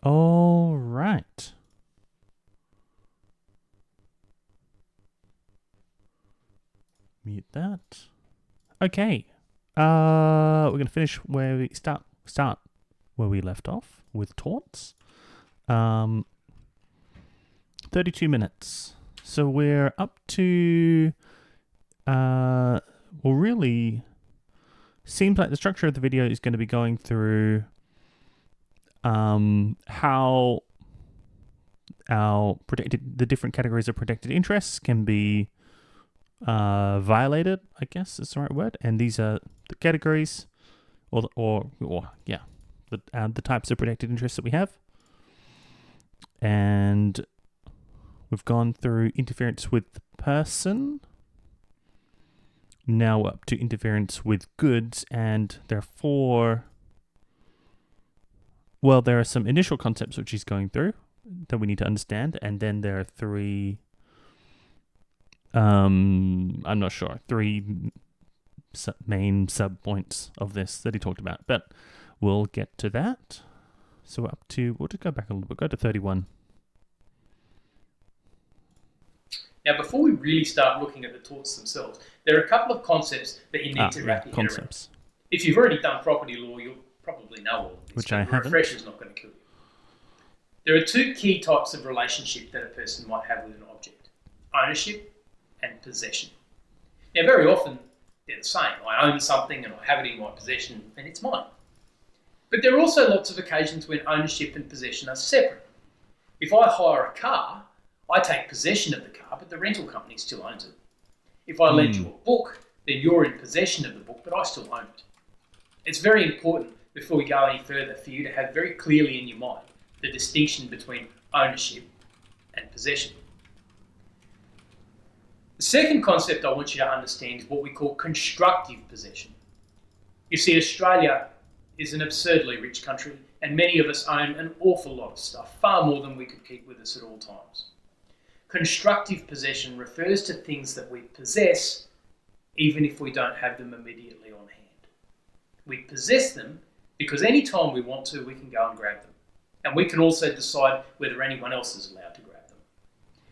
All right. Mute that. Okay. We're going to finish where we start where we left off with torts. 32 minutes. So we're up to really seems like the structure of the video is going to be going through how the different categories of protected interests can be violated, I guess is the right word. And these are the categories the types of protected interests that we have. And we've gone through interference with the person. Now up to interference with goods, and there are some initial concepts which he's going through that we need to understand, and then there are three main sub-points of this that he talked about, but we'll get to that. So we'll just go back a little bit, go to 31. Now, before we really start looking at the torts themselves, there are a couple of concepts that you need to wrap your head around. If you've already done property law, you'll probably know all of this, which I haven't. Refresher's not going to kill you. There are two key types of relationship that a person might have with an object: ownership and possession. Now, very often they're the same. I own something and I have it in my possession and it's mine. But there are also lots of occasions when ownership and possession are separate. If I hire a car, I take possession of the car, but the rental company still owns it. If I lend you a book, then you're in possession of the book, but I still own it. It's very important, before we go any further, for you to have very clearly in your mind the distinction between ownership and possession. The second concept I want you to understand is what we call constructive possession. You see, Australia is an absurdly rich country, and many of us own an awful lot of stuff, far more than we could keep with us at all times. Constructive possession refers to things that we possess even if we don't have them immediately on hand. We possess them because any time we want to, we can go and grab them. And we can also decide whether anyone else is allowed to grab them.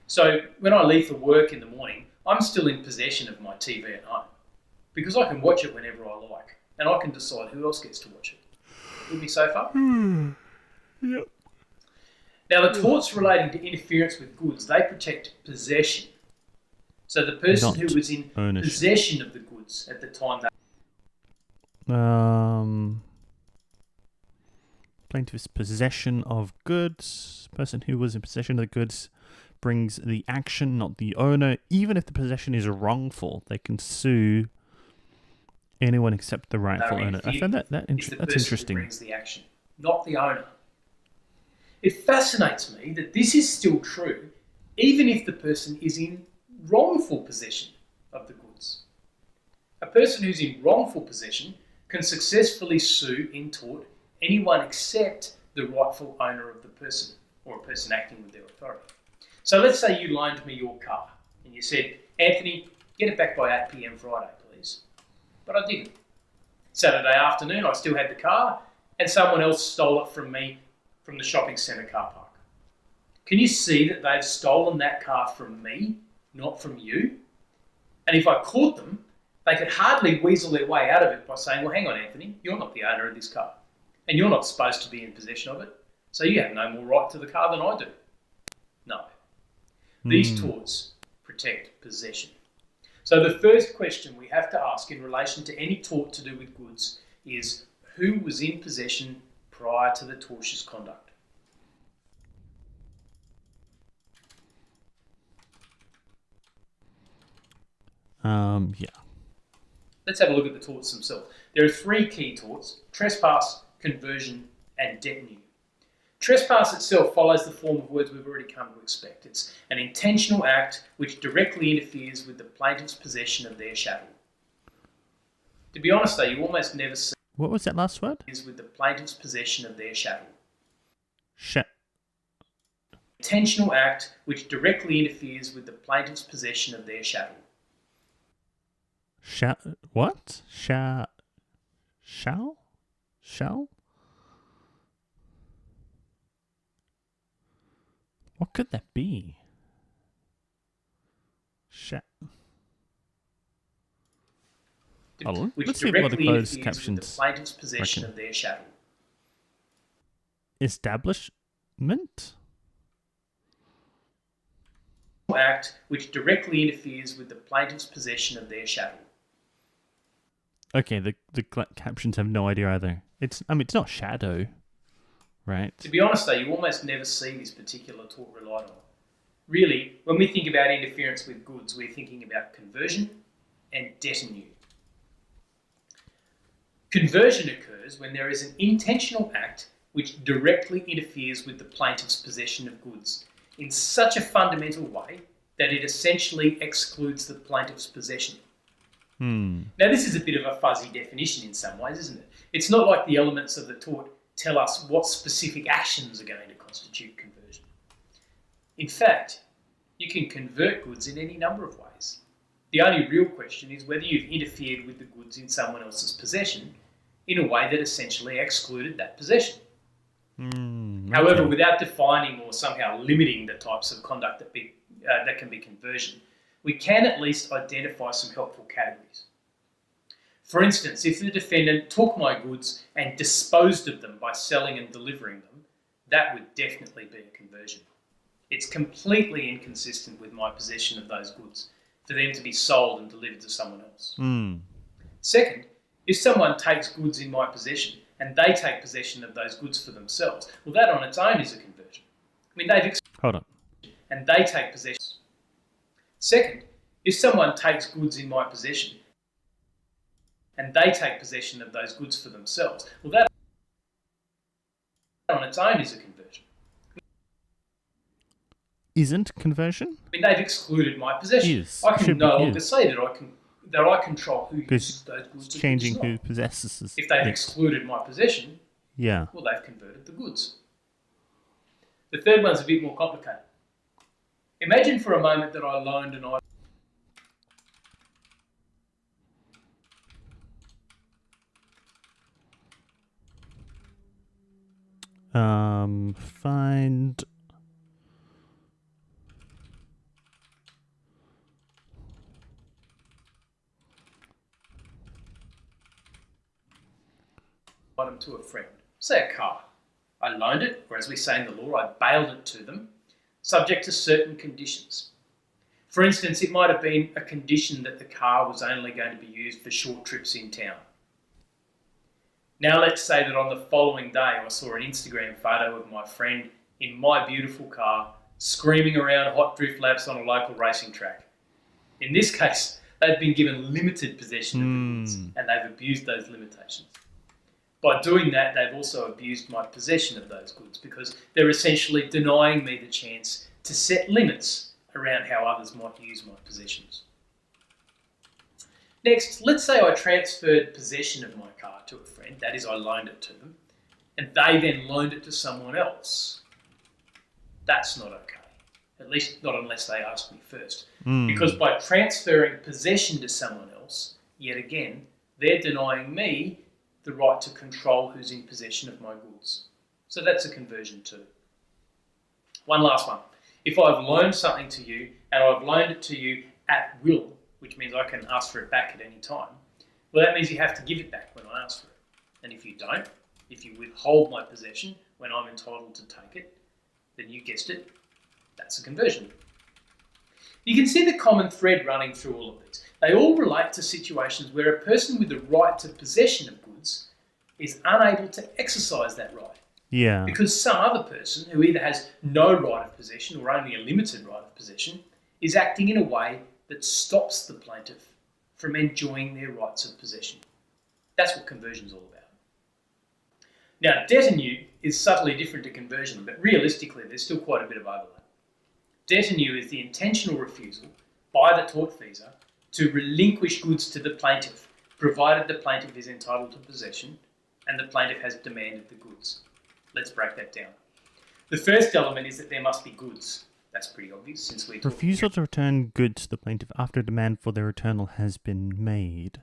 So when I leave for work in the morning, I'm still in possession of my TV at home because I can watch it whenever I like, and I can decide who else gets to watch it. With me so far? Yep. Now, the torts relating to interference with goods, they protect possession. So the person who was in possession of the goods at the time plaintiff's possession of goods. Person who was in possession of the goods brings the action, not the owner. Even if the possession is wrongful, they can sue anyone except the rightful owner. I found that's interesting. Who brings the action, not the owner. It fascinates me that this is still true, even if the person is in wrongful possession of the goods. A person who's in wrongful possession can successfully sue in tort anyone except the rightful owner of the person, or a person acting with their authority. So let's say you loaned me your car and you said, Anthony, get it back by 8 p.m. Friday, please. But I didn't. Saturday afternoon, I still had the car and someone else stole it from me from the shopping centre car park. Can you see that they've stolen that car from me, not from you? And if I caught them, they could hardly weasel their way out of it by saying, well, hang on, Anthony, you're not the owner of this car and you're not supposed to be in possession of it, so you have no more right to the car than I do. No. These torts protect possession. So the first question we have to ask in relation to any tort to do with goods is, who was in possession prior to the tortious conduct? Yeah. Let's have a look at the torts themselves. There are three key torts: trespass, conversion, and detinue. Trespass itself follows the form of words we've already come to expect. It's an intentional act which directly interferes with the plaintiff's possession of their chattel. To be honest though, you almost never see... What was that last word? ...is with the plaintiff's possession of their chattel. Intentional act which directly interferes with the plaintiff's possession of their chattel. What? Shall? What could that be? Hold on. Which Let's see what the directly closed interferes with the captions plaintiff's possession reckon. of their chattel. Establishment? Act which directly interferes with the plaintiff's possession of their chattel. Okay, the captions have no idea either. It's not shadow, right? To be honest though, you almost never see this particular tort relied on. Really, when we think about interference with goods, we're thinking about conversion and detenue. Conversion occurs when there is an intentional act which directly interferes with the plaintiff's possession of goods in such a fundamental way that it essentially excludes the plaintiff's possession. Now, this is a bit of a fuzzy definition in some ways, isn't it? It's not like the elements of the tort tell us what specific actions are going to constitute conversion. In fact, you can convert goods in any number of ways. The only real question is whether you've interfered with the goods in someone else's possession in a way that essentially excluded that possession. However, without defining or somehow limiting the types of conduct that can be conversion, we can at least identify some helpful categories. For instance, if the defendant took my goods and disposed of them by selling and delivering them, that would definitely be a conversion. It's completely inconsistent with my possession of those goods for them to be sold and delivered to someone else. Second, if someone takes goods in my possession and they take possession of those goods for themselves, well, that on its own is a conversion. I mean, Hold on. And they take possession. Second, if someone takes goods in my possession and they take possession of those goods for themselves, well, that on its own is a conversion. Isn't conversion? I mean, they've excluded my possession. Is. I can Should no be longer say that I control who uses those goods. It's changing who possesses. If they've excluded my possession, yeah, well, they've converted the goods. The third one's a bit more complicated. Imagine for a moment that I loaned an item. Find item to a friend, say a car. I loaned it, or as we say in the law, I bailed it to them, subject to certain conditions. For instance, it might have been a condition that the car was only going to be used for short trips in town. Now let's say that on the following day I saw an Instagram photo of my friend in my beautiful car screaming around hot drift laps on a local racing track. In this case, they've been given limited possession of the goods and they've abused those limitations. By doing that, they've also abused my possession of those goods because they're essentially denying me the chance to set limits around how others might use my possessions. Next, let's say I transferred possession of my car to a friend, that is, I loaned it to them, and they then loaned it to someone else. That's not okay, at least not unless they ask me first. Because by transferring possession to someone else, yet again, they're denying me the right to control who's in possession of my goods. So that's a conversion too. One last one. If I've loaned something to you and I've loaned it to you at will, which means I can ask for it back at any time, well, that means you have to give it back when I ask for it. And if you don't, if you withhold my possession when I'm entitled to take it, then you guessed it, that's a conversion. You can see the common thread running through all of these. They all relate to situations where a person with the right to possession of goods is unable to exercise that right. Yeah. Because some other person who either has no right of possession or only a limited right of possession is acting in a way that stops the plaintiff from enjoying their rights of possession. That's what conversion is all about. Now, detenue is subtly different to conversion, but realistically, there's still quite a bit of overlap. Detenue is the intentional refusal by the tortfeasor to relinquish goods to the plaintiff, provided the plaintiff is entitled to possession and the plaintiff has demanded the goods. Let's break that down. The first element is that there must be goods. That's pretty obvious since we're refusal to return goods to the plaintiff after demand for their return has been made.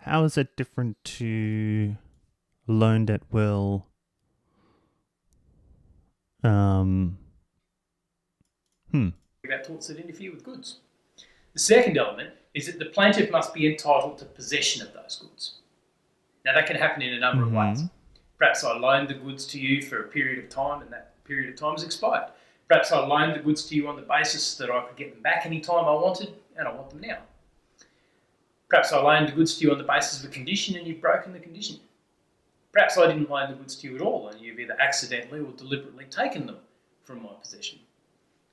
How is that different to loaned at will? About torts that interfere with goods. The second element is that the plaintiff must be entitled to possession of those goods. Now, that can happen in a number of ways. Perhaps I loaned the goods to you for a period of time and that period of time has expired. Perhaps I loaned the goods to you on the basis that I could get them back any time I wanted and I want them now. Perhaps I loaned the goods to you on the basis of a condition and you've broken the condition. Perhaps I didn't loan the goods to you at all and you've either accidentally or deliberately taken them from my possession.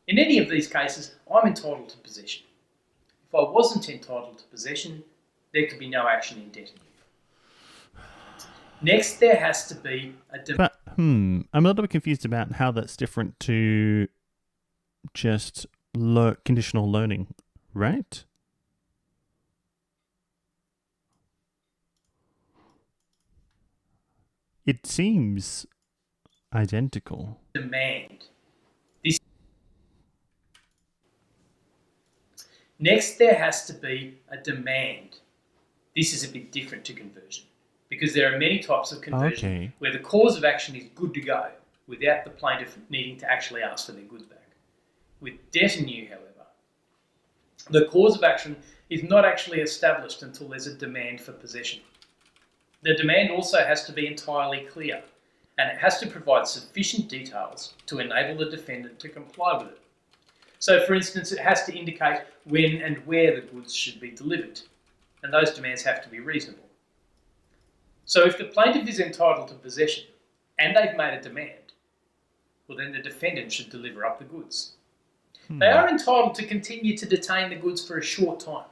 In any of these cases, I'm entitled to possession. If I wasn't entitled to possession, there could be no action in debt. Next, there has to be a But I'm a little bit confused about how that's different to just conditional loaning, right? It seems identical. demand. Next, there has to be a demand. This is a bit different to conversion because there are many types of conversion where the cause of action is good to go without the plaintiff needing to actually ask for their goods back. With debt anew, however, the cause of action is not actually established until there's a demand for possession. The demand also has to be entirely clear and it has to provide sufficient details to enable the defendant to comply with it. So, for instance, it has to indicate when and where the goods should be delivered, and those demands have to be reasonable. So if the plaintiff is entitled to possession and they've made a demand, well then the defendant should deliver up the goods. They are entitled to continue to detain the goods for a short time,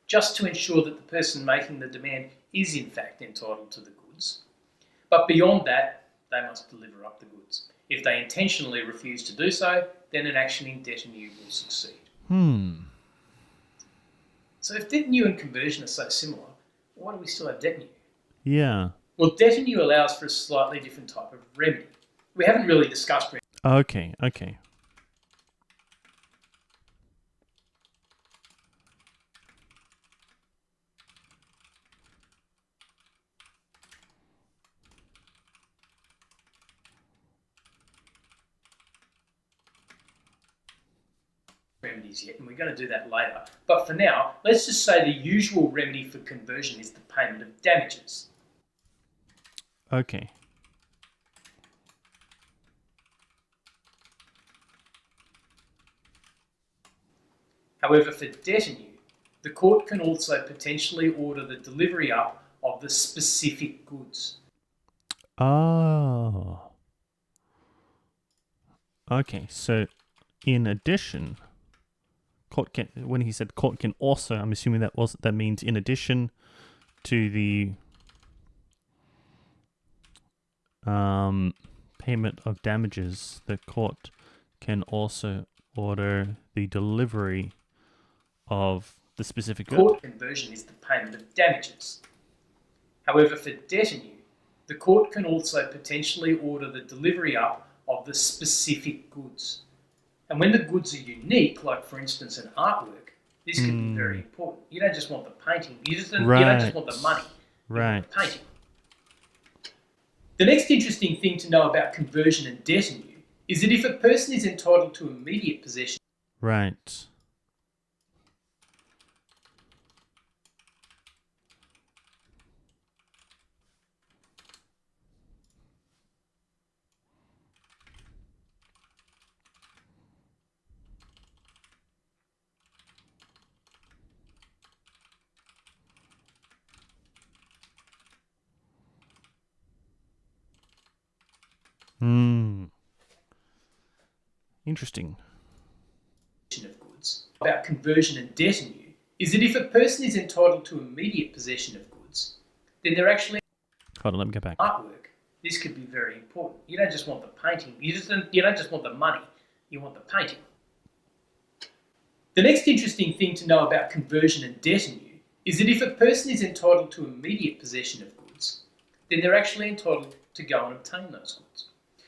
just to ensure that the person making the demand is in fact entitled to the goods. But beyond that, they must deliver up the goods. If they intentionally refuse to do so, then an action in debt anew will succeed. So if debt anew and conversion are so similar, why do we still have debt anew? Yeah. Well, debt anew allows for a slightly different type of remedy. We haven't really discussed remedy. Okay. Remedies yet, and we're going to do that later. But for now, let's just say the usual remedy for conversion is the payment of damages. Okay. However, for debt anew, the court can also potentially order the delivery up of the specific goods. Oh. Okay, so in addition, court can, when he said court can also, I'm assuming that means in addition to the payment of damages, the court can also order the delivery of the specific good. Court conversion is the payment of damages. However, for debt anew, the court can also potentially order the delivery up of the specific goods. And when the goods are unique, like for instance an artwork, this can be very important. You don't just want the painting, you don't just want the money, you want the painting. The next interesting thing to know about conversion and debt anew is that if a person is entitled to immediate possession, Right. Interesting. of goods, about conversion and debt anew, is that if a person is entitled to immediate possession of goods, then they're actually Hold on, let me go back. artwork. This could be very important. You don't just want the painting, you don't just want the money, you want the painting. The next interesting thing to know about conversion and debt anew is that if a person is entitled to immediate possession of goods, then they're actually entitled to go and obtain those goods.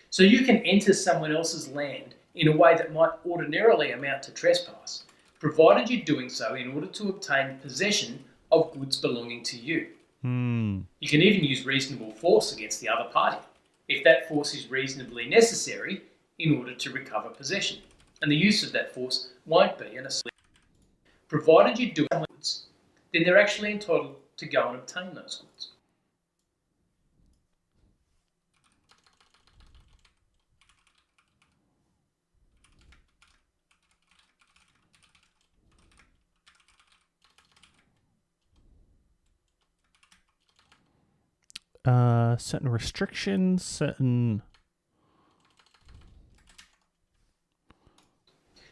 So you can enter someone else's land in a way that might ordinarily amount to trespass, provided you're doing so in order to obtain possession of goods belonging to you. You can even use reasonable force against the other party, if that force is reasonably necessary in order to recover possession. and the use of that force won't be an assault. Provided you do goods, then they're actually entitled to go and obtain those goods. Certain restrictions, certain...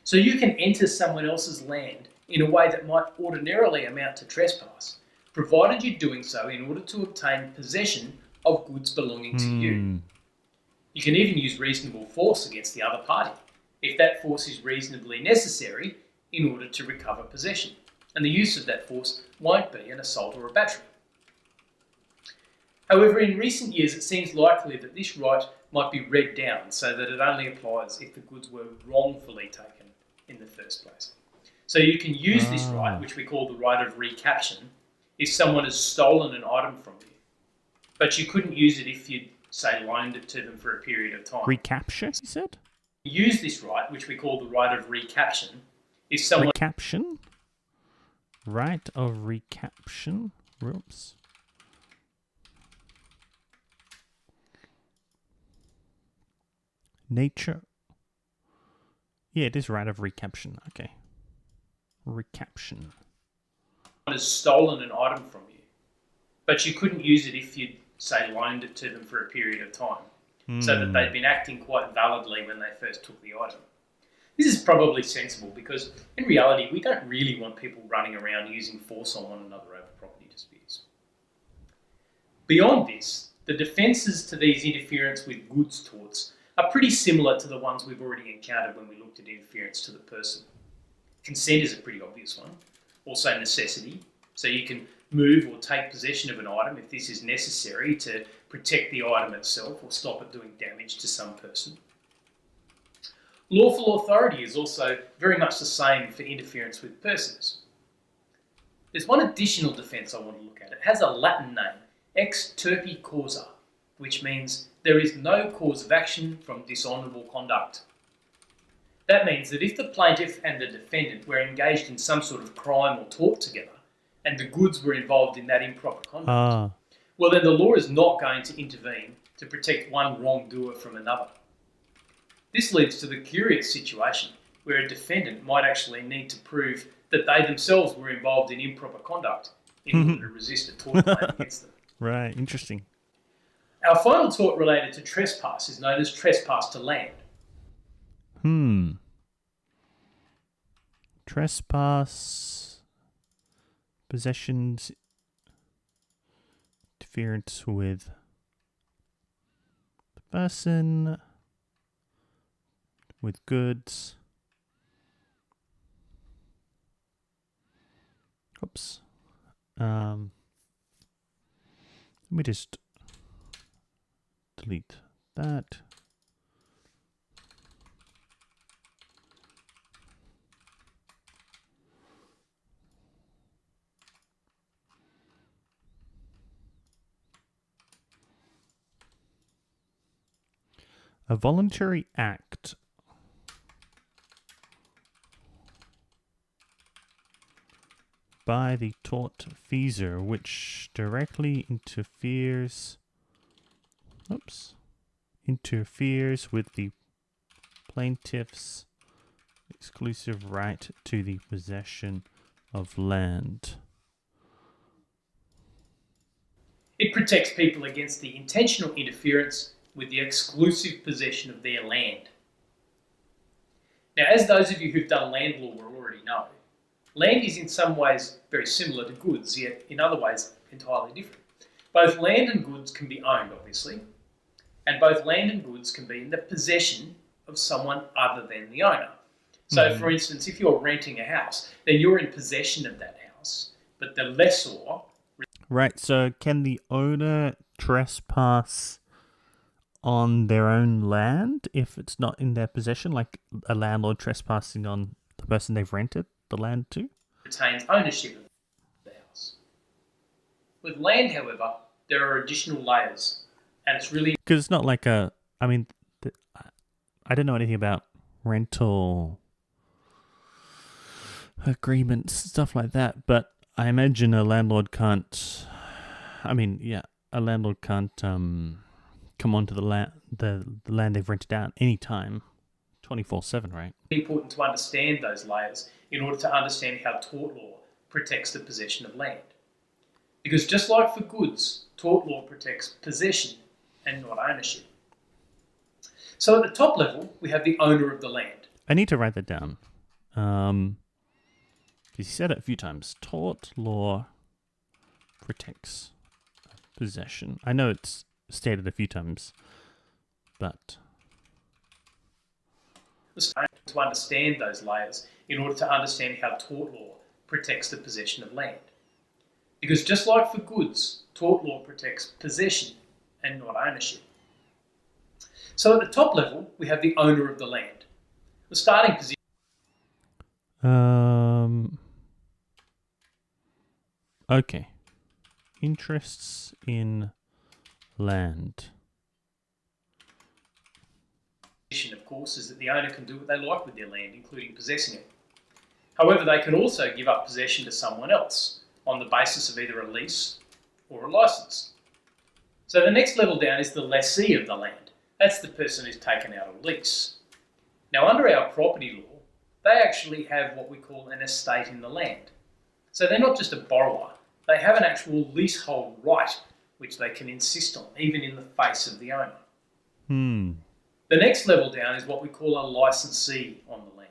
So you can enter someone else's land in a way that might ordinarily amount to trespass, provided you're doing so in order to obtain possession of goods belonging to you. You can even use reasonable force against the other party, if that force is reasonably necessary in order to recover possession, and the use of that force won't be an assault or a battery. However, in recent years it seems likely that this right might be read down so that it only applies if the goods were wrongfully taken in the first place. So you can use this right, which we call the right of recaption, if someone has stolen an item from you. But you couldn't use it if you'd, say, loaned it to them for a period of time. Recapture, you said? Use this right, which we call the right of recaption, if someone... Recaption? Right of recaption? Whoops. Nature. Yeah, it is right of recaption. Okay. Recaption. has stolen an item from you, but you couldn't use it if you'd, say, loaned it to them for a period of time, so that they'd been acting quite validly when they first took the item. This is probably sensible because, in reality, we don't really want people running around using force on one another over property disputes. Beyond this, the defences to these interference with goods torts are pretty similar to the ones we've already encountered when we looked at interference to the person. Consent is a pretty obvious one. Also necessity, so you can move or take possession of an item if this is necessary to protect the item itself or stop it doing damage to some person. Lawful authority is also very much the same for interference with persons. There's one additional defence I want to look at. It has a Latin name, ex turpi causa, which means there is no cause of action from dishonourable conduct. That means that if the plaintiff and the defendant were engaged in some sort of crime or tort together, and the goods were involved in that improper conduct, well then the law is not going to intervene to protect one wrongdoer from another. This leads to the curious situation where a defendant might actually need to prove that they themselves were involved in improper conduct in order to resist a tort claim against them. Right, interesting. Our final tort related to trespass is known as trespass to land. Trespass, possessions, interference with the person, with goods. Oops. Let me just delete that. A voluntary act by the tortfeasor which directly interferes with the plaintiff's exclusive right to the possession of land. It protects people against the intentional interference with the exclusive possession of their land. Now, as those of you who've done land law will already know, land is in some ways very similar to goods, yet in other ways entirely different. Both land and goods can be owned, obviously, and both land and goods can be in the possession of someone other than the owner. So, for instance, if you're renting a house, then you're in possession of that house, but the lessor... Right, so can the owner trespass on their own land if it's not in their possession, like a landlord trespassing on the person they've rented the land to? Retains ownership of the house. With land, however, there are additional layers, and it's really... Because it's not like I don't know anything about rental agreements, stuff like that. But I imagine a landlord can't. A landlord can't come onto the land they've rented out anytime, 24/7, right? It's important to understand those layers in order to understand how tort law protects the possession of land. Because just like for goods, tort law protects possession and not ownership. So at the top level, we have the owner of the land. I need to write that down. Because he said it a few times. Tort law protects possession. I know it's stated a few times, but To understand those layers in order to understand how tort law protects the possession of land. Because just like for goods, tort law protects possession and not ownership. So at the top level, we have the owner of the land. The starting position. Okay. Interests in land. Of course, is that the owner can do what they like with their land, including possessing it. However, they can also give up possession to someone else on the basis of either a lease or a license. So the next level down is the lessee of the land. That's the person who's taken out a lease. Now, under our property law, they actually have what we call an estate in the land. So they're not just a borrower, they have an actual leasehold right which they can insist on, even in the face of the owner. The next level down is what we call a licensee on the land.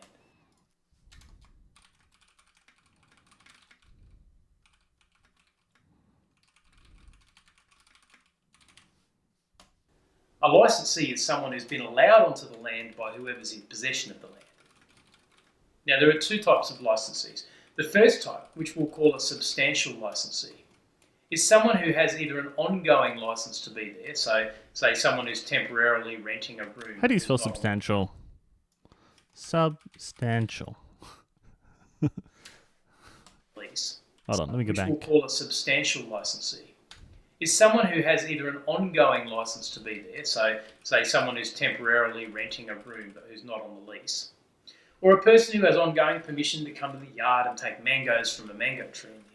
A licensee is someone who's been allowed onto the land by whoever's in possession of the land. Now, there are two types of licensees. The first type, which we'll call a substantial licensee, is someone who has either an ongoing license to be there, so say someone who's temporarily renting a room. How do you spell substantial? Substantial. Lease. Hold on, let me go back. Which we'll call a substantial licensee, is someone who has either an ongoing license to be there, so say someone who's temporarily renting a room but who's not on the lease, or a person who has ongoing permission to come to the yard and take mangoes from a mango tree in the yard.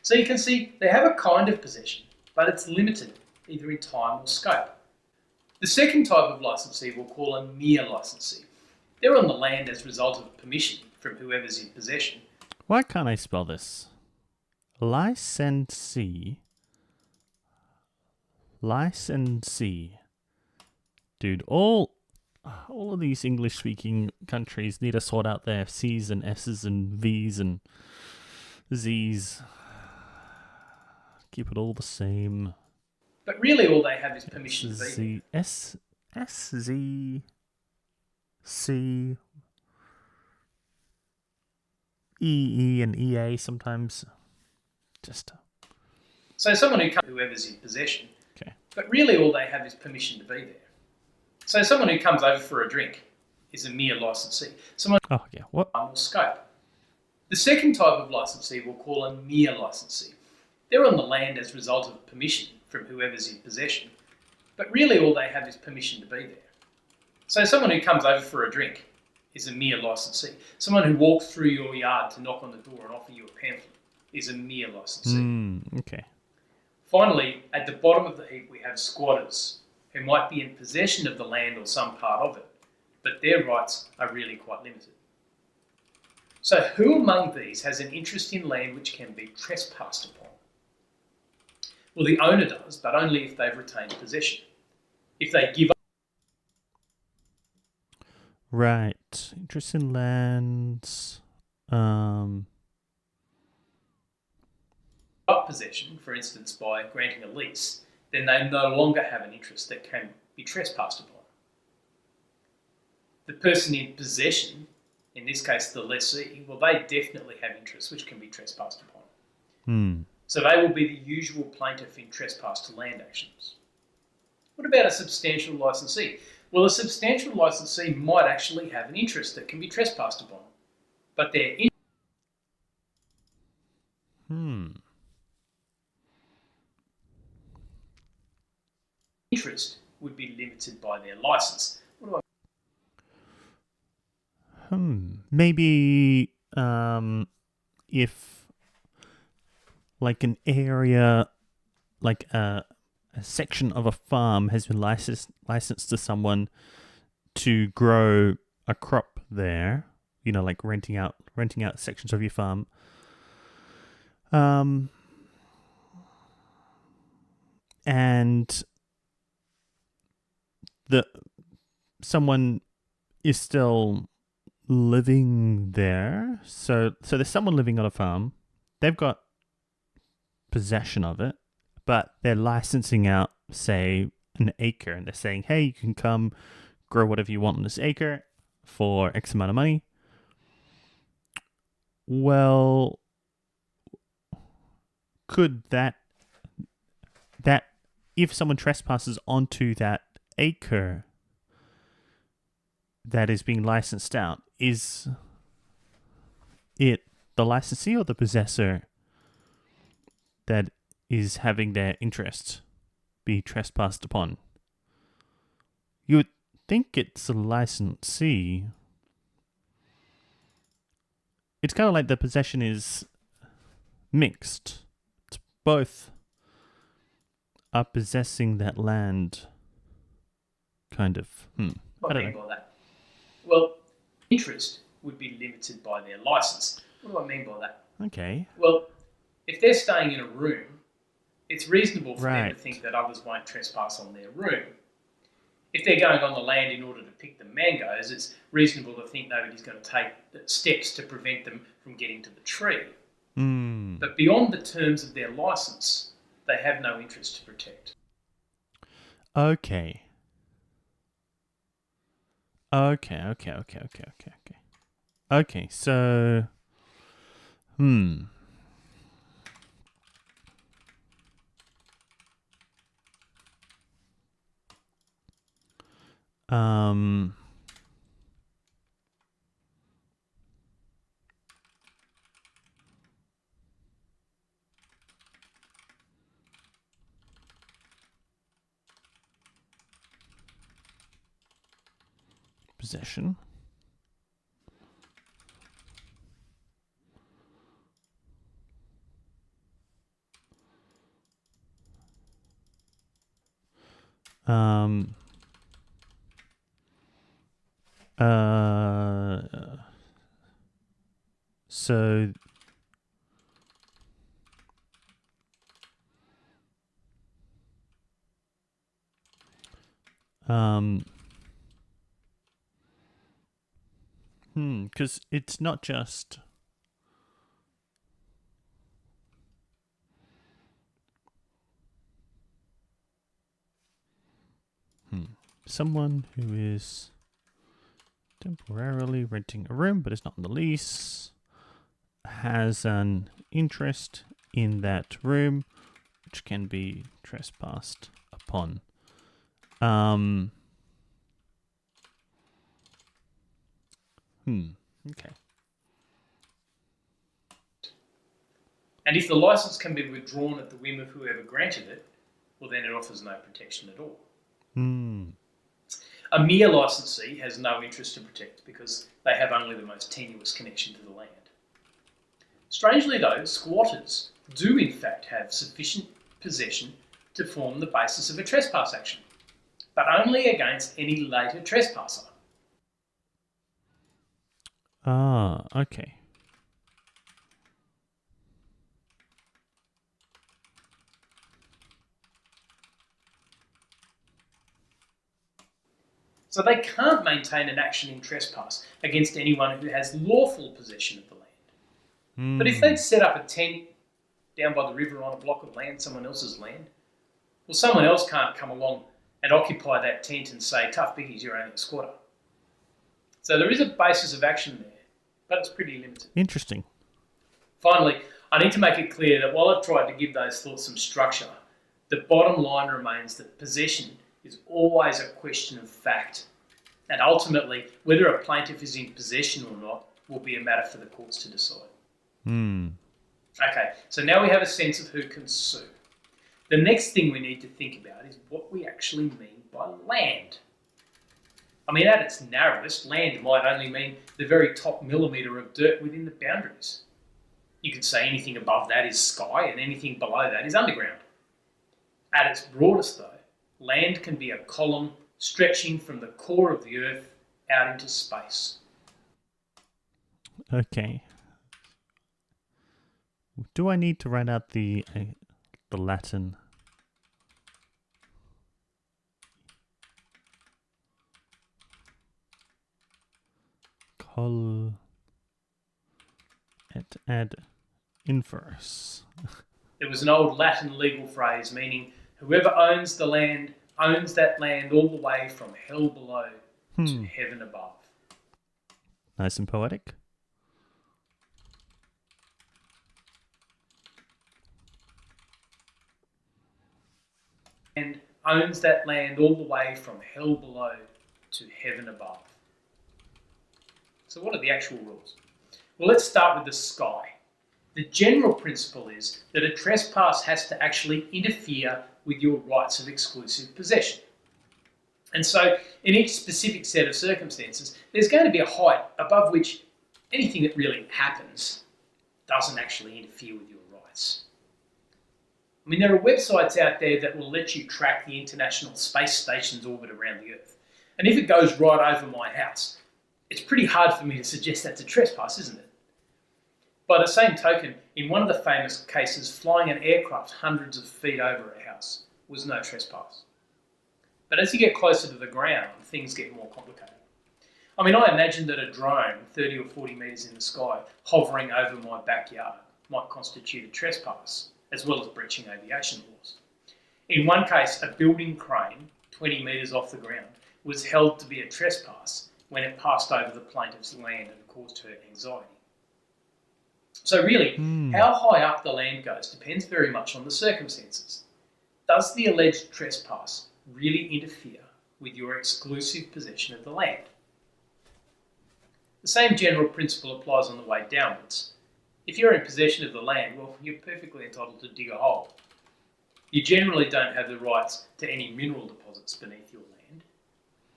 So you can see they have a kind of possession, but it's limited, either in time or scope. The second type of licensee we'll call a mere licensee. They're on the land as a result of permission from whoever's in possession. Why can't I spell this? Licensee. Licensee. Dude, all of these English-speaking countries need to sort out their C's and S's and V's and Z's. Keep it all the same. But really all they have is permission to be Z S Z C E and EA sometimes. Just So someone who comes, whoever's in possession. okay. But really all they have is permission to be there. So someone who comes over for a drink is a mere licensee. Someone Oh yeah. What? or scope. The second type of licensee we'll call a mere licensee. They're on the land as a result of permission from whoever's in possession. But really all they have is permission to be there. So someone who comes over for a drink is a mere licensee. Someone who walks through your yard to knock on the door and offer you a pamphlet is a mere licensee. Okay. Finally, at the bottom of the heap we have squatters, who might be in possession of the land or some part of it, but their rights are really quite limited. So who among these has an interest in land which can be trespassed upon? Well, the owner does, but only if they've retained possession. If they give Right. Interest in lands. up possession, for instance, by granting a lease, then they no longer have an interest that can be trespassed upon. The person in possession, in this case the lessee, well, they definitely have interests which can be trespassed upon. So they will be the usual plaintiff in trespass to land actions. What about a substantial licensee? Well, a substantial licensee might actually have an interest that can be trespassed upon, but their interest would be limited by their license. What do I Maybe if like an area, like a section of a farm has been licensed to someone to grow a crop there, like renting out sections of your farm. And someone is still living there. So there's someone living on a farm. They've got possession of it, but they're licensing out, say, an acre, and they're saying, hey, you can come grow whatever you want on this acre for X amount of money. Well, could that if someone trespasses onto that acre that is being licensed out, is it the licensee or the possessor that is having their interest be trespassed upon? You would think it's the licensee. It's kind of like the possession is mixed. It's both are possessing that land, kind of. What do I mean by that? Well, interest would be limited by their license. What do I mean by that? Okay. Well, if they're staying in a room, it's reasonable for them to think that others won't trespass on their room. If they're going on the land in order to pick the mangoes, it's reasonable to think nobody's going to take steps to prevent them from getting to the tree. But beyond the terms of their license, they have no interest to protect. Okay. Okay, so... possession. So because it's not just someone who is temporarily renting a room but is not on the lease has an interest in that room which can be trespassed upon. Okay. And if the license can be withdrawn at the whim of whoever granted it, well, then it offers no protection at all. A mere licensee has no interest to protect because they have only the most tenuous connection to the land. Strangely though, squatters do in fact have sufficient possession to form the basis of a trespass action, but only against any later trespasser. Okay. So they can't maintain an action in trespass against anyone who has lawful possession of the land. But if they'd set up a tent down by the river on a block of land, someone else's land, well, someone else can't come along and occupy that tent and say, tough biggies, you're only a squatter. So there is a basis of action there, but it's pretty limited. Interesting. Finally, I need to make it clear that while I've tried to give those thoughts some structure, the bottom line remains that possession is always a question of fact. And ultimately, whether a plaintiff is in possession or not will be a matter for the courts to decide. Okay, so now we have a sense of who can sue. The next thing we need to think about is what we actually mean by land. I mean, at its narrowest, land might only mean the very top millimetre of dirt within the boundaries. You could say anything above that is sky and anything below that is underground. At its broadest, though, land can be a column stretching from the core of the Earth out into space. Okay. Do I need to write out the Latin? Col et ad inverse. It was an old Latin legal phrase meaning whoever owns the land owns that land all the way from hell below to heaven above. Nice and poetic. And owns that land all the way from hell below to heaven above. So what are the actual rules? Well, let's start with the sky. The general principle is that a trespass has to actually interfere with your rights of exclusive possession. And so in each specific set of circumstances, there's going to be a height above which anything that really happens doesn't actually interfere with your rights. I mean, there are websites out there that will let you track the International Space Station's orbit around the Earth. And if it goes right over my house, it's pretty hard for me to suggest that's a trespass, isn't it? By the same token, in one of the famous cases, flying an aircraft hundreds of feet over a house was no trespass. But as you get closer to the ground, things get more complicated. I mean, I imagine that a drone 30 or 40 metres in the sky hovering over my backyard might constitute a trespass, as well as breaching aviation laws. In one case, a building crane 20 metres off the ground was held to be a trespass when it passed over the plaintiff's land and caused her anxiety. So really, how high up the land goes depends very much on the circumstances. Does the alleged trespass really interfere with your exclusive possession of the land? The same general principle applies on the way downwards. If you're in possession of the land, well, you're perfectly entitled to dig a hole. You generally don't have the rights to any mineral deposits beneath your land,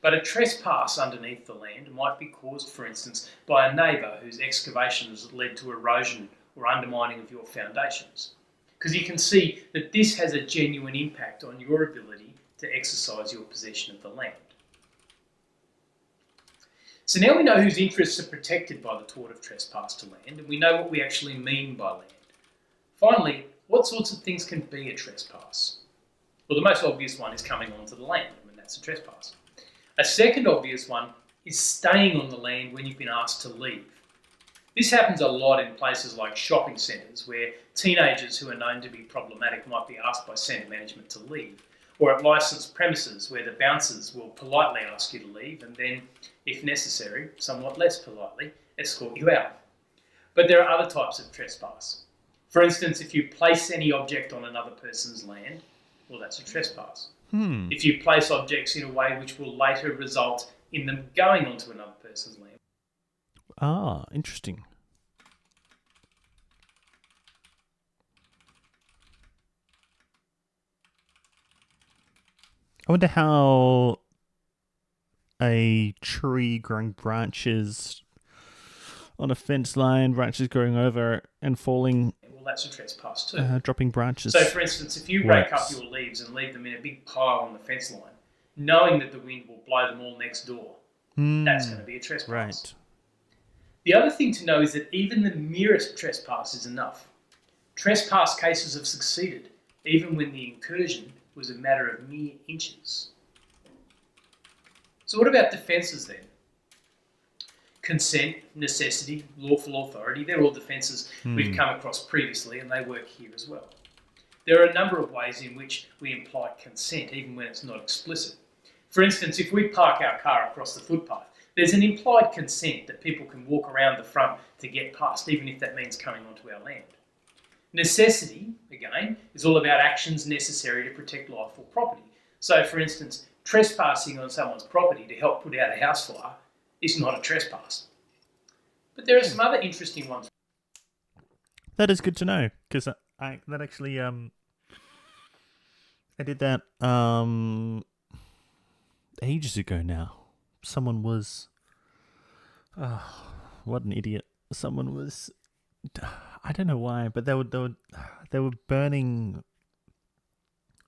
but a trespass underneath the land might be caused, for instance, by a neighbour whose excavations led to erosion or undermining of your foundations. Because you can see that this has a genuine impact on your ability to exercise your possession of the land. So now we know whose interests are protected by the tort of trespass to land, and we know what we actually mean by land. Finally, what sorts of things can be a trespass? Well, the most obvious one is coming onto the land, and that's a trespass. A second obvious one is staying on the land when you've been asked to leave. This happens a lot in places like shopping centres where teenagers who are known to be problematic might be asked by centre management to leave, or at licensed premises where the bouncers will politely ask you to leave and then, if necessary, somewhat less politely, escort you out. But there are other types of trespass. For instance, if you place any object on another person's land, well, that's a trespass. If you place objects in a way which will later result in them going onto another person's land. Ah, interesting. I wonder how a tree growing branches on a fence line, branches going over and falling. Well, that's a trespass too. Dropping branches. So, for instance, if you rake up your leaves and leave them in a big pile on the fence line, knowing that the wind will blow them all next door, that's going to be a trespass. Right. The other thing to know is that even the merest trespass is enough. Trespass cases have succeeded, even when the incursion was a matter of mere inches. So what about defences then? Consent, necessity, lawful authority, they're all defences we've come across previously, and they work here as well. There are a number of ways in which we imply consent, even when it's not explicit. For instance, if we park our car across the footpath, there's an implied consent that people can walk around the front to get past, even if that means coming onto our land. Necessity, again, is all about actions necessary to protect life or property. So, for instance, trespassing on someone's property to help put out a house fire is not a trespass. But there are some other interesting ones. That is good to know, because I actually I did that ages ago now. someone was, what an idiot! Someone was, I don't know why, but they were burning,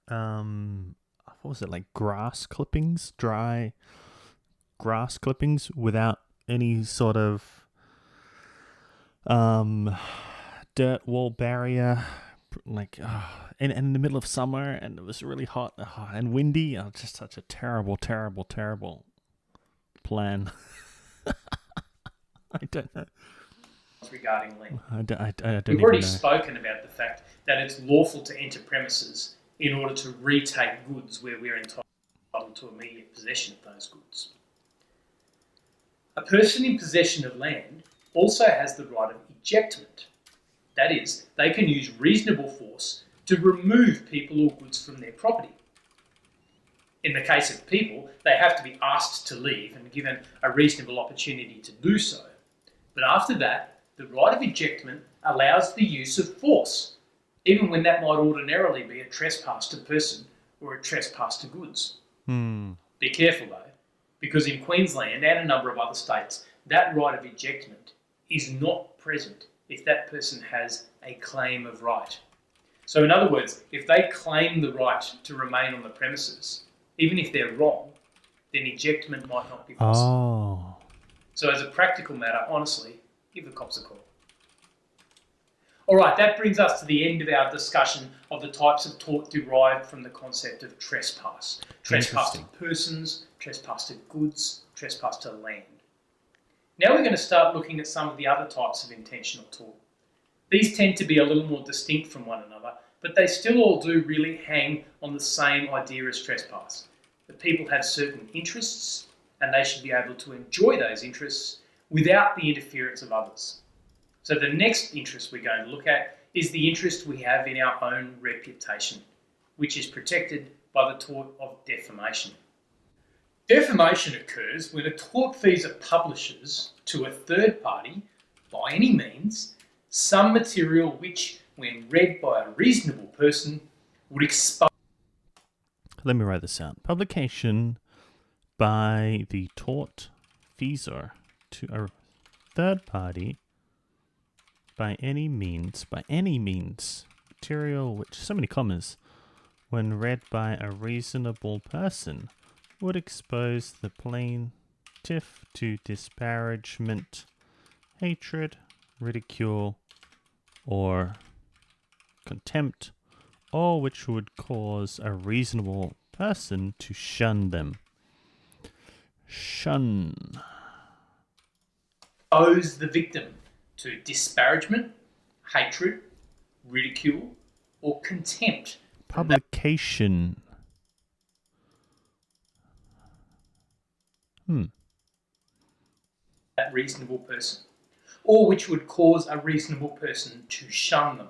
what was it, like grass clippings, dry grass clippings, without any sort of dirt wall barrier, like in the middle of summer, and it was really hot and windy. Just such a terrible plan. I don't know. Regarding land. I don't We've even already know. spoken about the fact that it's lawful to enter premises in order to retake goods where we're entitled to immediate possession of those goods. A person in possession of land also has the right of ejectment. That is, they can use reasonable force to remove people or goods from their property. In the case of people, they have to be asked to leave and given a reasonable opportunity to do so. But after that, the right of ejectment allows the use of force, even when that might ordinarily be a trespass to person or a trespass to goods. Be careful though, because in Queensland and a number of other states, that right of ejectment is not present if that person has a claim of right. So in other words, if they claim the right to remain on the premises, even if they're wrong, then ejectment might not be possible. Oh. So as a practical matter, honestly, give the cops a call. All right, that brings us to the end of our discussion of the types of tort derived from the concept of trespass. Trespass to persons, trespass to goods, trespass to land. Now we're going to start looking at some of the other types of intentional tort. These tend to be a little more distinct from one another, but they still all do really hang on the same idea as trespass. That people have certain interests and they should be able to enjoy those interests without the interference of others. So the next interest we're going to look at is the interest we have in our own reputation, which is protected by the tort of defamation. Defamation occurs when a tortfeasor publishes to a third party, by any means, some material which, when read by a reasonable person, would expose... Let me write this out. Publication by the tortfeasor to a third party, by any means, material which, so many commas, when read by a reasonable person, would expose the plaintiff to disparagement, hatred, ridicule, or contempt, or which would cause a reasonable person to shun them. Shun. Expose the victim to disparagement, hatred, ridicule, or contempt. Publication. That reasonable person, or which would cause a reasonable person to shun them.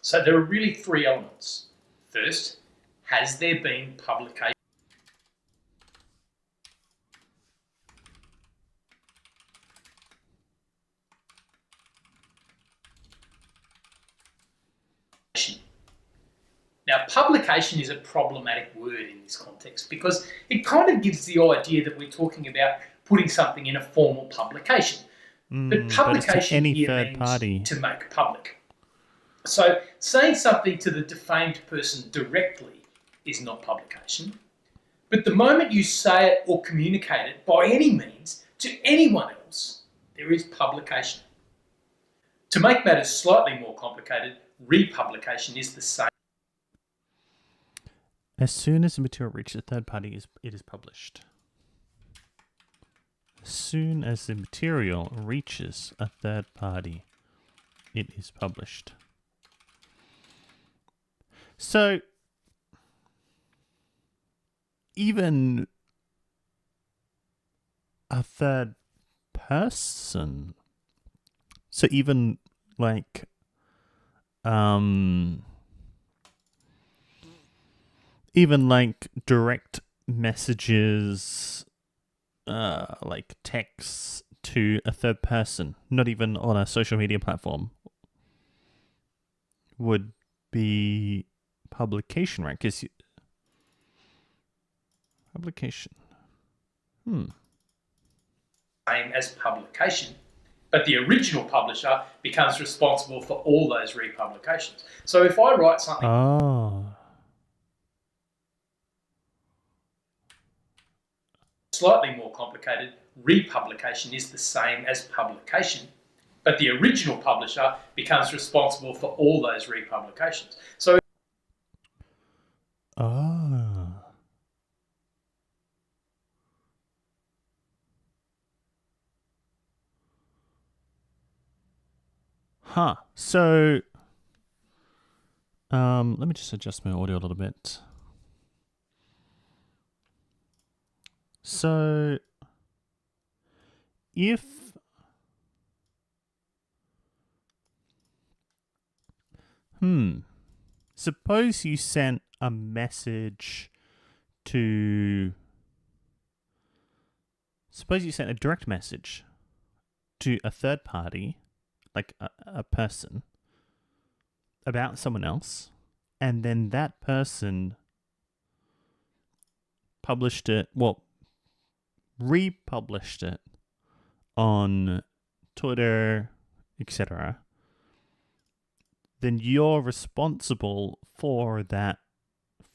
So there are really three elements. First, has there been publication? Now, publication is a problematic word in this context because it kind of gives the idea that we're talking about putting something in a formal publication. But publication any here third means party. to make public. So saying something to the defamed person directly is not publication. But the moment you say it or communicate it by any means to anyone else, there is publication. To make matters slightly more complicated, republication is the same. As soon as the material reaches a third party, it is published. As soon as the material reaches a third party, it is published. So, even a third person, so even like, even like direct messages, like texts to a third person, not even on a social media platform, would be publication, right? Because publication. Same as publication, but the original publisher becomes responsible for all those republications. So if I write something slightly more complicated, republication is the same as publication, but the original publisher becomes responsible for all those republications. So So, let me just adjust my audio a little bit. So, if suppose you sent a message to, suppose you sent a direct message to a third party, like a person, about someone else, and then that person published it, well, republished it on Twitter, etc., then you're responsible for that,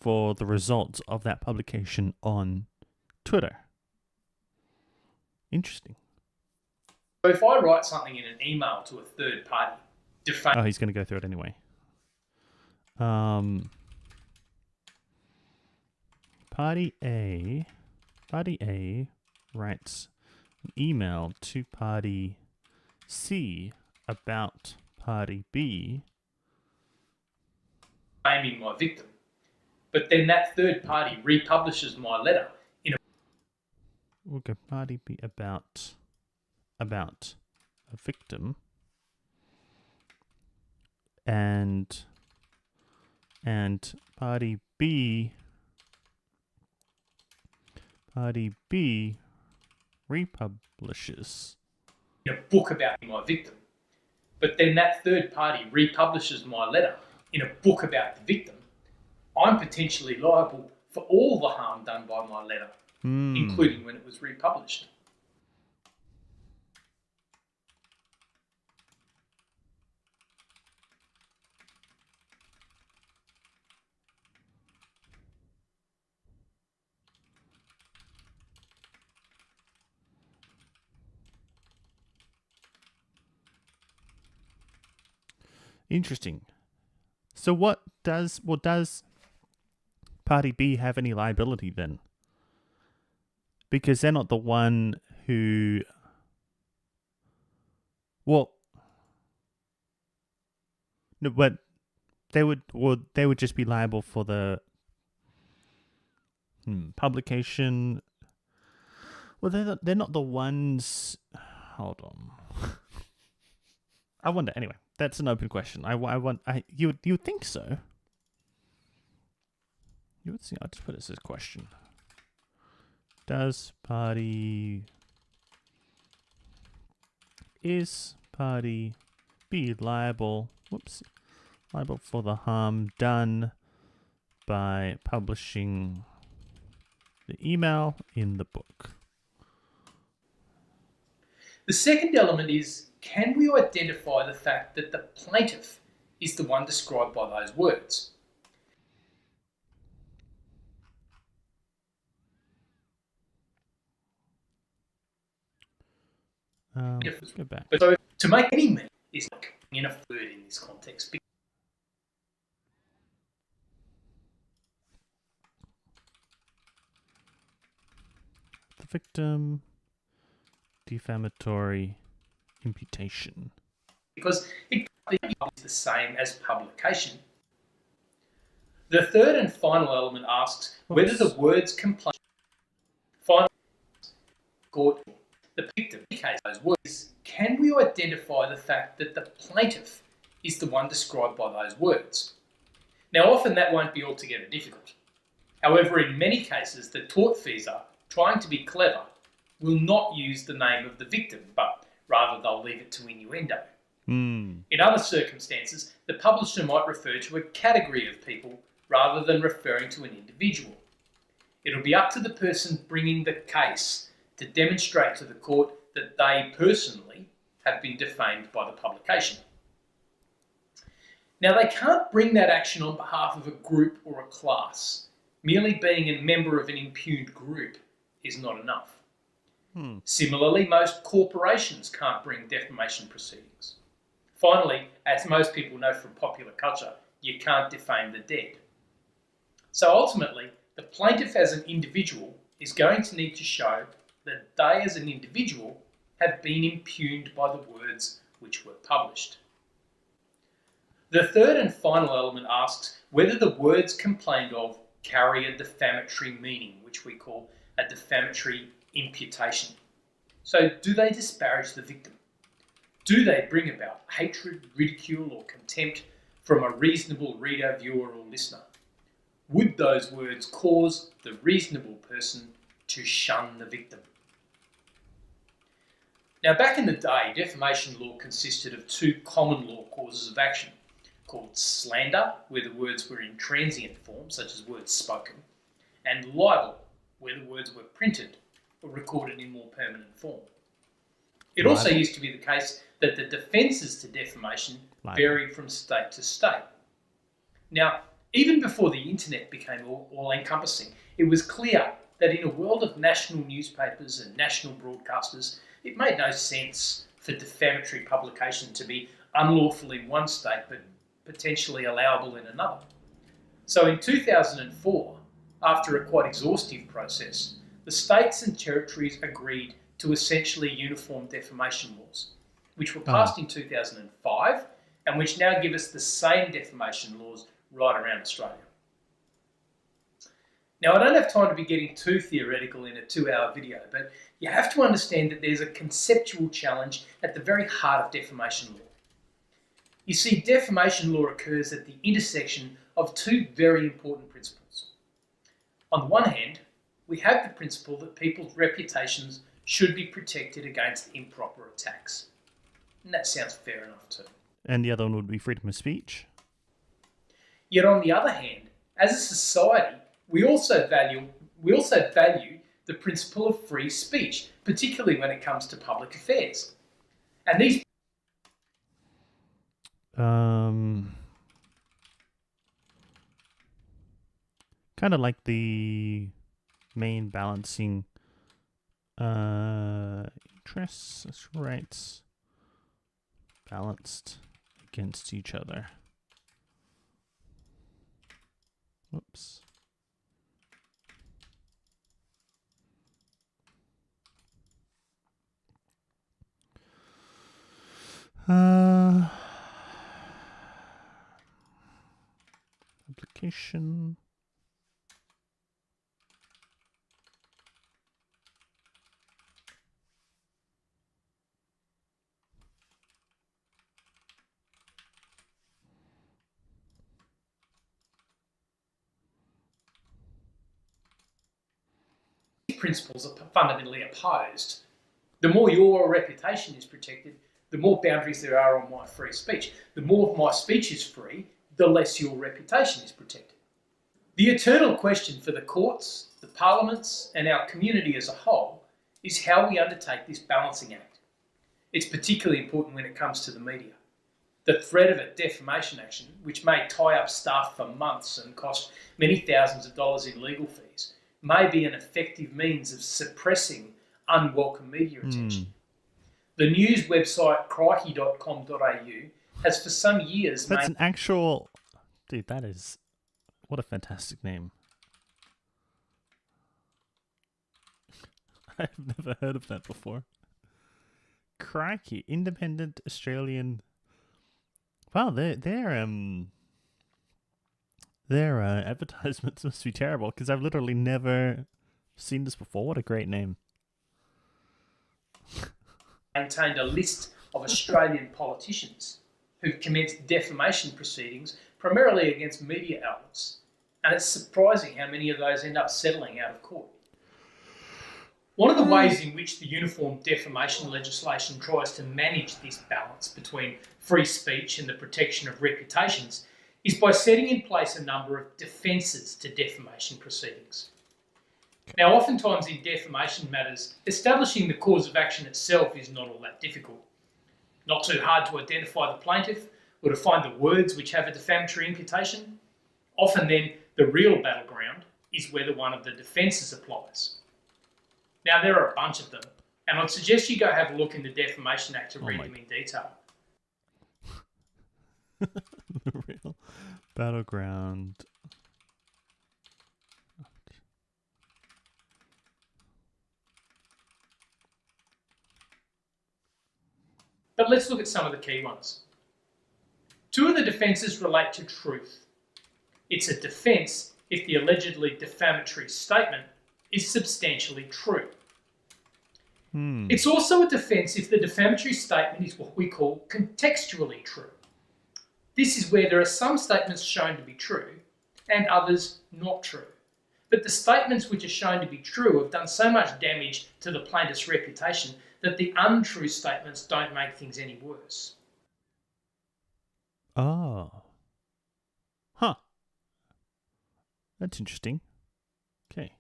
for the results of that publication on Twitter. Interesting. So if I write something in an email to a third party, oh, he's going to go through it anyway. Party A writes an email to party C about party B, naming my victim, but then that third party republishes my letter in a... We'll go party B about a victim, and party B republishes in a book about my victim, but then that third party republishes my letter in a book about the victim, I'm potentially liable for all the harm done by my letter, including when it was republished. Interesting. So what does party B have any liability then? Because they're not the one who... Well, no, but they would just be liable for the publication. Well, they're not the ones. Hold on. I wonder. Anyway, that's an open question. You would think so. You would think. I'll just put it as a question. Is party B liable? Liable for the harm done by publishing the email in the book. The second element is, can we identify the fact that the plaintiff is the one described by those words? Let's go back. But so to make any meaning is like in a third in this context. The victim, defamatory imputation. Because it is the same as publication. The third and final element asks whether the words complaint court the victim indicates those words. Can we identify the fact that the plaintiff is the one described by those words? Now, often that won't be altogether difficult. However, in many cases, the tortfeasor, trying to be clever, will not use the name of the victim, but rather they'll leave it to innuendo. In other circumstances, the publisher might refer to a category of people rather than referring to an individual. It'll be up to the person bringing the case to demonstrate to the court that they personally have been defamed by the publication. Now, they can't bring that action on behalf of a group or a class. Merely being a member of an impugned group is not enough. Similarly, most corporations can't bring defamation proceedings. Finally, as most people know from popular culture, you can't defame the dead. So ultimately, the plaintiff as an individual is going to need to show that they as an individual have been impugned by the words which were published. The third and final element asks whether the words complained of carry a defamatory meaning, which we call a defamatory imputation. So do they disparage the victim? Do they bring about hatred, ridicule, or contempt from a reasonable reader, viewer, or listener? Would those words cause the reasonable person to shun the victim? Now, back in the day, defamation law consisted of two common law causes of action, called slander, where the words were in transient form, such as words spoken, and libel, where the words were printed or recorded in more permanent form. It also used to be the case that the defences to defamation varied from state to state. Now, even before the internet became all-encompassing, it was clear that in a world of national newspapers and national broadcasters, it made no sense for defamatory publication to be unlawful in one state but potentially allowable in another. So in 2004, after a quite exhaustive process, the states and territories agreed to essentially uniform defamation laws, which were passed in 2005 and which now give us the same defamation laws right around Australia. Now, I don't have time to be getting too theoretical in a 2-hour video, but you have to understand that there's a conceptual challenge at the very heart of defamation law. You see, defamation law occurs at the intersection of two very important principles. On the one hand, we have the principle that people's reputations should be protected against improper attacks. And that sounds fair enough too. And the other one would be freedom of speech. Yet on the other hand, as a society, we also value the principle of free speech, particularly when it comes to public affairs. And these kind of like the main balancing interests, rights balanced against each other. Whoops. Application. principles are fundamentally opposed. The more your reputation is protected, the more boundaries there are on my free speech. The more my speech is free, the less your reputation is protected. The eternal question for the courts, the parliaments, and our community as a whole is how we undertake this balancing act. It's particularly important when it comes to the media. The threat of a defamation action, which may tie up staff for months and cost many thousands of dollars in legal fees, may be an effective means of suppressing unwelcome media attention. The news website crikey.com.au has for some years That's an actual... Dude, that is... What a fantastic name. I've never heard of that before. Crikey, independent Australian... Wow, their advertisements must be terrible because I've literally never seen this before. What a great name. maintained a list of Australian politicians who've commenced defamation proceedings primarily against media outlets. And it's surprising how many of those end up settling out of court. One of the ways in which the uniform defamation legislation tries to manage this balance between free speech and the protection of reputations is by setting in place a number of defences to defamation proceedings. Now, oftentimes in defamation matters, establishing the cause of action itself is not all that difficult. Not too hard to identify the plaintiff or to find the words which have a defamatory imputation. Often then, the real battleground is whether one of the defences applies. Now, there are a bunch of them, and I'd suggest you go have a look in the Defamation Act to read them in detail. The real battleground. But let's look at some of the key ones. Two of the defences relate to truth. It's a defence if the allegedly defamatory statement is substantially true. It's also a defence if the defamatory statement is what we call contextually true. This is where there are some statements shown to be true and others not true. But the statements which are shown to be true have done so much damage to the plaintiff's reputation that the untrue statements don't make things any worse. Oh. Huh. That's interesting. Okay.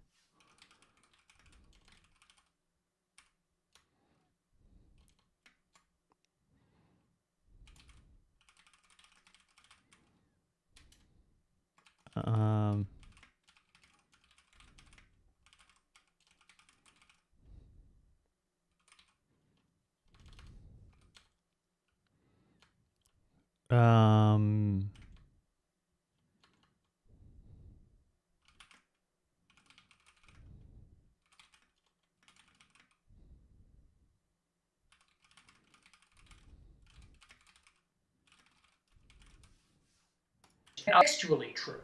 Um. Contextually true.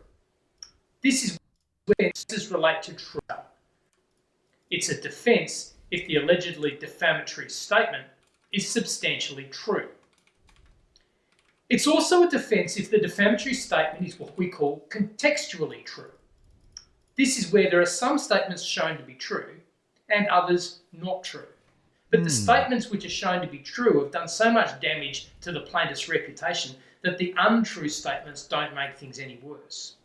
This is where defences relate to truth. It's a defence if the allegedly defamatory statement is substantially true. It's also a defence if the defamatory statement is what we call contextually true. This is where there are some statements shown to be true and others not true. But the statements which are shown to be true have done so much damage to the plaintiff's reputation that the untrue statements don't make things any worse.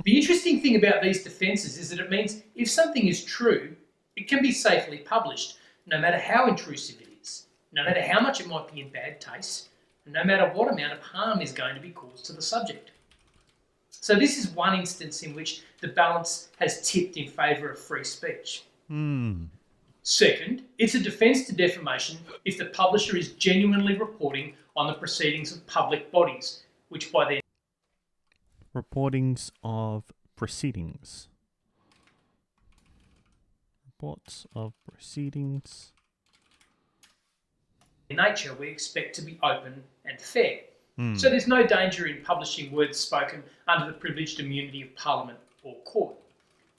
The interesting thing about these defences is that it means if something is true, it can be safely published, no matter how intrusive it is, no matter how much it might be in bad taste, and no matter what amount of harm is going to be caused to the subject. So this is one instance in which the balance has tipped in favour of free speech. Second, it's a defence to defamation if the publisher is genuinely reporting on the proceedings of public bodies, which by their Reportings of proceedings. Reports of proceedings. nature we expect to be open and fair. So there's no danger in publishing words spoken under the privileged immunity of Parliament or court.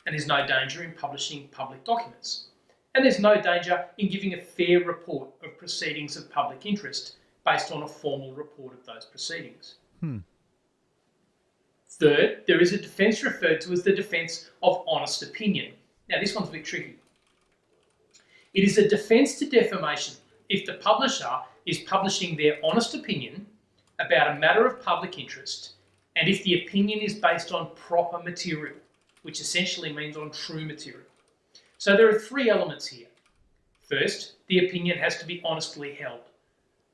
And there's no danger in publishing public documents. And there's no danger in giving a fair report of proceedings of public interest based on a formal report of those proceedings. Third, there is a defence referred to as the defence of honest opinion. Now, this one's a bit tricky. It is a defence to defamation if the publisher is publishing their honest opinion about a matter of public interest and if the opinion is based on proper material, which essentially means on true material. So there are three elements here. First, the opinion has to be honestly held.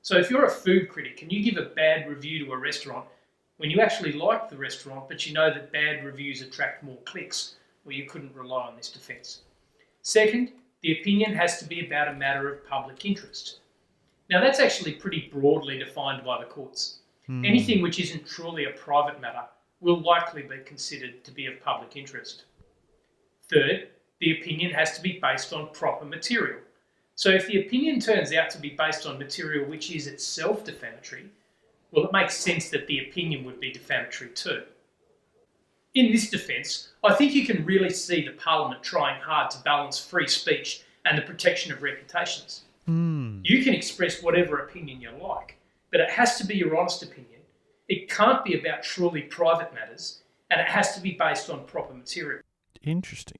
So if you're a food critic and you give a bad review to a restaurant when you actually like the restaurant, but you know that bad reviews attract more clicks, well, you couldn't rely on this defence. Second, the opinion has to be about a matter of public interest. Now, that's actually pretty broadly defined by the courts. Anything which isn't truly a private matter will likely be considered to be of public interest. Third, the opinion has to be based on proper material. So if the opinion turns out to be based on material which is itself defamatory, well, it makes sense that the opinion would be defamatory too. In this defence, I think you can really see the Parliament trying hard to balance free speech and the protection of reputations. You can express whatever opinion you like, but it has to be your honest opinion. It can't be about truly private matters, and it has to be based on proper material. Interesting.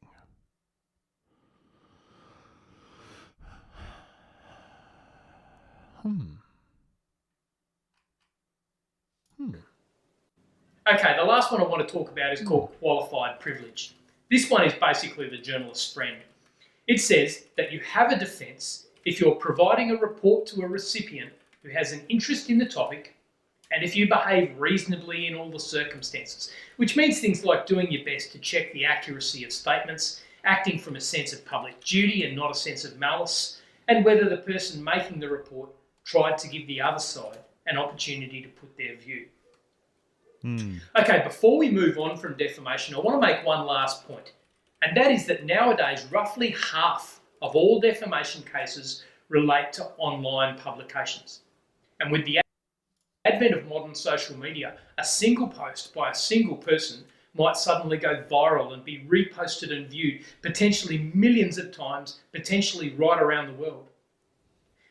Okay, the last one I want to talk about is called qualified privilege. This one is basically the journalist's friend. It says that you have a defence if you're providing a report to a recipient who has an interest in the topic and if you behave reasonably in all the circumstances, which means things like doing your best to check the accuracy of statements, acting from a sense of public duty and not a sense of malice, and whether the person making the report tried to give the other side an opportunity to put their view. Okay, before we move on from defamation, I want to make one last point, and that is that nowadays roughly half of all defamation cases relate to online publications. And with the advent of modern social media, a single post by a single person might suddenly go viral and be reposted and viewed potentially millions of times, potentially right around the world.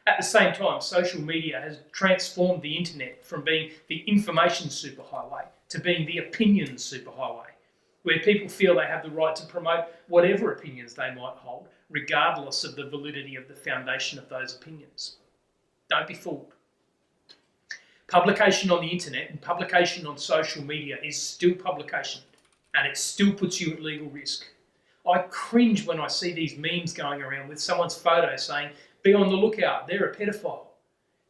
At the same time, social media has transformed the internet from being the information superhighway to being the opinion superhighway, where people feel they have the right to promote whatever opinions they might hold, regardless of the validity of the foundation of those opinions. Don't be fooled. Publication on the internet and publication on social media is still publication, and it still puts you at legal risk. I cringe when I see these memes going around with someone's photo saying, "Be on the lookout, they're a pedophile."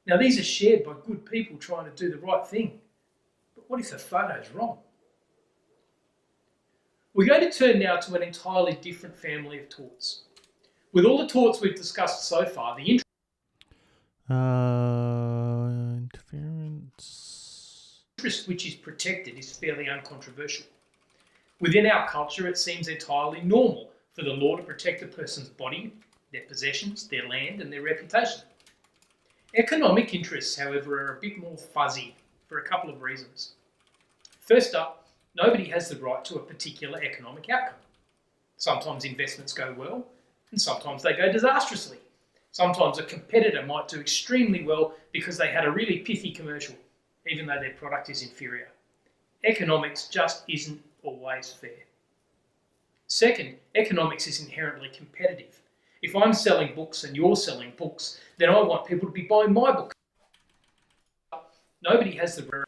Now, these are shared by good people trying to do the right thing. But what if the photo's wrong? We're going to turn now to an entirely different family of torts. With all the torts we've discussed so far, the interest which is protected is fairly uncontroversial. Within our culture, it seems entirely normal for the law to protect a person's body, their possessions, their land, and their reputation. Economic interests, however, are a bit more fuzzy for a couple of reasons. First up, nobody has the right to a particular economic outcome. Sometimes investments go well, and sometimes they go disastrously. Sometimes a competitor might do extremely well because they had a really pithy commercial, even though their product is inferior. Economics just isn't always fair. Second, economics is inherently competitive. If I'm selling books and you're selling books, then I want people to be buying my books. Nobody has the right.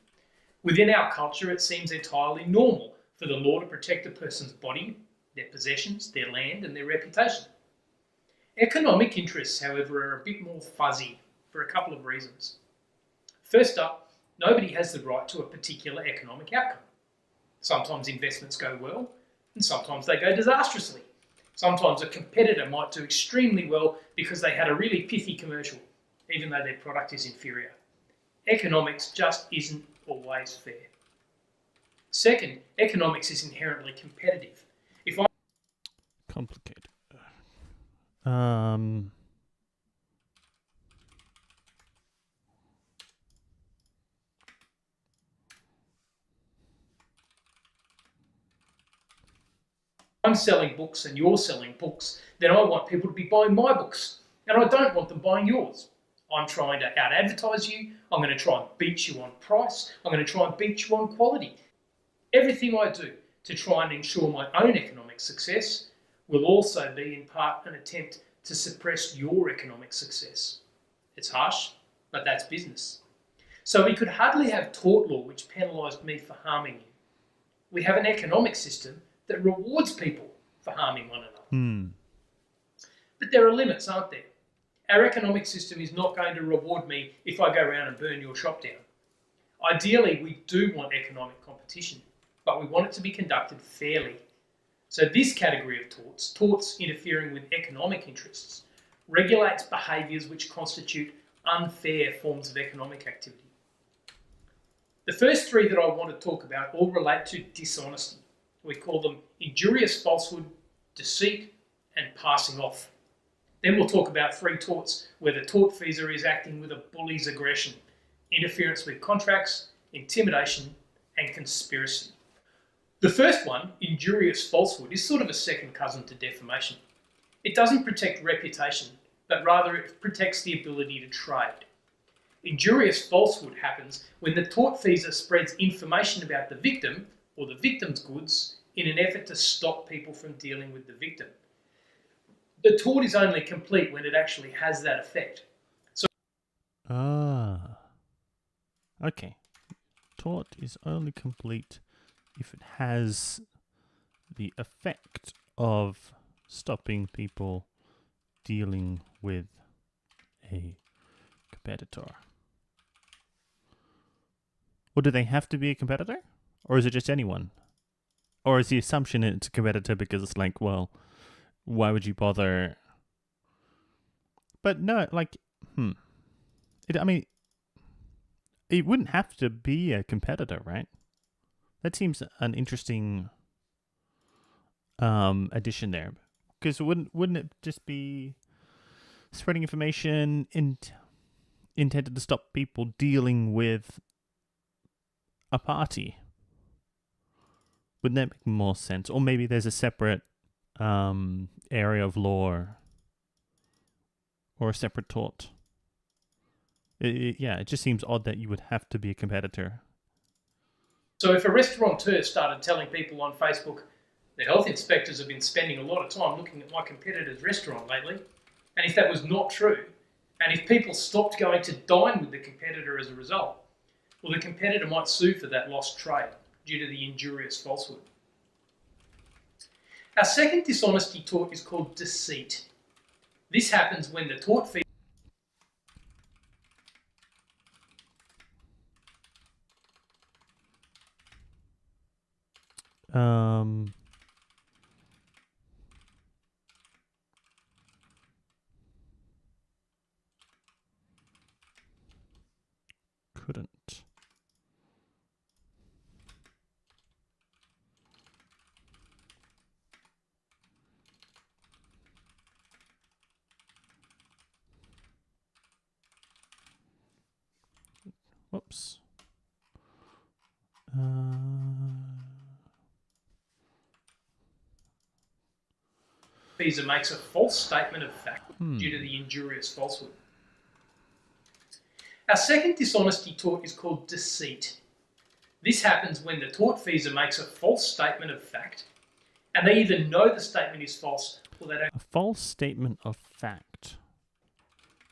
Within our culture, it seems entirely normal for the law to protect a person's body, their possessions, their land, and their reputation. Economic interests, however, are a bit more fuzzy for a couple of reasons. First up, nobody has the right to a particular economic outcome. Sometimes investments go well, and sometimes they go disastrously. Sometimes a competitor might do extremely well because they had a really pithy commercial, even though their product is inferior. Economics just isn't always fair. Second, economics is inherently competitive. If I Complicated. I'm selling books and you're selling books, then I want people to be buying my books, and I don't want them buying yours. I'm trying to out-advertise you, I'm going to try and beat you on price, I'm going to try and beat you on quality. Everything I do to try and ensure my own economic success will also be in part an attempt to suppress your economic success. It's harsh, but that's business. So we could hardly have tort law which penalised me for harming you. We have an economic system that rewards people for harming one another. But there are limits, aren't there? Our economic system is not going to reward me if I go around and burn your shop down. Ideally, we do want economic competition, but we want it to be conducted fairly. So this category of torts, torts interfering with economic interests, regulates behaviours which constitute unfair forms of economic activity. The first three that I want to talk about all relate to dishonesty. We call them injurious falsehood, deceit, and passing off. Then we'll talk about three torts where the tortfeasor is acting with a bully's aggression, interference with contracts, intimidation, and conspiracy. The first one, injurious falsehood, is sort of a second cousin to defamation. It doesn't protect reputation, but rather it protects the ability to trade. Injurious falsehood happens when the tortfeasor spreads information about the victim or the victim's goods in an effort to stop people from dealing with the victim. The tort is only complete when it actually has that effect. Okay. Tort is only complete if it has the effect of stopping people dealing with a competitor. Or do they have to be a competitor? Or is it just anyone? Or is the assumption it's a competitor because it's like, well, why would you bother? But no, like, I mean, it wouldn't have to be a competitor, right? That seems an interesting addition there. Because wouldn't it just be spreading information intended to stop people dealing with a party? Wouldn't that make more sense? Or maybe there's a separate area of law or a separate tort. It just seems odd that you would have to be a competitor. So if a restaurateur started telling people on Facebook, the health inspectors have been spending a lot of time looking at my competitor's restaurant lately, and if that was not true, and if people stopped going to dine with the competitor as a result, well, the competitor might sue for that lost trade due to the injurious falsehood. Our second dishonesty tort is called deceit. This happens when the tortfeasor Couldn't. Whoops. makes a false statement of fact due to the injurious falsehood. Our second dishonesty tort is called deceit. This happens when the tortfeasor makes a false statement of fact, and they either know the statement is false or they don't. A false statement of fact.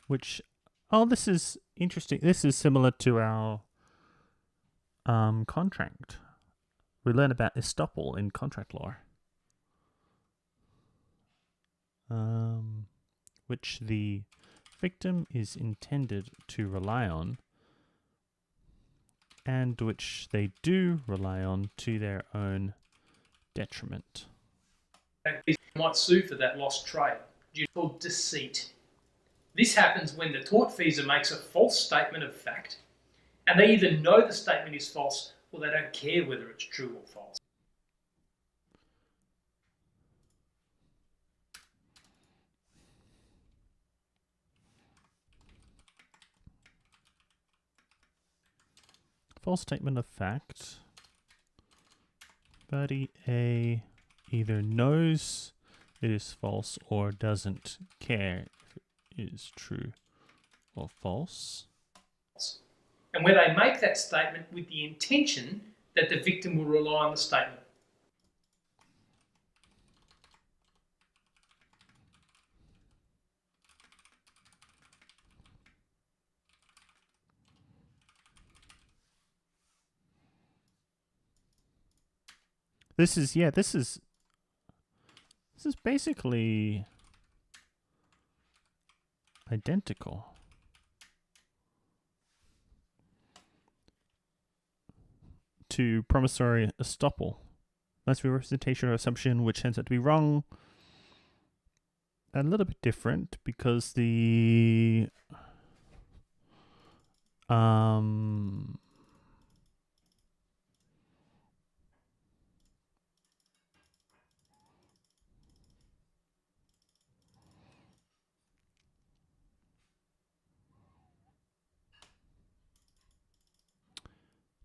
Which, this is interesting. This is similar to our contract. We learn about estoppel in contract law. Which the victim is intended to rely on, and which they do rely on to their own detriment. They might sue for that lost trade due to deceit. This happens when the tortfeasor makes a false statement of fact, and they either know the statement is false or they don't care whether it's true or false. False statement of fact. Party A either knows it is false or doesn't care if it is true or false. And where they make that statement with the intention that the victim will rely on the statement. This is basically identical. To promissory estoppel. That's representation or assumption which turns out to be wrong. A little bit different because the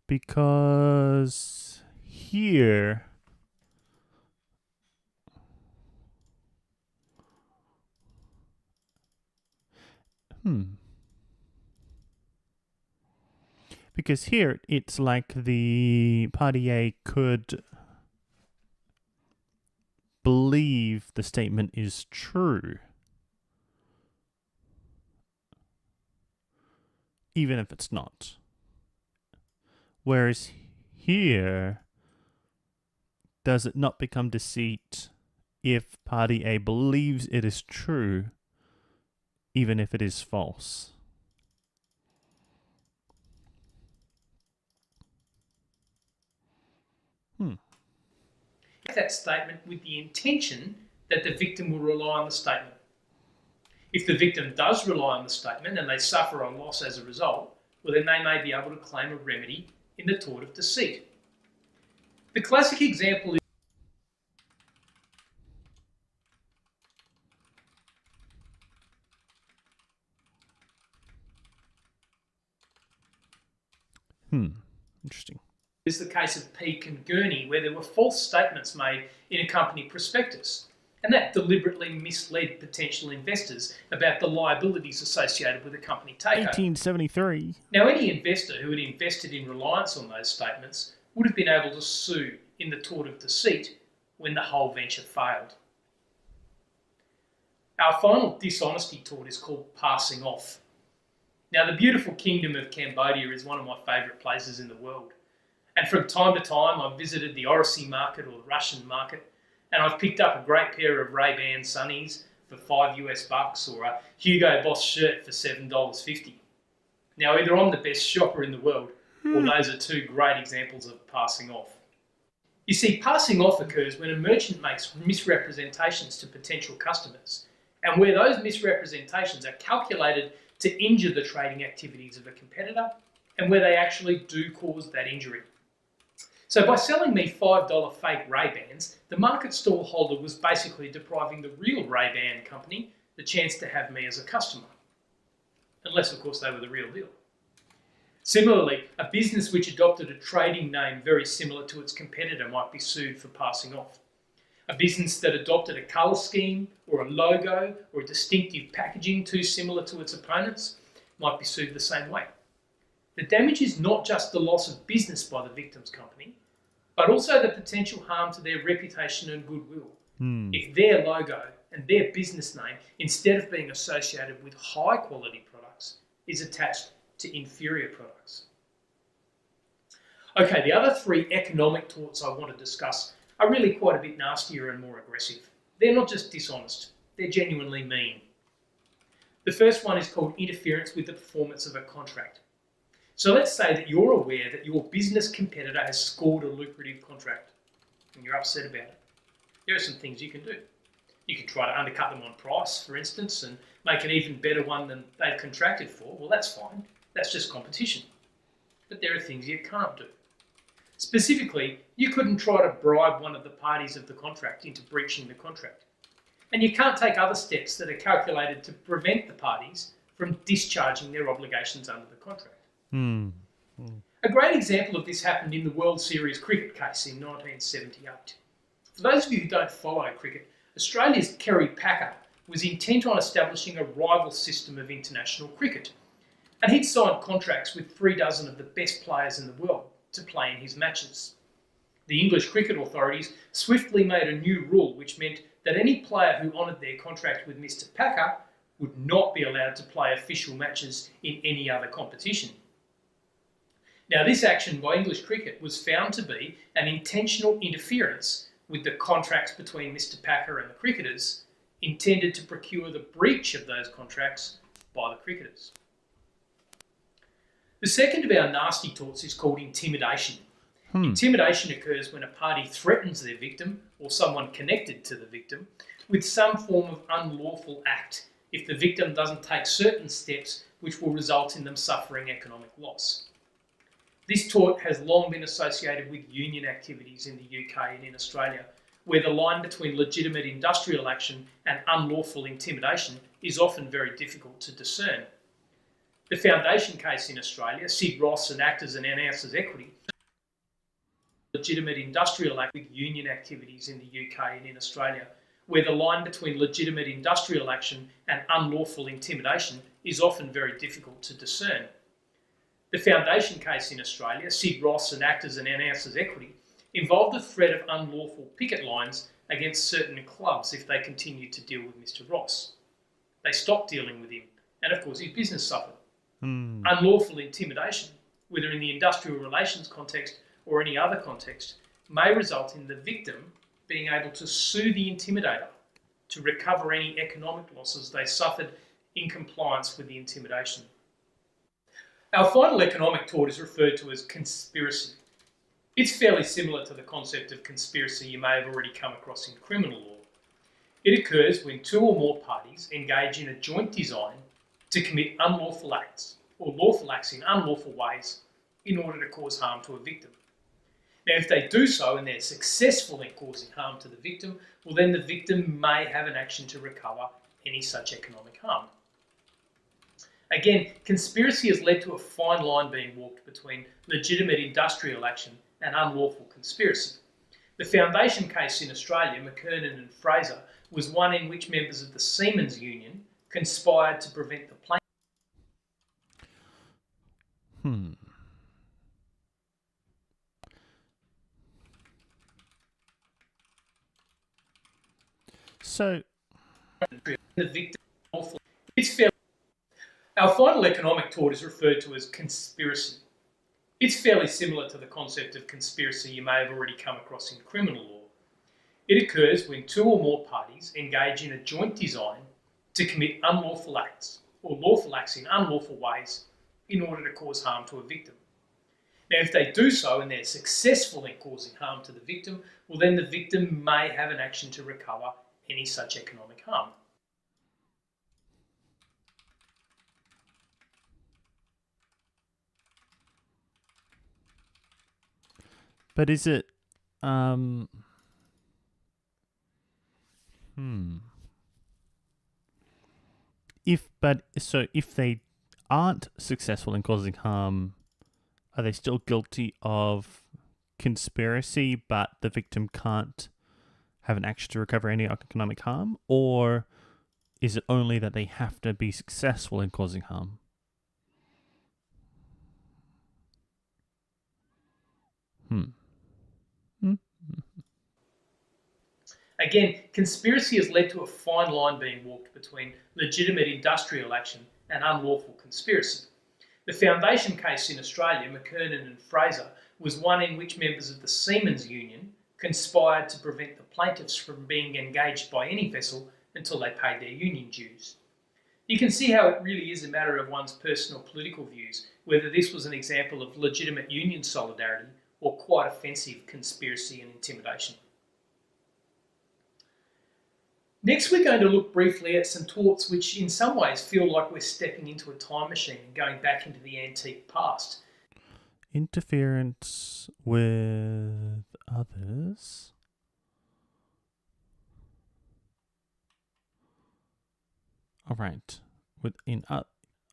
because here because here it's like the party A could believe the statement is true, even if it's not. Whereas here, does it not become deceit if party A believes it is true, even if it is false? That statement with the intention that the victim will rely on the statement. If the victim does rely on the statement and they suffer a loss as a result, well, then they may be able to claim a remedy in the tort of deceit. The classic example is Interesting. the case of Peak and Gurney, where there were false statements made in a company prospectus, and that deliberately misled potential investors about the liabilities associated with a company takeover. 1873. Now, any investor who had invested in reliance on those statements would have been able to sue in the tort of deceit when the whole venture failed. Our final dishonesty tort is called passing off. Now, the beautiful kingdom of Cambodia is one of my favourite places in the world. And from time to time, I've visited the Aussie market or the Russian market, and I've picked up a great pair of Ray-Ban Sunnies for $5 or a Hugo Boss shirt for $7.50. Now, either I'm the best shopper in the world, or those are two great examples of passing off. You see, passing off occurs when a merchant makes misrepresentations to potential customers, and where those misrepresentations are calculated to injure the trading activities of a competitor, and where they actually do cause that injury. So by selling me $5 fake Ray-Bans, the market stall holder was basically depriving the real Ray-Ban company the chance to have me as a customer. Unless, of course, they were the real deal. Similarly, a business which adopted a trading name very similar to its competitor might be sued for passing off. A business that adopted a colour scheme or a logo or a distinctive packaging too similar to its opponents might be sued the same way. The damage is not just the loss of business by the victim's company, but also the potential harm to their reputation and goodwill. If their logo and their business name, instead of being associated with high quality products, is attached to inferior products. Okay, the other three economic torts I want to discuss are really quite a bit nastier and more aggressive. They're not just dishonest, they're genuinely mean. The first one is called interference with the performance of a contract. So let's say that you're aware that your business competitor has scored a lucrative contract and you're upset about it. There are some things you can do. You can try to undercut them on price, for instance, and make an even better one than they've contracted for. Well, that's fine. That's just competition. But there are things you can't do. Specifically, you couldn't try to bribe one of the parties of the contract into breaching the contract. And you can't take other steps that are calculated to prevent the parties from discharging their obligations under the contract. A great example of this happened in the World Series cricket case in 1978. For those of you who don't follow cricket, Australia's Kerry Packer was intent on establishing a rival system of international cricket, and he'd signed contracts with 36 of the best players in the world to play in his matches. The English cricket authorities swiftly made a new rule which meant that any player who honoured their contract with Mr. Packer would not be allowed to play official matches in any other competition. Now, this action by English cricket was found to be an intentional interference with the contracts between Mr. Packer and the cricketers, intended to procure the breach of those contracts by the cricketers. The second of our nasty torts is called intimidation. Intimidation occurs when a party threatens their victim or someone connected to the victim with some form of unlawful act if the victim doesn't take certain steps which will result in them suffering economic loss. This tort has long been associated with union activities in the UK and in Australia, where the line between legitimate industrial action and unlawful intimidation is often very difficult to discern. The Foundation case in Australia, Sid Ross and Actors and Announcers Equity, legitimate industrial act with union activities in the UK and in Australia, where the line between legitimate industrial action and unlawful intimidation is often very difficult to discern. The Foundation case in Australia, Sid Ross and Actors and Announcers Equity, involved the threat of unlawful picket lines against certain clubs if they continued to deal with Mr. Ross. They stopped dealing with him, and of course his business suffered. Unlawful intimidation, whether in the industrial relations context or any other context, may result in the victim being able to sue the intimidator to recover any economic losses they suffered in compliance with the intimidation. Our final economic tort is referred to as conspiracy. It's fairly similar to the concept of conspiracy you may have already come across in criminal law. It occurs when two or more parties engage in a joint design to commit unlawful acts or lawful acts in unlawful ways in order to cause harm to a victim. Now, if they do so and they're successful in causing harm to the victim, well, then the victim may have an action to recover any such economic harm. Again, conspiracy has led to a fine line being walked between legitimate industrial action and unlawful conspiracy. The foundation case in Australia, McKernan and Fraser, was one in which members of the Seamen's Union conspired to prevent the plaintiff. So, the victim. It's fair. Our final economic tort is referred to as conspiracy. It's fairly similar to the concept of conspiracy you may have already come across in criminal law. It occurs when two or more parties engage in a joint design to commit unlawful acts or lawful acts in unlawful ways in order to cause harm to a victim. Now, if they do so and they're successful in causing harm to the victim, well, then the victim may have an action to recover any such economic harm. but is it if they aren't successful in causing harm, are they still guilty of conspiracy, but the victim can't have an action to recover any economic harm? Or is it only that they have to be successful in causing harm? Again, conspiracy has led to a fine line being walked between legitimate industrial action and unlawful conspiracy. The foundation case in Australia, McKernan and Fraser, was one in which members of the Seamen's Union conspired to prevent the plaintiffs from being engaged by any vessel until they paid their union dues. You can see how it really is a matter of one's personal political views, whether this was an example of legitimate union solidarity or quite offensive conspiracy and intimidation. Next, we're going to look briefly at some torts which in some ways feel like we're stepping into a time machine and going back into the antique past. Interference with others. All right. Within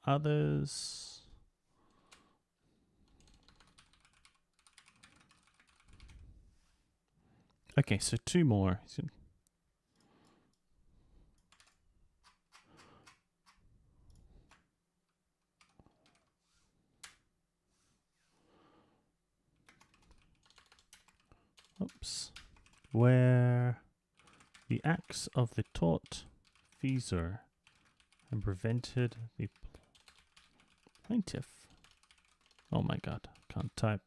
others. Okay, so two more. Oops. Where the acts of the tort feeser and prevented the plaintiff. Oh my god, can't type.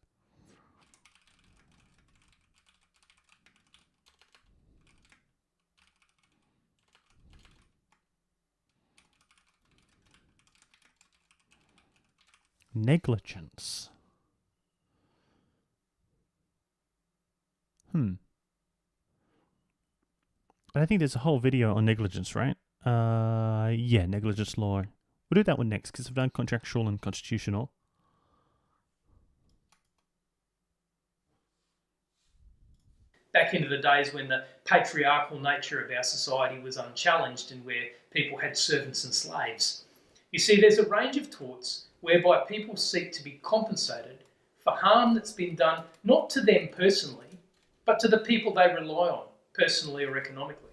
Negligence. I think there's a whole video on negligence, right? Yeah, negligence law. We'll do that one next because I've done contractual and constitutional. Back into the days when the patriarchal nature of our society was unchallenged and where people had servants and slaves. You see, there's a range of torts whereby people seek to be compensated for harm that's been done not to them personally, but to the people they rely on, personally or economically.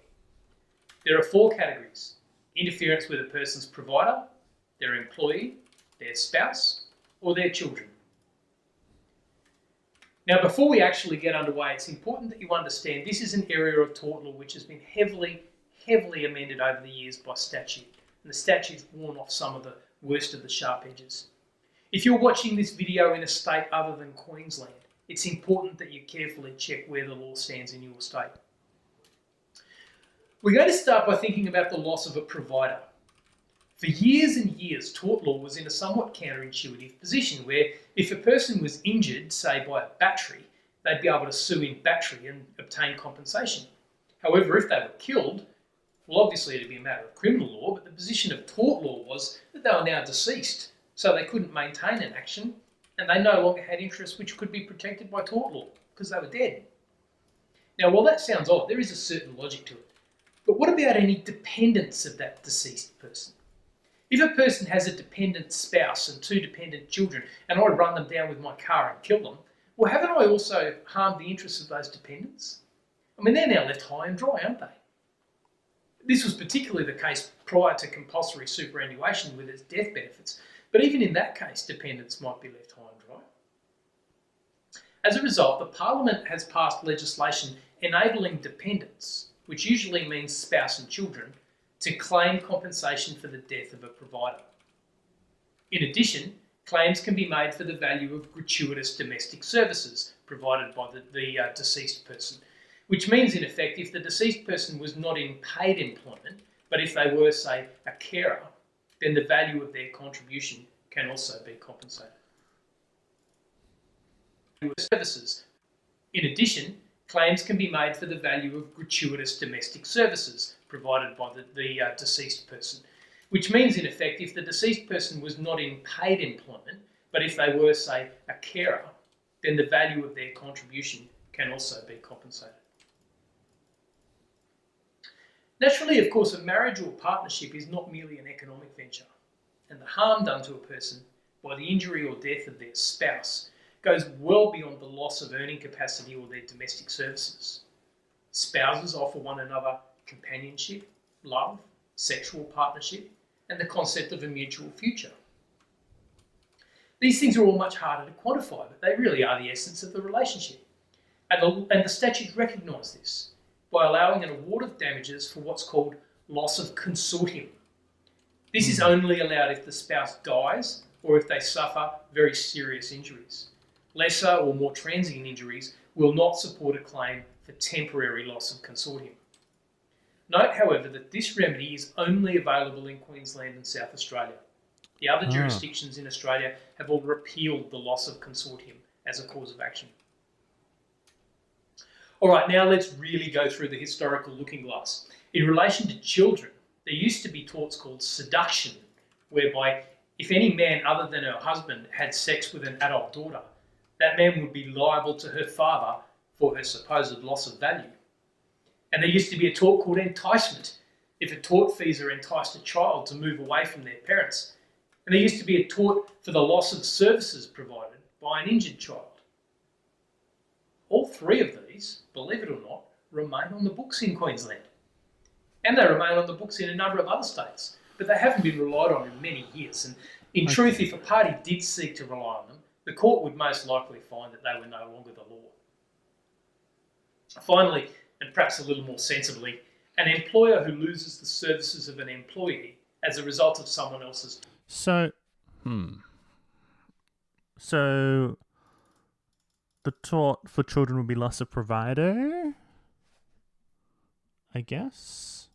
There are four categories: interference with a person's provider, their employee, their spouse, or their children. Now, before we actually get underway, it's important that you understand this is an area of tort law which has been heavily amended over the years by statute, and the statute's worn off some of the worst of the sharp edges. If you're watching this video in a state other than Queensland, it's important that you carefully check where the law stands in your state. We're going to start by thinking about the loss of a provider. For years and years, tort law was in a somewhat counterintuitive position where if a person was injured, say by a battery, they'd be able to sue in battery and obtain compensation. However, if they were killed, well, obviously it'd be a matter of criminal law, but the position of tort law was that they were now deceased, so they couldn't maintain an action, and they no longer had interests which could be protected by tort law because they were dead. Now, while that sounds odd, there is a certain logic to it. But what about any dependents of that deceased person? If a person has a dependent spouse and 2 dependent children, and I run them down with my car and kill them, well, haven't I also harmed the interests of those dependents? I mean, they're now left high and dry, aren't they? This was particularly the case prior to compulsory superannuation with its death benefits, but even in that case, dependents might be left high and dry. As a result, the Parliament has passed legislation enabling dependents, which usually means spouse and children, to claim compensation for the death of a provider. In addition, claims can be made for the value of gratuitous domestic services provided by the deceased person, which means, in effect, if the deceased person was not in paid employment, but if they were, say, a carer, then the value of their contribution can also be compensated. Services. In addition, claims can be made for the value of gratuitous domestic services provided by the deceased person, which means, in effect, if the deceased person was not in paid employment, but if they were, say, a carer, then the value of their contribution can also be compensated. Naturally, of course, a marriage or partnership is not merely an economic venture, and the harm done to a person by the injury or death of their spouse goes well beyond the loss of earning capacity or their domestic services. Spouses offer one another companionship, love, sexual partnership, and the concept of a mutual future. These things are all much harder to quantify, but they really are the essence of the relationship. And the statutes recognise this by allowing an award of damages for what's called loss of consortium. This is only allowed if the spouse dies or if they suffer very serious injuries. Lesser or more transient injuries will not support a claim for temporary loss of consortium. Note, however, that this remedy is only available in Queensland and South Australia. The other jurisdictions in Australia have all repealed the loss of consortium as a cause of action. All right, now let's really go through the historical looking glass. In relation to children, there used to be torts called seduction, whereby if any man other than her husband had sex with an adult daughter, that man would be liable to her father for her supposed loss of value. And there used to be a tort called enticement, if a tortfeasor enticed a child to move away from their parents. And there used to be a tort for the loss of services provided by an injured child. All 3 of these, believe it or not, remain on the books in Queensland. And they remain on the books in a number of other states, but they haven't been relied on in many years. And in truth, if a party did seek to rely on them, the court would most likely find that they were no longer the law. Finally, and perhaps a little more sensibly, an employer who loses the services of an employee as a result of someone else's... So the tort for children would be loss of provider, I guess.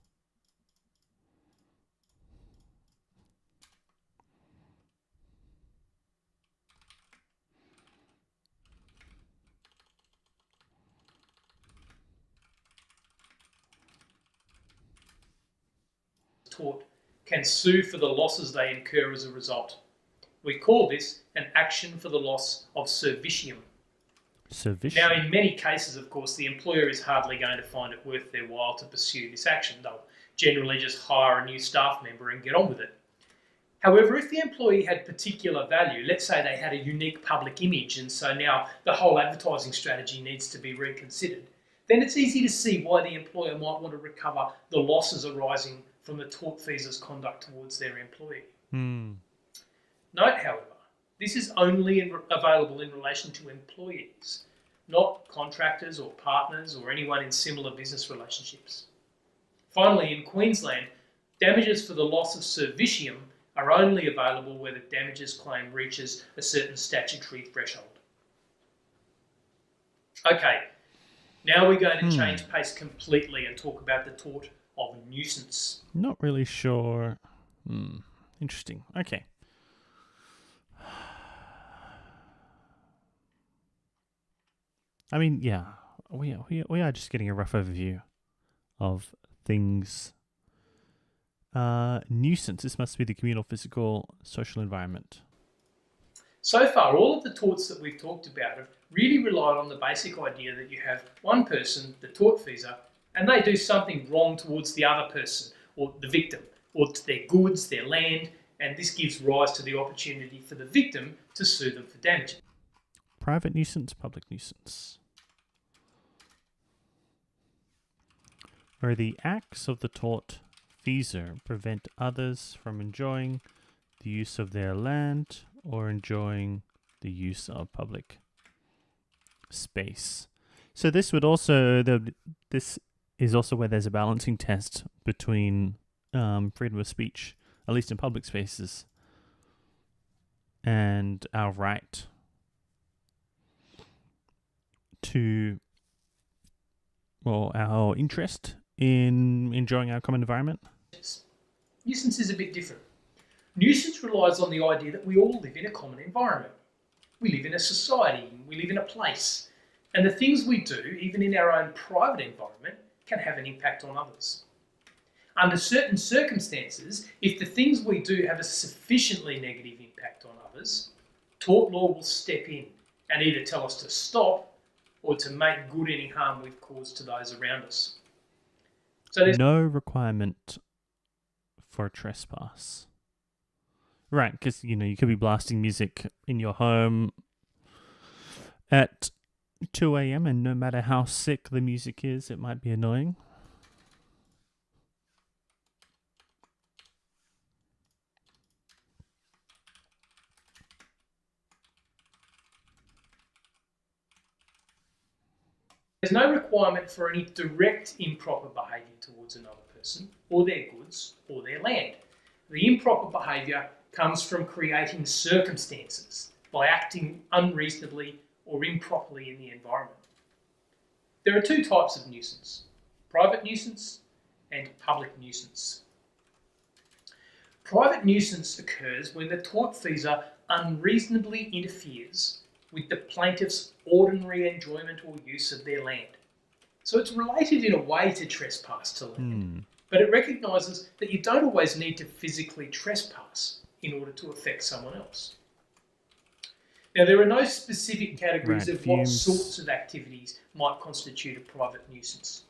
Tort can sue for the losses they incur as a result. We call this an action for the loss of servitium. Now, in many cases, of course, the employer is hardly going to find it worth their while to pursue this action. They'll generally just hire a new staff member and get on with it. However, if the employee had particular value, let's say they had a unique public image and so now the whole advertising strategy needs to be reconsidered, then it's easy to see why the employer might want to recover the losses arising from the tortfeasor's conduct towards their employee. Note, however, this is only available in relation to employees, not contractors or partners or anyone in similar business relationships. Finally, in Queensland, damages for the loss of servitium are only available where the damages claim reaches a certain statutory threshold. Okay, now we're going to change pace completely and talk about the tort of nuisance. Not really sure. Interesting. Okay. I mean, yeah, we are just getting a rough overview of things. Nuisance. This must be the communal, physical, social environment. So far, all of the torts that we've talked about have really relied on the basic idea that you have one person, the tortfeasor, and they do something wrong towards the other person, or the victim, or to their goods, their land, and this gives rise to the opportunity for the victim to sue them for damages. Private nuisance, public nuisance. Where the acts of the tortfeasor prevent others from enjoying the use of their land or enjoying the use of public space. So this would also this is also where there's a balancing test between freedom of speech, at least in public spaces, and our right to, well, our interest in enjoying our common environment. Nuisance is a bit different. Nuisance relies on the idea that we all live in a common environment. We live in a society, we live in a place, and the things we do, even in our own private environment, can have an impact on others. Under certain circumstances, if the things we do have a sufficiently negative impact on others, tort law will step in and either tell us to stop or to make good any harm we've caused to those around us. So there's no requirement for trespass. Right, because you could be blasting music in your home at 2 a.m. and no matter how sick the music is, it might be annoying. There's no requirement for any direct improper behaviour towards another person or their goods or their land. The improper behaviour comes from creating circumstances by acting unreasonably or improperly in the environment. There are two types of nuisance: private nuisance and public nuisance. Private nuisance occurs when the tortfeasor unreasonably interferes with the plaintiff's ordinary enjoyment or use of their land. So it's related in a way to trespass to land, but it recognises that you don't always need to physically trespass in order to affect someone else. Now, there are no specific categories of what sorts of activities might constitute a private nuisance.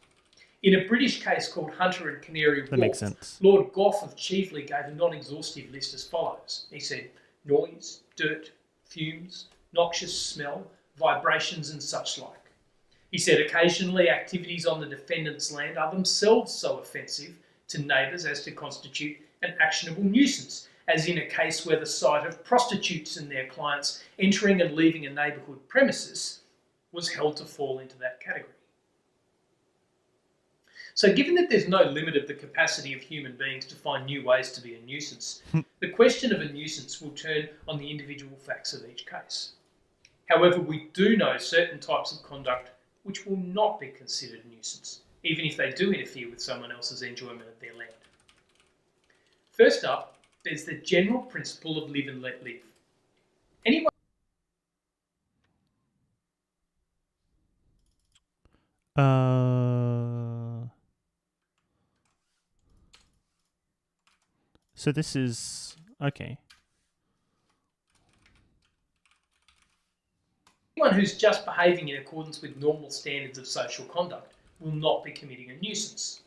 In a British case called Hunter and Canary Wharf, Lord Gough of Chieveley gave a non-exhaustive list as follows. He said, noise, dirt, fumes, noxious smell, vibrations and such like. He said occasionally activities on the defendant's land are themselves so offensive to neighbours as to constitute an actionable nuisance, as in a case where the sight of prostitutes and their clients entering and leaving a neighbourhood premises was held to fall into that category. So given that there's no limit of the capacity of human beings to find new ways to be a nuisance, the question of a nuisance will turn on the individual facts of each case. However, we do know certain types of conduct which will not be considered a nuisance, even if they do interfere with someone else's enjoyment of their land. First up, there's the general principle of live and let live. Anyone So this is okay. Anyone who's just behaving in accordance with normal standards of social conduct will not be committing a nuisance.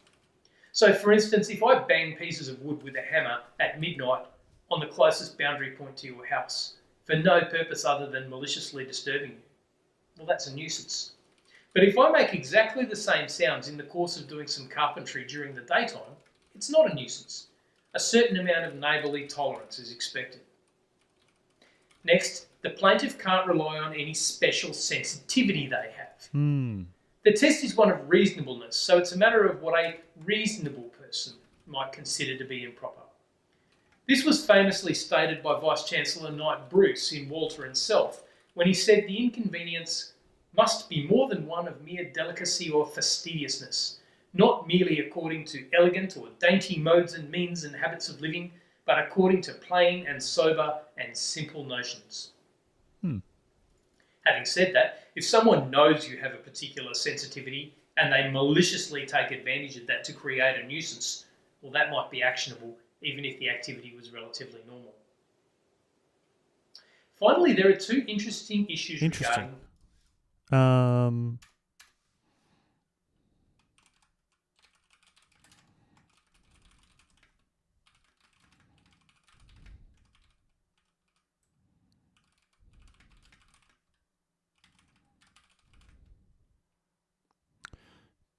So, for instance, if I bang pieces of wood with a hammer at midnight on the closest boundary point to your house for no purpose other than maliciously disturbing you, well, that's a nuisance. But if I make exactly the same sounds in the course of doing some carpentry during the daytime, it's not a nuisance. A certain amount of neighbourly tolerance is expected. Next, the plaintiff can't rely on any special sensitivity they have. The test is one of reasonableness, so it's a matter of what a reasonable person might consider to be improper. This was famously stated by Vice-Chancellor Knight Bruce in Walter and Self, when he said the inconvenience must be more than one of mere delicacy or fastidiousness, not merely according to elegant or dainty modes and means and habits of living, but according to plain and sober and simple notions. Having said that, if someone knows you have a particular sensitivity and they maliciously take advantage of that to create a nuisance, well, that might be actionable even if the activity was relatively normal. Finally, there are two interesting issues regarding...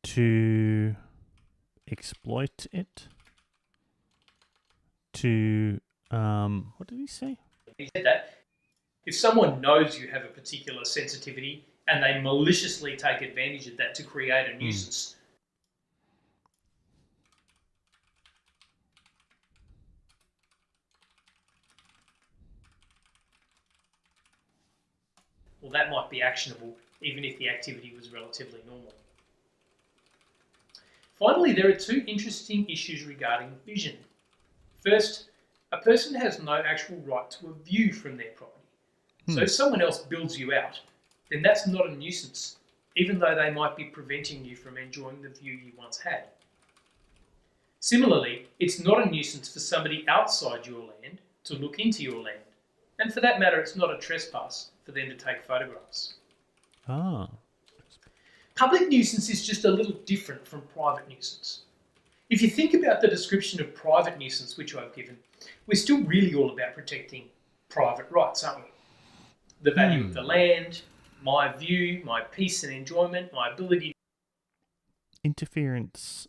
To exploit it. To what did he say? He said that if someone knows you have a particular sensitivity and they maliciously take advantage of that to create a nuisance, well, that might be actionable even if the activity was relatively normal. Finally, there are two interesting issues regarding vision. First, a person has no actual right to a view from their property. So if someone else builds you out, then that's not a nuisance, even though they might be preventing you from enjoying the view you once had. Similarly, it's not a nuisance for somebody outside your land to look into your land. And for that matter, it's not a trespass for them to take photographs. Ah. Public nuisance is just a little different from private nuisance. If you think about the description of private nuisance which I've given, we're still really all about protecting private rights, aren't we? The value of the land, my view, my peace and enjoyment, my ability... Interference.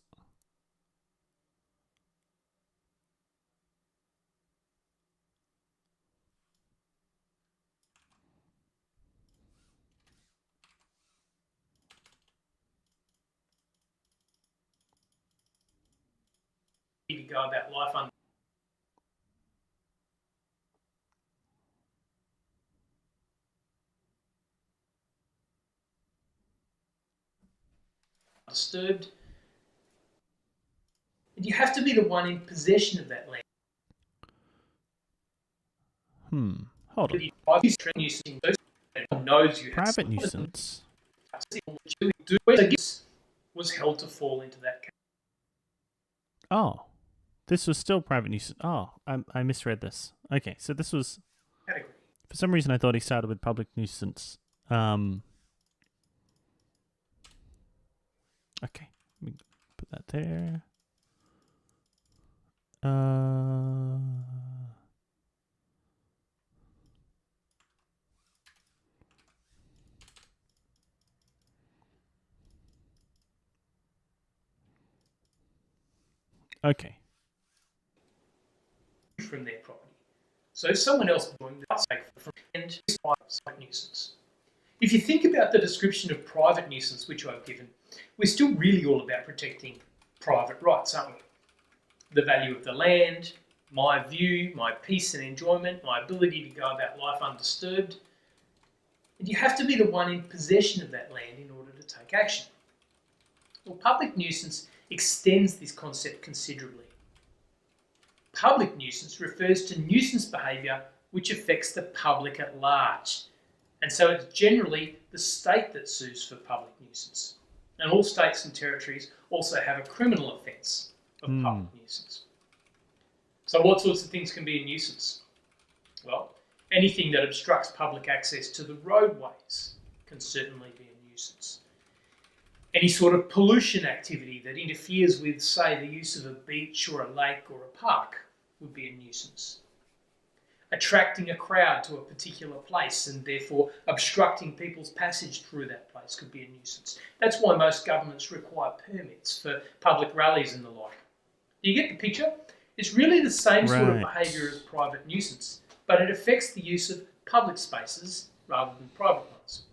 to go about life undisturbed. And you have to be the one in possession of that land. Hold on. Private nuisance was held to fall into that category. Oh, this was still private nuisance. Oh, I misread this. Okay, so this was... Category. For some reason, I thought he started with public nuisance. Okay, let me put that there. Okay. From their property. So if someone else joined the from and private nuisance. If you think about the description of private nuisance which I've given, we're still really all about protecting private rights, aren't we? The value of the land, my view, my peace and enjoyment, my ability to go about life undisturbed. And you have to be the one in possession of that land in order to take action. Well, public nuisance extends this concept considerably. Public nuisance refers to nuisance behaviour which affects the public at large. And so it's generally the state that sues for public nuisance. And all states and territories also have a criminal offence of public nuisance. So what sorts of things can be a nuisance? Well, anything that obstructs public access to the roadways can certainly be a nuisance. Any sort of pollution activity that interferes with, say, the use of a beach or a lake or a park would be a nuisance. Attracting a crowd to a particular place and therefore obstructing people's passage through that place could be a nuisance. That's why most governments require permits for public rallies and the like. Do you get the picture? It's really the same sort of behaviour as private nuisance, but it affects the use of public spaces rather than private ones.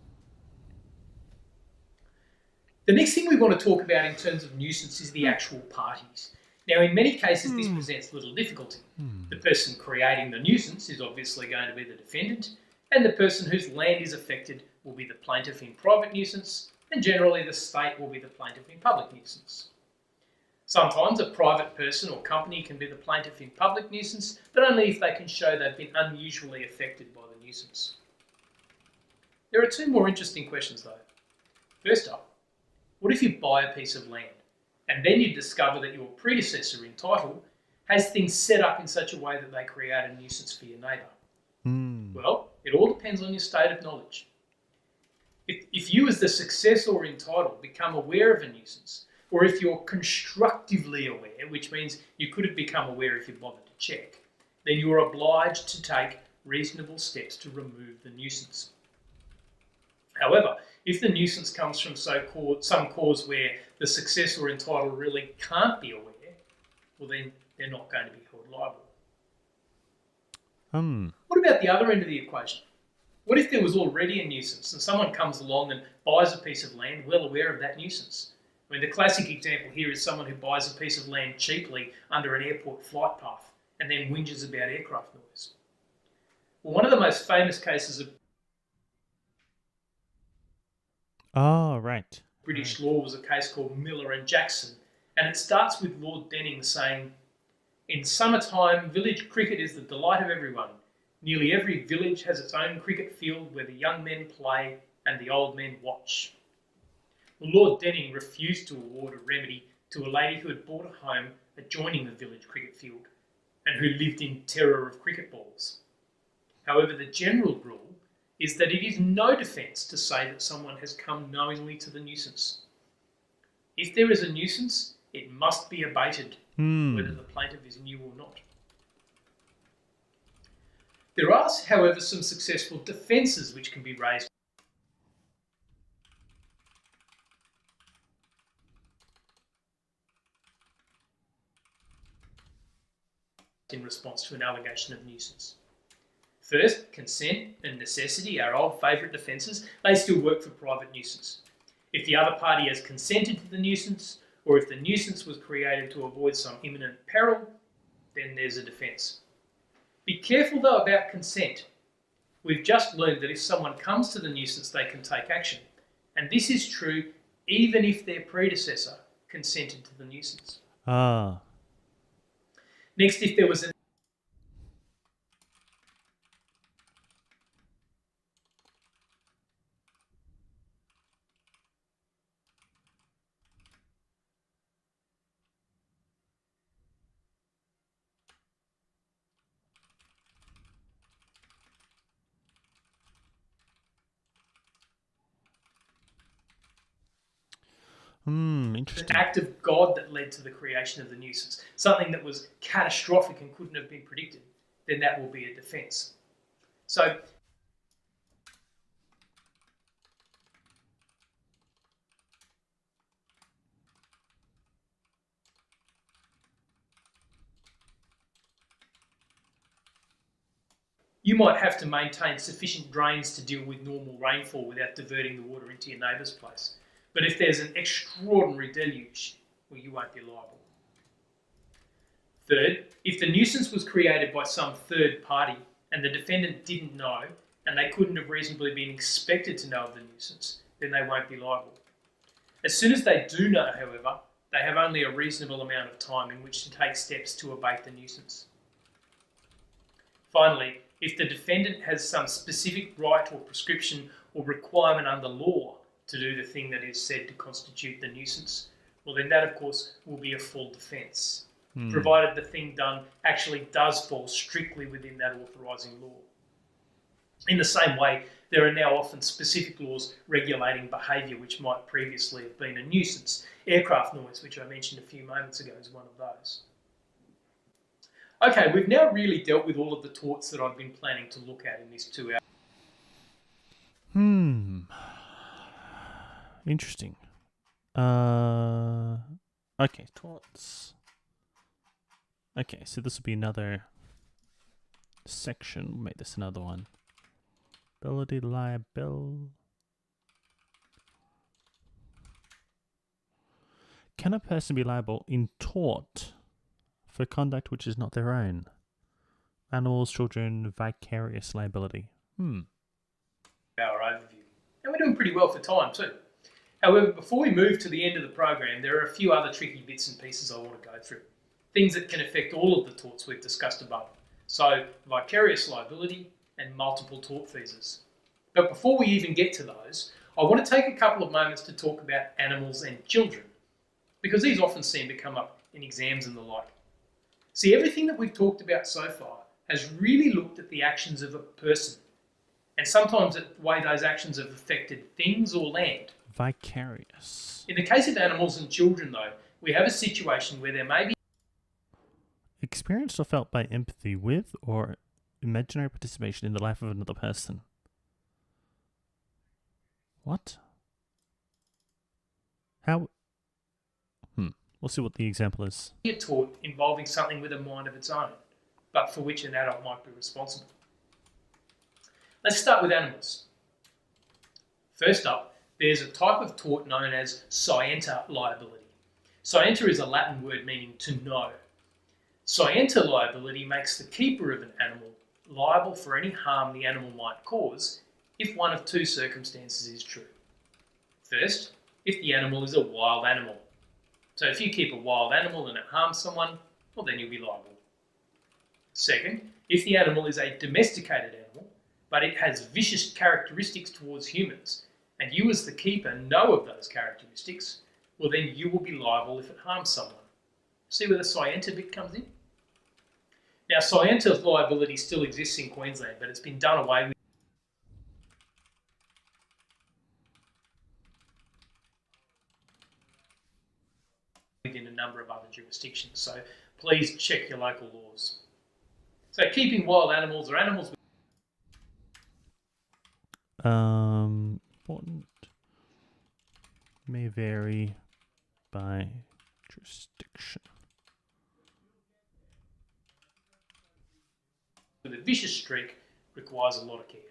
The next thing we want to talk about in terms of nuisance is the actual parties. Now, in many cases, this presents little difficulty. The person creating the nuisance is obviously going to be the defendant, and the person whose land is affected will be the plaintiff in private nuisance, and generally the state will be the plaintiff in public nuisance. Sometimes a private person or company can be the plaintiff in public nuisance, but only if they can show they've been unusually affected by the nuisance. There are two more interesting questions though. First up, what if you buy a piece of land and then you discover that your predecessor in title has things set up in such a way that they create a nuisance for your neighbour? Well, it all depends on your state of knowledge. If you as the successor in title become aware of a nuisance, or if you're constructively aware, which means you could have become aware if you bothered to check, then you're obliged to take reasonable steps to remove the nuisance. However, if the nuisance comes from some cause where the successor in title really can't be aware, well then they're not going to be held liable. What about the other end of the equation? What if there was already a nuisance and someone comes along and buys a piece of land well aware of that nuisance? I mean, the classic example here is someone who buys a piece of land cheaply under an airport flight path and then whinges about aircraft noise. Well, one of the most famous cases of British law was a case called Miller and Jackson, and it starts with Lord Denning saying, "In summertime, village cricket is the delight of everyone. Nearly every village has its own cricket field where the young men play and the old men watch." Well, Lord Denning refused to award a remedy to a lady who had bought a home adjoining the village cricket field and who lived in terror of cricket balls. However, the general rule is that it is no defence to say that someone has come knowingly to the nuisance. If there is a nuisance, it must be abated, whether the plaintiff is new or not. There are, however, some successful defences which can be raised in response to an allegation of nuisance. First, consent and necessity are old favourite defences. They still work for private nuisance. If the other party has consented to the nuisance, or if the nuisance was created to avoid some imminent peril, then there's a defence. Be careful though about consent. We've just learned that if someone comes to the nuisance, they can take action. And this is true even if their predecessor consented to the nuisance. Next, if there was an interesting. act of God that led to the creation of the nuisance, something that was catastrophic and couldn't have been predicted, then that will be a defence. So you might have to maintain sufficient drains to deal with normal rainfall without diverting the water into your neighbour's place. But if there's an extraordinary deluge, well, you won't be liable. Third, if the nuisance was created by some third party and the defendant didn't know and they couldn't have reasonably been expected to know of the nuisance, then they won't be liable. As soon as they do know, however, they have only a reasonable amount of time in which to take steps to abate the nuisance. Finally, if the defendant has some specific right or prescription or requirement under law to do the thing that is said to constitute the nuisance, well then that of course will be a full defence, provided the thing done actually does fall strictly within that authorising law. In the same way, there are now often specific laws regulating behaviour which might previously have been a nuisance. Aircraft noise, which I mentioned a few moments ago, is one of those. Okay, we've now really dealt with all of the torts that I've been planning to look at in this 2 hours. Interesting. Okay, torts. Okay, so this will be another section. We'll make this another one. Ability liable. Can a person be liable in tort for conduct which is not their own? Animals, children, vicarious liability. Our overview. doing pretty well for time too. However, before we move to the end of the program, there are a few other tricky bits and pieces I want to go through. Things that can affect all of the torts we've discussed above. So, vicarious liability and multiple tortfeasors. But before we even get to those, I want to take a couple of moments to talk about animals and children, because these often seem to come up in exams and the like. See, everything that we've talked about so far has really looked at the actions of a person, and sometimes the way those actions have affected things or land. Vicarious. In the case of animals and children, though, we have a situation where there may be Experienced or felt by empathy with or imaginary participation in the life of another person. What? How? We'll see what the example is. a tort involving something with a mind of its own, but for which an adult might be responsible. Let's start with animals. First up, there's a type of tort known as scienter liability. Scienter is a Latin word meaning to know. Scienter liability makes the keeper of an animal liable for any harm the animal might cause if one of two circumstances is true. First, if the animal is a wild animal. So if you keep a wild animal and it harms someone, well, then you'll be liable. Second, if the animal is a domesticated animal, but it has vicious characteristics towards humans, and you as the keeper know of those characteristics, well, then you will be liable if it harms someone. See where the scienter bit comes in? Now, scienter liability still exists in Queensland, but it's been done away with in a number of other jurisdictions. So please check your local laws. So keeping wild animals or animals Important. May vary by jurisdiction. with a vicious streak requires a lot of care.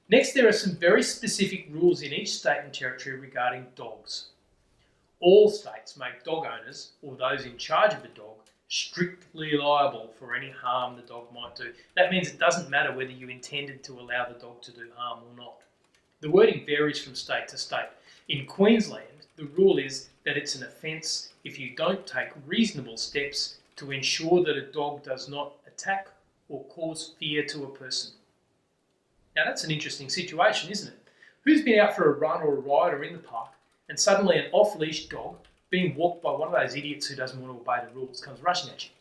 Next, there are some very specific rules in each state and territory regarding dogs. All states make dog owners, or those in charge of a dog, strictly liable for any harm the dog might do. That means it doesn't matter whether you intended to allow the dog to do harm or not. The wording varies from state to state. In Queensland, the rule is that it's an offence if you don't take reasonable steps to ensure that a dog does not attack or cause fear to a person. Now that's an interesting situation, isn't it? Who's been out for a run or a ride or in the park and suddenly an off-leash dog being walked by one of those idiots who doesn't want to obey the rules comes rushing at you?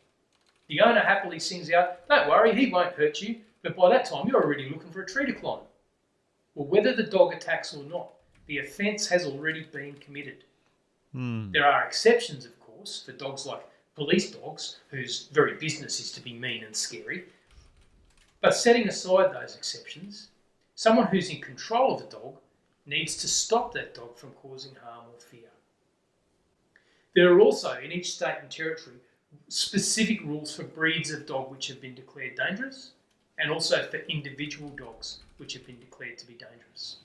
The owner happily sings out, "Don't worry, he won't hurt you," but by that time you're already looking for a tree to climb. Well, whether the dog attacks or not, the offence has already been committed. There are exceptions, of course, for dogs like police dogs, whose very business is to be mean and scary. But setting aside those exceptions, someone who's in control of a dog needs to stop that dog from causing harm or fear. There are also, in each state and territory, specific rules for breeds of dog which have been declared dangerous, and also for individual dogs which have been declared to be dangerous.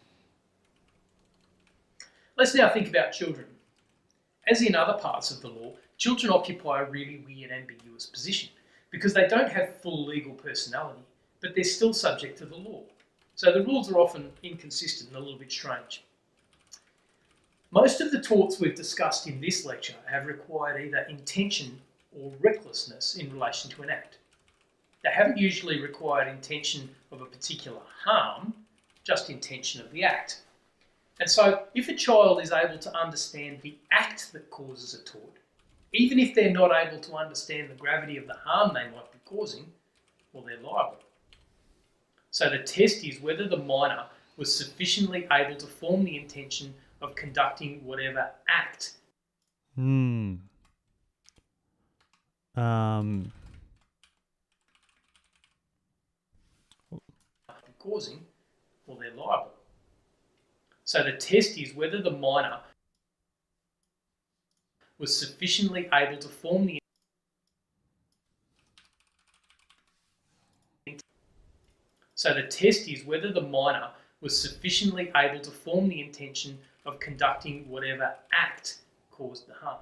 Let's now think about children. As in other parts of the law, children occupy a really weird, ambiguous position because they don't have full legal personality, but they're still subject to the law. So the rules are often inconsistent and a little bit strange. Most of the torts we've discussed in this lecture have required either intention or recklessness in relation to an act. They haven't usually required intention of a particular harm, just intention of the act. And so if a child is able to understand the act that causes a tort, even if they're not able to understand the gravity of the harm they might be causing, well, they're liable. So the test is whether the minor was sufficiently able to form the intention of conducting whatever act. Causing, well, they're liable. So the test is whether the minor was sufficiently able to form the So the test is whether the minor was sufficiently able to form the intention of conducting whatever act caused the harm.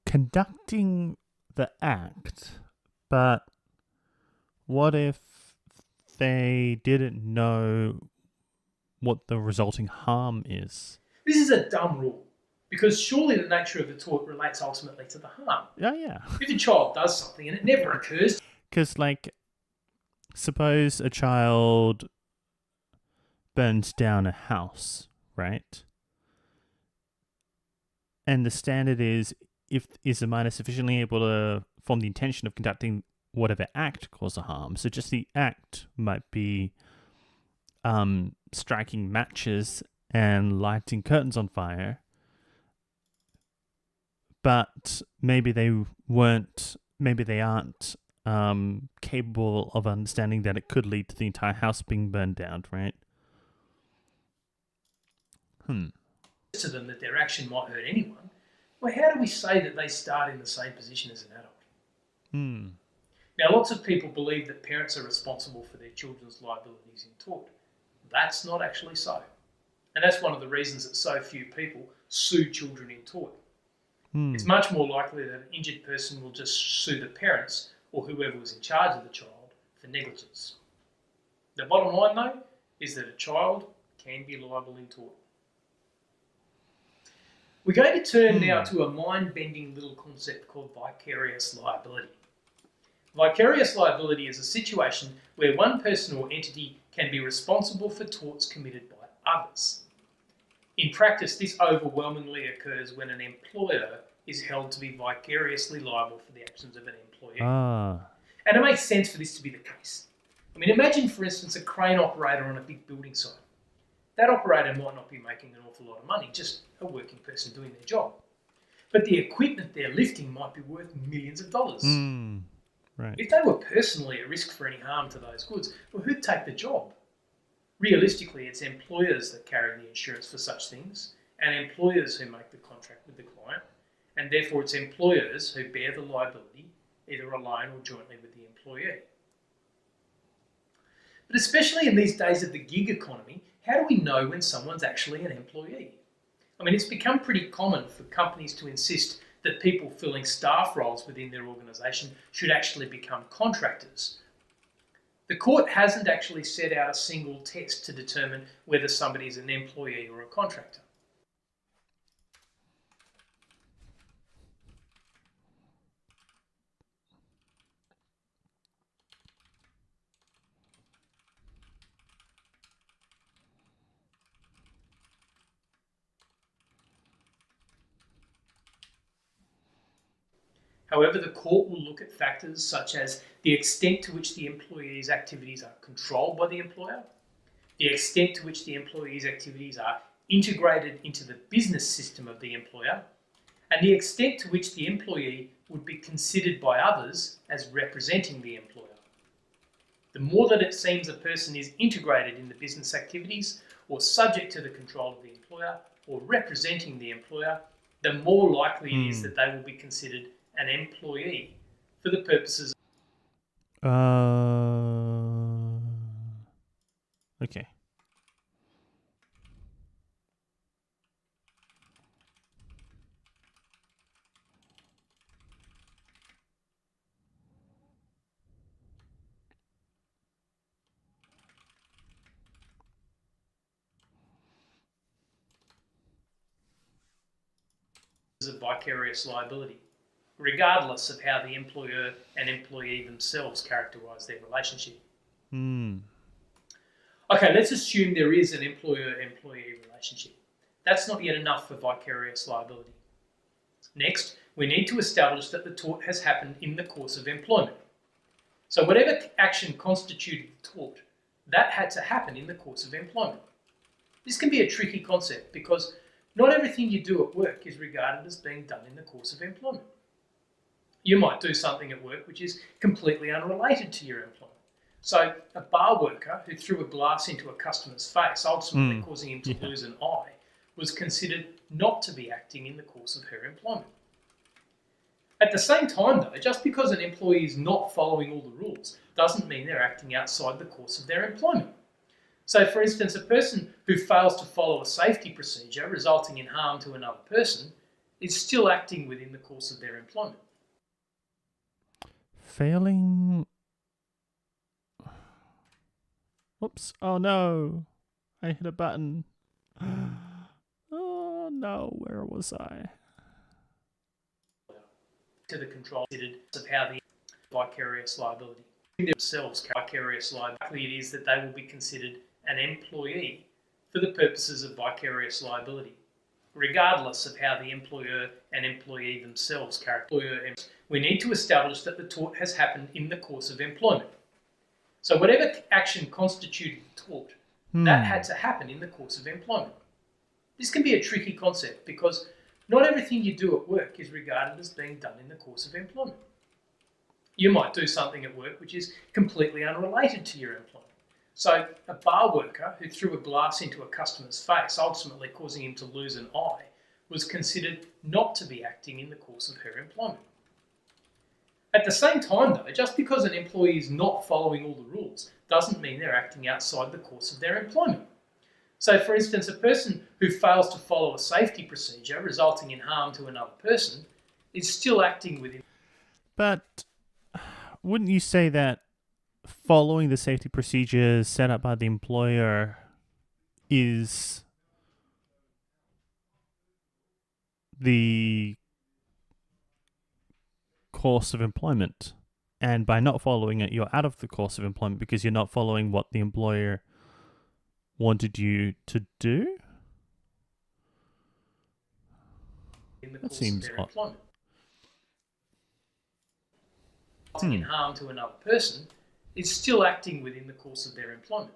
conducting the act, but what if they didn't know what the resulting harm is? This is a dumb rule, because surely the nature of the tort relates ultimately to the harm. Yeah. If a child does something and it never occurs, Because, suppose a child burns down a house, right? And the standard is the minor sufficiently able to form the intention of conducting whatever act caused the harm. So just the act might be striking matches and lighting curtains on fire, but maybe they aren't capable of understanding that it could lead to the entire house being burned down, right? to them that their action might hurt anyone, well, how do we say that they start in the same position as an adult? Now, lots of people believe that parents are responsible for their children's liabilities in tort. That's not actually so. And that's one of the reasons that so few people sue children in tort. It's much more likely that an injured person will just sue the parents or whoever was in charge of the child for negligence. The bottom line, though, is that a child can be liable in tort. We're going to turn now to a mind-bending little concept called vicarious liability. Vicarious liability is a situation where one person or entity can be responsible for torts committed by others. In practice, this overwhelmingly occurs when an employer is held to be vicariously liable for the actions of an employee. And it makes sense for this to be the case. I mean, imagine, for instance, a crane operator on a big building site. That operator might not be making an awful lot of money, just a working person doing their job. But the equipment they're lifting might be worth millions of dollars. Right. If they were personally at risk for any harm to those goods, well, who'd take the job? Realistically, it's employers that carry the insurance for such things, and employers who make the contract with the client, and therefore it's employers who bear the liability, either alone or jointly with the employee. But especially in these days of the gig economy, how do we know when someone's actually an employee? I mean, it's become pretty common for companies to insist that people filling staff roles within their organisation should actually become contractors. The court hasn't actually set out a single test to determine whether somebody is an employee or a contractor. However, the court will look at factors such as the extent to which the employee's activities are controlled by the employer, the extent to which the employee's activities are integrated into the business system of the employer, and the extent to which the employee would be considered by others as representing the employer. The more that it seems a person is integrated in the business activities or subject to the control of the employer or representing the employer, the more likely it is that they will be considered an employee for the purposes Okay. of vicarious liability, regardless of how the employer and employee themselves characterise their relationship. Okay, let's assume there is an employer-employee relationship. That's not yet enough for vicarious liability. Next, we need to establish that the tort has happened in the course of employment. So whatever action constituted the tort, that had to happen in the course of employment. This can be a tricky concept because not everything you do at work is regarded as being done in the course of employment. You might do something at work which is completely unrelated to your employment. So a bar worker who threw a glass into a customer's face, ultimately causing him to lose an eye, was considered not to be acting in the course of her employment. At the same time, though, just because an employee is not following all the rules doesn't mean they're acting outside the course of their employment. So, for instance, a person who fails to follow a safety procedure resulting in harm to another person is still acting within the course of their employment. Failing. Whoops. Oh no. I hit a button. Oh no, where was I? To the control of how the vicarious liability themselves vicarious liability, it is that they will be considered an employee for the purposes of vicarious liability, regardless of how the employer and employee themselves character. We need to establish that the tort has happened in the course of employment. So whatever action constituted the tort, that had to happen in the course of employment. This can be a tricky concept because not everything you do at work is regarded as being done in the course of employment. You might do something at work which is completely unrelated to your employment. So a bar worker who threw a glass into a customer's face, ultimately causing him to lose an eye, was considered not to be acting in the course of her employment. At the same time though, just because an employee is not following all the rules doesn't mean they're acting outside the course of their employment. So for instance, a person who fails to follow a safety procedure resulting in harm to another person is still acting within. But wouldn't you say that following the safety procedures set up by the employer is the course of employment, and by not following it, you're out of the course of employment because you're not following what the employer wanted you to do? That seems odd. In harm to another person is still acting within the course of their employment.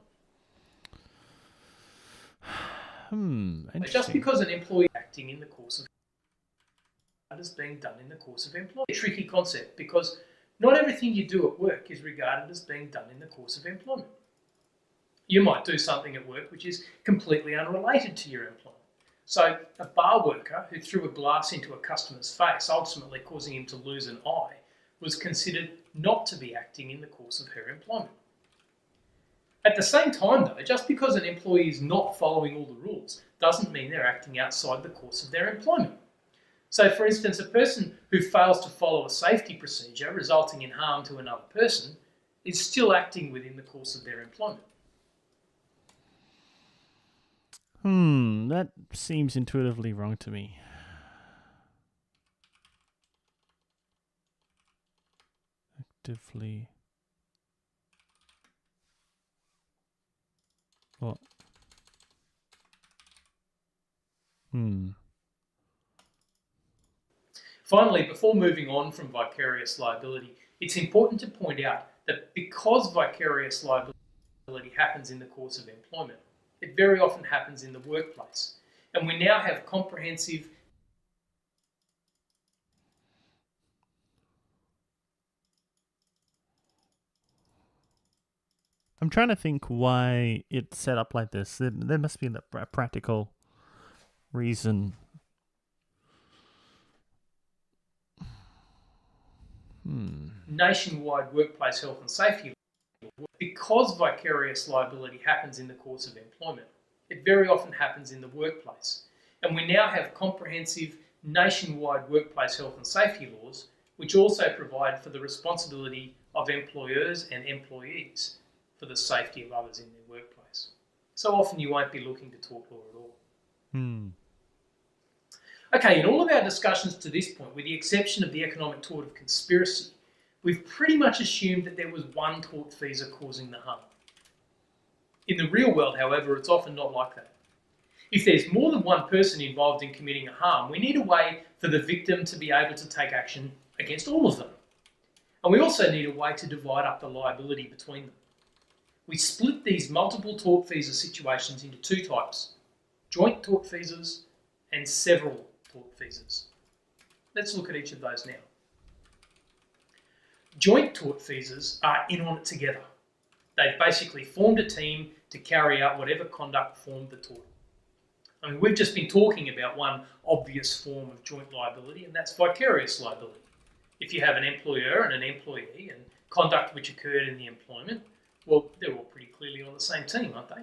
Just because an employee acting in the course of that is being done in the course of employment. A tricky concept because not everything you do at work is regarded as being done in the course of employment. You might do something at work which is completely unrelated to your employment. So a bar worker who threw a glass into a customer's face, ultimately causing him to lose an eye, was considered not to be acting in the course of her employment. At the same time though, just because an employee is not following all the rules doesn't mean they're acting outside the course of their employment. So for instance, a person who fails to follow a safety procedure resulting in harm to another person is still acting within the course of their employment. That seems intuitively wrong to me. Actively. What? Finally, before moving on from vicarious liability, it's important to point out that because vicarious liability happens in the course of employment, it very often happens in the workplace. And we now have comprehensive I'm trying to think why it's set up like this. There must be a practical reason. nationwide workplace health and safety law. Because vicarious liability happens in the course of employment, it very often happens in the workplace. And we now have comprehensive nationwide workplace health and safety laws, which also provide for the responsibility of employers and employees for the safety of others in their workplace. So often you won't be looking to tort law at all. Okay, in all of our discussions to this point, with the exception of the economic tort of conspiracy, we've pretty much assumed that there was one tortfeasor causing the harm. In the real world, however, it's often not like that. If there's more than one person involved in committing a harm, we need a way for the victim to be able to take action against all of them. And we also need a way to divide up the liability between them. We split these multiple tortfeasor situations into two types: joint tortfeasors and several tortfeasors. Let's look at each of those now. Joint tortfeasors are in on it together. They've basically formed a team to carry out whatever conduct formed the tort. I mean, we've just been talking about one obvious form of joint liability, and that's vicarious liability. If you have an employer and an employee and conduct which occurred in the employment, well, they're all pretty clearly on the same team, aren't they?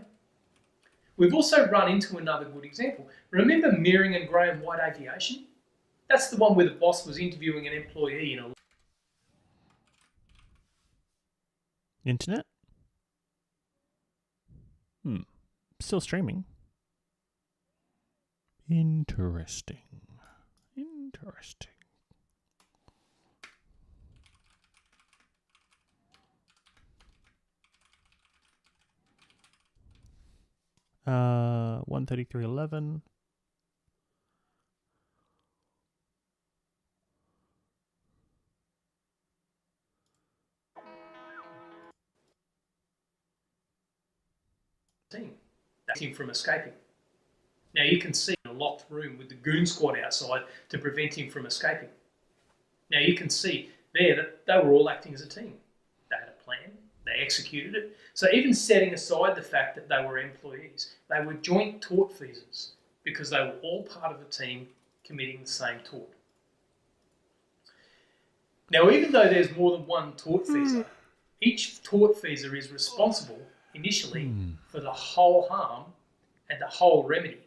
We've also run into another good example. Remember Mearing and Graham White Aviation? That's the one where the boss was interviewing an employee in a... Internet? Still streaming. Interesting. Interesting. Uh, 133.11. team. That's him from escaping. Now you can see in a locked room with the goon squad outside to prevent him from escaping. Now you can see there that they were all acting as a team. They had a plan, they executed it. So even setting aside the fact that they were employees, they were joint tortfeasors because they were all part of a team committing the same tort. Now even though there's more than one tortfeasor, each tortfeasor is responsible initially for the whole harm and the whole remedy.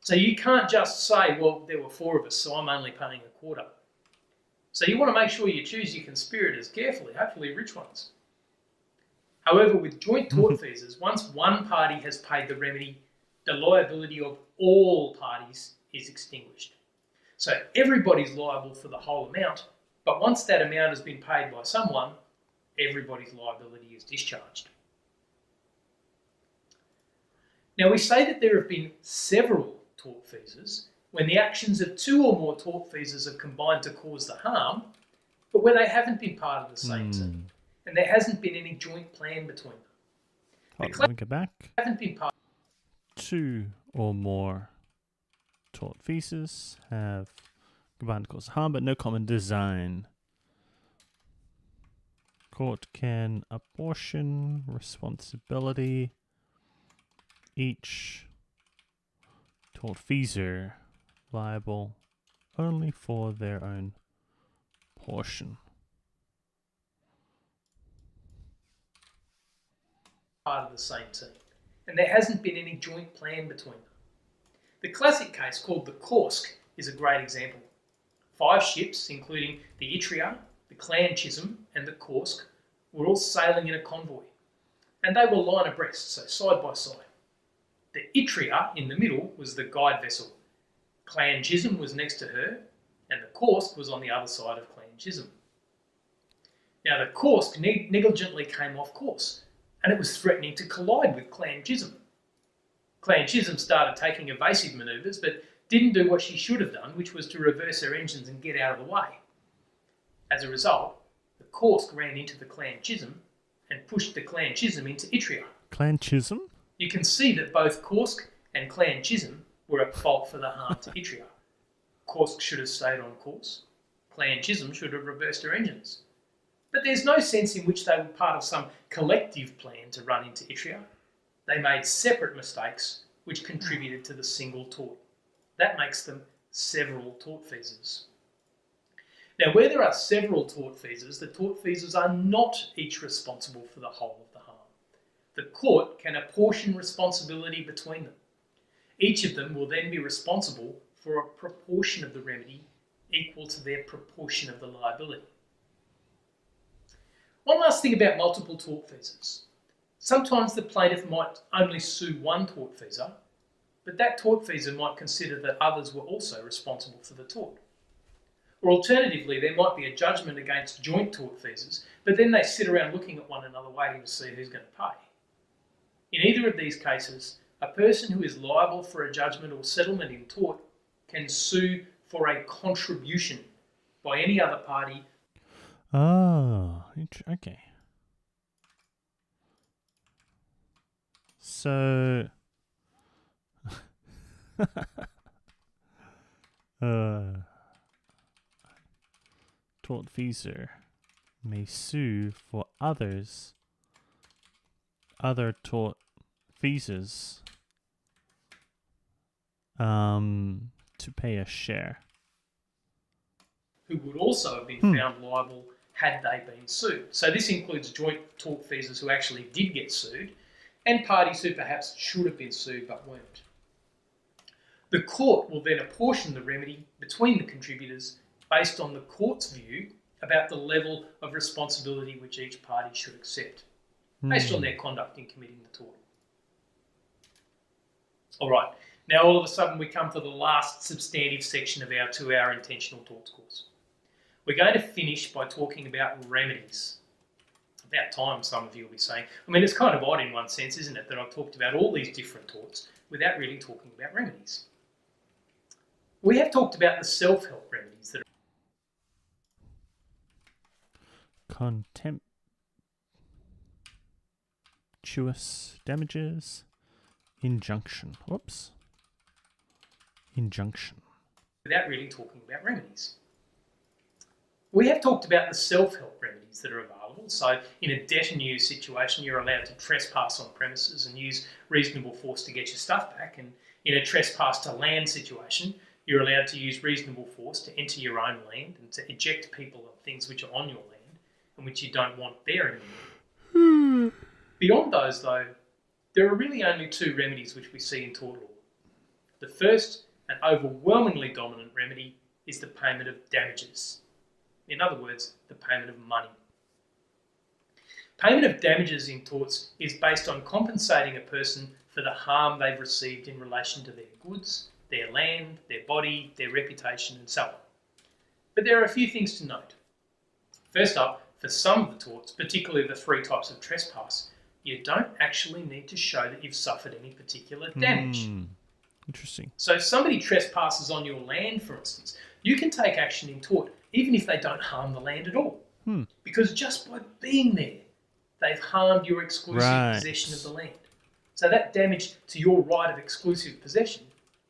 So you can't just say, well, there were 4 of us, so I'm only paying a quarter. So you want to make sure you choose your conspirators carefully, hopefully rich ones. However, with joint tortfeasors, once one party has paid the remedy, the liability of all parties is extinguished. So everybody's liable for the whole amount, but once that amount has been paid by someone, everybody's liability is discharged. Now, we say that there have been several tortfeasors when the actions of 2 or more tortfeasors have combined to cause the harm, but where they haven't been part of the same team, and there hasn't been any joint plan between them. Let me go back. Haven't been part. 2 or more tortfeasors have combined to cause harm, but no common design. Court can apportion responsibility. Each tortfeasor liable only for their own portion. Part of the same team, and there hasn't been any joint plan between them. The classic case called the Kursk is a great example. 5 ships, including the Itria, the Clan Chisholm, and the Kursk, were all sailing in a convoy, and they were line abreast, so side by side. The Itria in the middle was the guide vessel. Clan Chisholm was next to her, and the Kursk was on the other side of Clan Chisholm. Now the Kursk negligently came off course, and it was threatening to collide with Clan Chisholm. Clan Chisholm started taking evasive manoeuvres, but didn't do what she should have done, which was to reverse her engines and get out of the way. As a result, the Kursk ran into the Clan Chisholm and pushed the Clan Chisholm into Itria. Clan Chisholm? You can see that both Kursk and Clan Chisholm were at fault for the harm to Itria. Kursk should have stayed on course. Clan Chisholm should have reversed her engines. But there's no sense in which they were part of some collective plan to run into Itria. They made separate mistakes which contributed to the single tort. That makes them several tortfeasors. Now, where there are several tortfeasors, the tortfeasors are not each responsible for the whole of the harm. The court can apportion responsibility between them. Each of them will then be responsible for a proportion of the remedy equal to their proportion of the liability. One last thing about multiple tortfeasors. Sometimes the plaintiff might only sue one tortfeasor, but that tortfeasor might consider that others were also responsible for the tort. Or alternatively, there might be a judgment against joint tortfeasors, but then they sit around looking at one another waiting to see who's going to pay. In either of these cases, a person who is liable for a judgment or settlement in tort can sue for a contribution by any other party. Oh, okay. So, tortfeasor may sue for other tortfeasors to pay a share. Who would also have been found liable had they been sued. So this includes joint tortfeasors who actually did get sued and parties who perhaps should have been sued but weren't. The court will then apportion the remedy between the contributors based on the court's view about the level of responsibility which each party should accept, based on their conduct in committing the tort. All right, now all of a sudden we come to the last substantive section of our 2-hour intentional torts course. We're going to finish by talking about remedies. About time, some of you will be saying. I mean, it's kind of odd in one sense, isn't it, that I've talked about all these different torts without really talking about remedies. We have talked about the self-help remedies that are contemptuous damages, injunction. Whoops. Injunction. without really talking about remedies. We have talked about the self-help remedies that are available. So in a debt and use situation, you're allowed to trespass on premises and use reasonable force to get your stuff back. And in a trespass to land situation, you're allowed to use reasonable force to enter your own land and to eject people of things which are on your land and which you don't want there anymore. Beyond those, though, there are really only 2 remedies which we see in tort law. The first and overwhelmingly dominant remedy is the payment of damages. In other words, the payment of money. Payment of damages in torts is based on compensating a person for the harm they've received in relation to their goods, their land, their body, their reputation, and so on. But there are a few things to note. First up, for some of the torts, particularly the 3 types of trespass, you don't actually need to show that you've suffered any particular damage. Interesting. So if somebody trespasses on your land, for instance, you can take action in tort even if they don't harm the land at all. Because just by being there, they've harmed your exclusive possession of the land. So that damage to your right of exclusive possession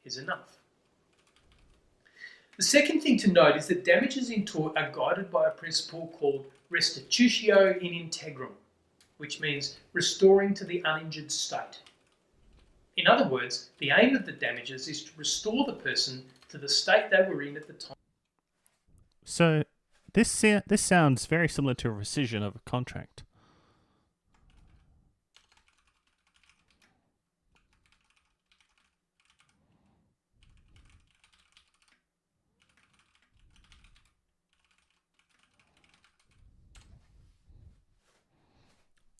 is enough. The second thing to note is that damages in tort are guided by a principle called restitutio in integrum, which means restoring to the uninjured state. In other words, the aim of the damages is to restore the person to the state they were in at the time. So this sounds very similar to a rescission of a contract.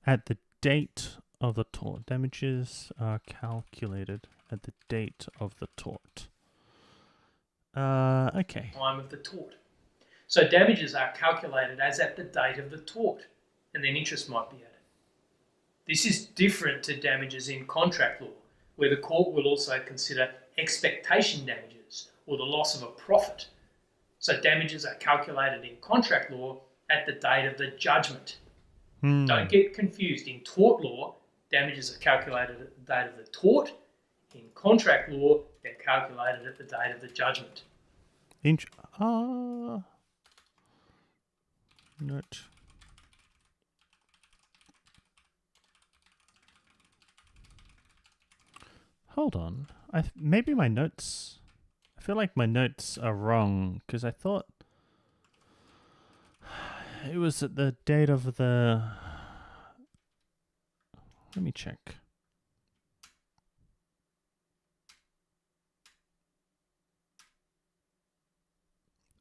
At the date of the tort, damages are calculated at the date of the tort. Okay. Time of the tort. So damages are calculated as at the date of the tort, and then interest might be added. This is different to damages in contract law, where the court will also consider expectation damages or the loss of a profit. So damages are calculated in contract law at the date of the judgment. Don't get confused. In tort law, damages are calculated at the date of the tort. In contract law, they're calculated at the date of the judgment. Note. Hold on. Maybe my notes. I feel like my notes are wrong because I thought it was at the date of the. Let me check.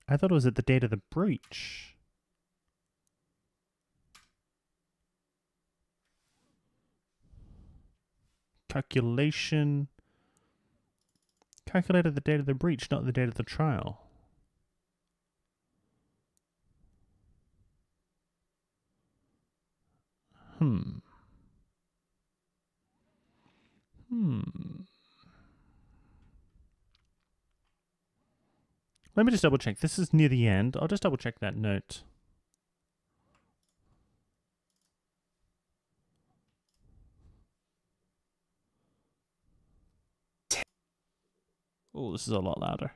I thought it was at the date of the breach. Calculated the date of the breach, not the date of the trial. Let me just double check. This is near the end. I'll just double check that note. Oh, this is a lot louder.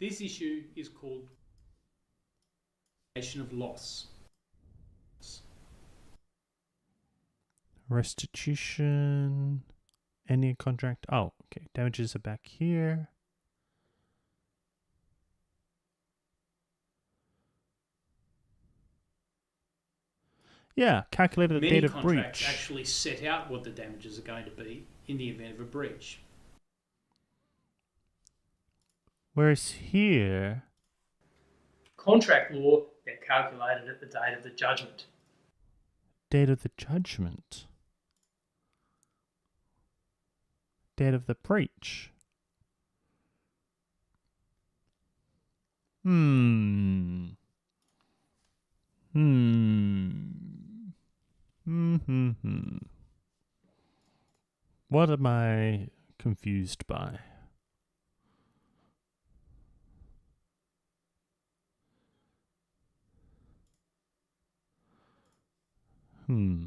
This issue is called of loss. Restitution. Any contract. Oh, okay. Damages are back here. Yeah, calculated Many date of contracts breach. actually set out what the damages are going to be in the event of a breach. Whereas here, Contract law, they're calculated at the date of the judgment. date of the judgment. Date of the breach. Hmm. What am I confused by? Hmm.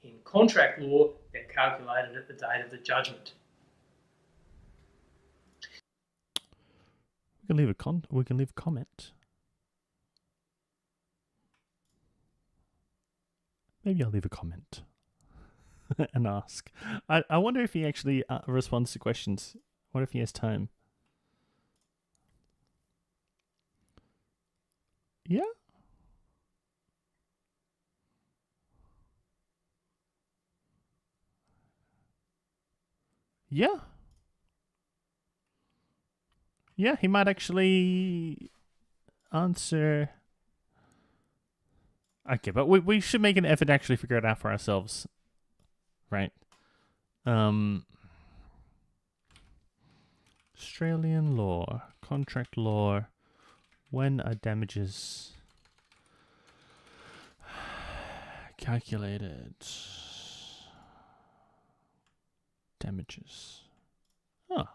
In contract law, they're calculated at the date of the judgment. We can leave a comment. Maybe I'll leave a comment and ask. I wonder if he actually responds to questions. What if he has time? Yeah. Yeah. Yeah, he might actually answer. Okay, but we should make an effort to actually figure it out for ourselves. Right. Australian law, contract law, when are damages calculated? Damages. Oh.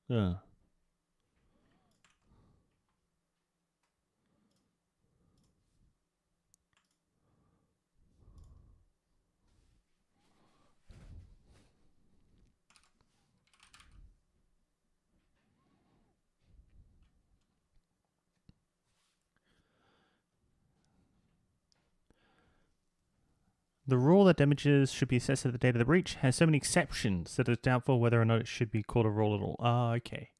Yeah. The rule that damages should be assessed at the date of the breach has so many exceptions that it's doubtful whether or not it should be called a rule at all. Ah, okay.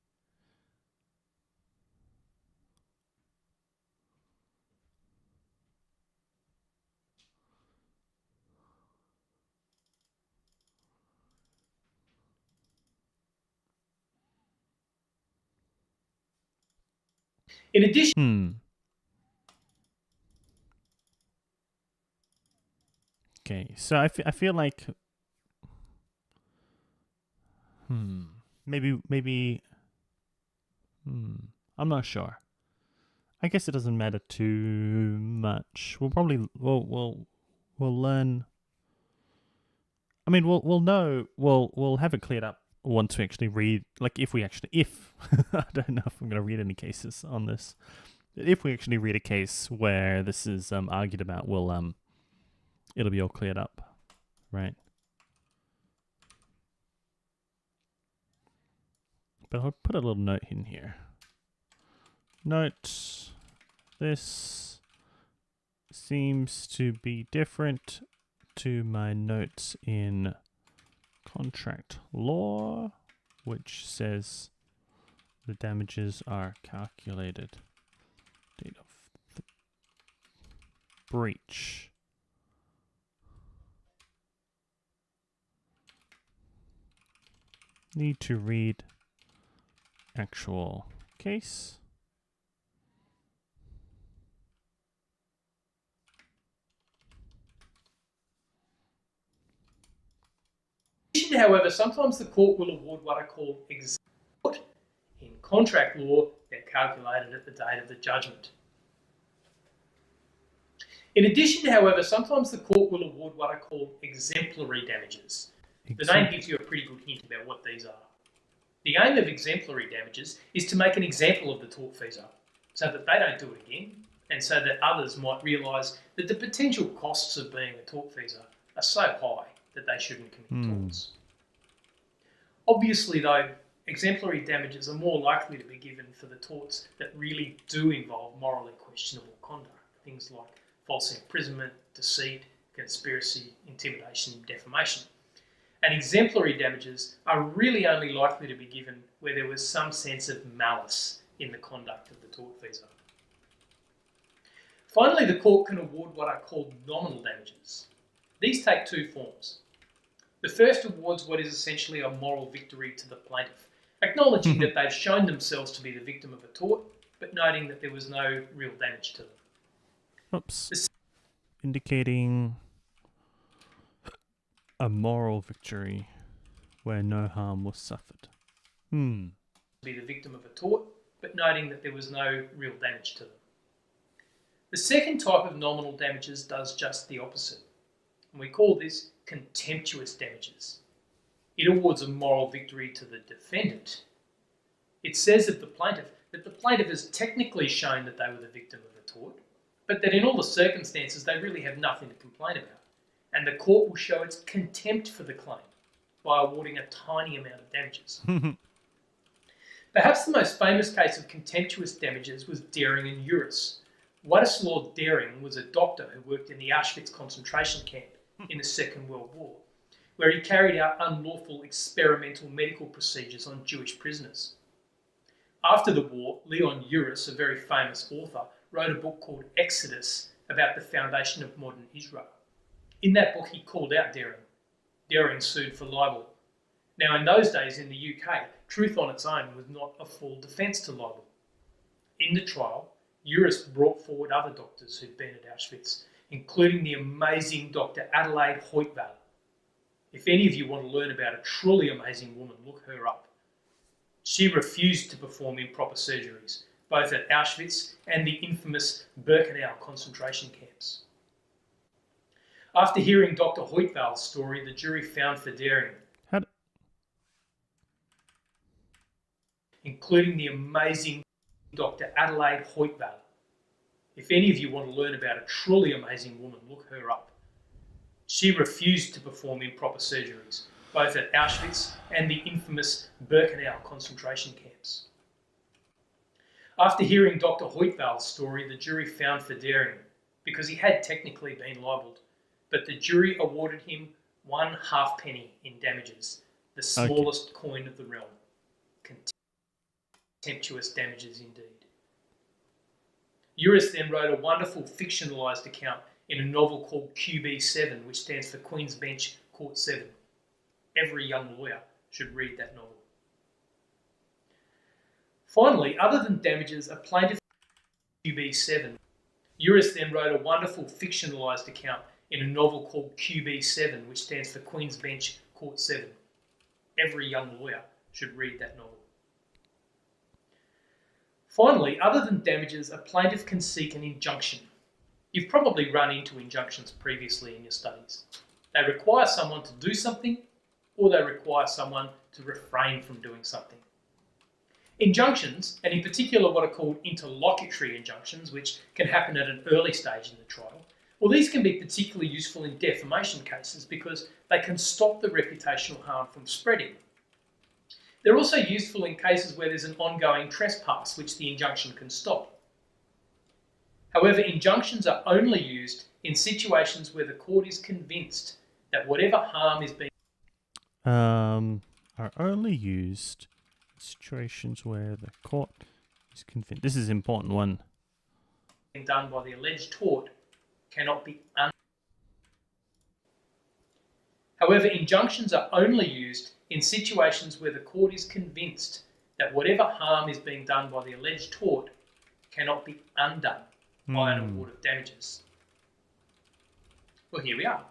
In addition, Okay, so I feel like maybe I'm not sure. I guess it doesn't matter too much. We'll learn. I mean, we'll know. We'll have it cleared up once we actually read. Like, if I don't know if I'm going to read any cases on this. If we actually read a case where this is argued about, it'll be all cleared up, right? But I'll put a little note in here. Note: this seems to be different to my notes in contract law, which says the damages are calculated date of the breach. Need to read actual case. however, sometimes the court will award what are called exempt. In contract law, they're calculated at the date of the judgment. In addition, however, sometimes the court will award what are called exemplary damages. The name gives you a pretty good hint about what these are. The aim of exemplary damages is to make an example of the tortfeasor so that they don't do it again, and so that others might realise that the potential costs of being a tortfeasor are so high that they shouldn't commit torts. Obviously, though, exemplary damages are more likely to be given for the torts that really do involve morally questionable conduct, things like false imprisonment, deceit, conspiracy, intimidation, defamation. And exemplary damages are really only likely to be given where there was some sense of malice in the conduct of the tortfeasor. Finally, the court can award what are called nominal damages. These take two forms. The first awards what is essentially a moral victory to the plaintiff, acknowledging that they've shown themselves to be the victim of a tort, but noting that there was no real damage to them. Oops. Indicating a moral victory where no harm was suffered. Be the victim of a tort, but noting that there was no real damage to them. The second type of nominal damages does just the opposite, and we call this contemptuous damages. It awards a moral victory to the defendant. It says of the plaintiff that the plaintiff has technically shown that they were the victim of a tort, but that in all the circumstances they really have nothing to complain about, and the court will show its contempt for the claim by awarding a tiny amount of damages. Perhaps the most famous case of contemptuous damages was Dering and Uris. Władysław Dering was a doctor who worked in the Auschwitz concentration camp in the Second World War, where he carried out unlawful experimental medical procedures on Jewish prisoners. After the war, Leon Uris, a very famous author, wrote a book called Exodus about the foundation of modern Israel. In that book, he called out Dering. Dering sued for libel. Now, in those days in the UK, truth on its own was not a full defence to libel. In the trial, Uris brought forward other doctors who'd been at Auschwitz, including the amazing Dr. Adelaide Hoytwal. If any of you want to learn about a truly amazing woman, look her up. She refused to perform improper surgeries, both at Auschwitz and the infamous Birkenau concentration camps. After hearing Dr. Hoytwal's story, the jury found for Dering, including the amazing Dr. Adelaide Hoytwal. If any of you want to learn about a truly amazing woman, look her up. She refused to perform improper surgeries, both at Auschwitz and the infamous Birkenau concentration camps. After hearing Dr. Hoytwal's story, the jury found for Dering, because he had technically been libelled, but the jury awarded him 1 halfpenny in damages, the smallest coin of the realm. Contemptuous damages indeed. Uris then wrote a wonderful fictionalised account in a novel called QB7, which stands for Queen's Bench Court 7. Every young lawyer should read that novel. Finally, other than damages, a plaintiff QB7. Uris then wrote a wonderful fictionalised account in a novel called QB7, which stands for Queen's Bench Court 7. Every young lawyer should read that novel. Finally, other than damages, a plaintiff can seek an injunction. You've probably run into injunctions previously in your studies. They require someone to do something, or they require someone to refrain from doing something. Injunctions, and in particular what are called interlocutory injunctions, which can happen at an early stage in the trial, well, these can be particularly useful in defamation cases because they can stop the reputational harm from spreading. They're also useful in cases where there's an ongoing trespass, which the injunction can stop. However, injunctions are only used in situations where the court is convinced that whatever harm is being are only used in situations where the court is convinced. This is an important one. Done by the alleged tort cannot be undone. However, injunctions are only used in situations where the court is convinced that whatever harm is being done by the alleged tort cannot be undone by an award of damages. Well, here we are.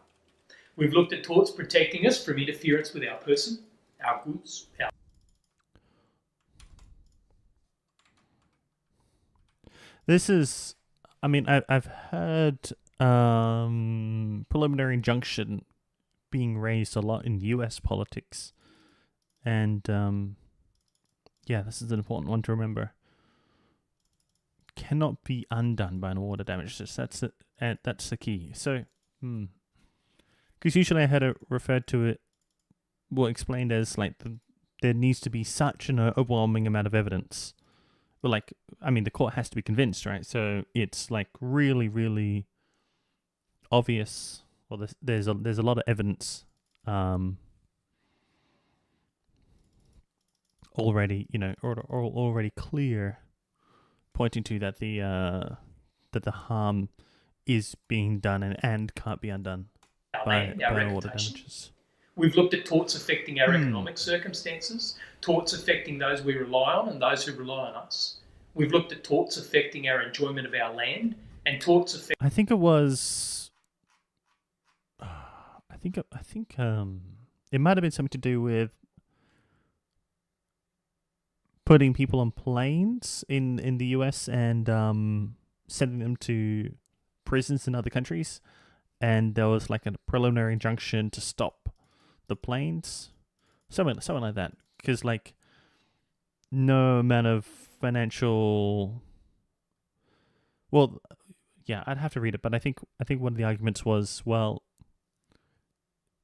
We've looked at torts protecting us from interference with our person, our goods, our... This is, I mean, I've heard preliminary injunction being raised a lot in US politics. And, yeah, this is an important one to remember. Cannot be undone by an award of damages. That's the key. So, because usually I had it referred to it, well, explained as like there needs to be such an overwhelming amount of evidence. Well, like, I mean, the court has to be convinced, right? So it's like really, really obvious. Well, there's a lot of evidence already, already clear, pointing to that the harm is being done and can't be undone our by land, our water reputation. damages. We've looked at torts affecting our economic circumstances, torts affecting those we rely on and those who rely on us. We've looked at torts affecting our enjoyment of our land and torts affecting. I think it was. I think it might have been something to do with putting people on planes in the US and sending them to prisons in other countries, and there was like a preliminary injunction to stop the planes, something like that, because like no amount of financial. Well, yeah, I'd have to read it, but I think one of the arguments was, well,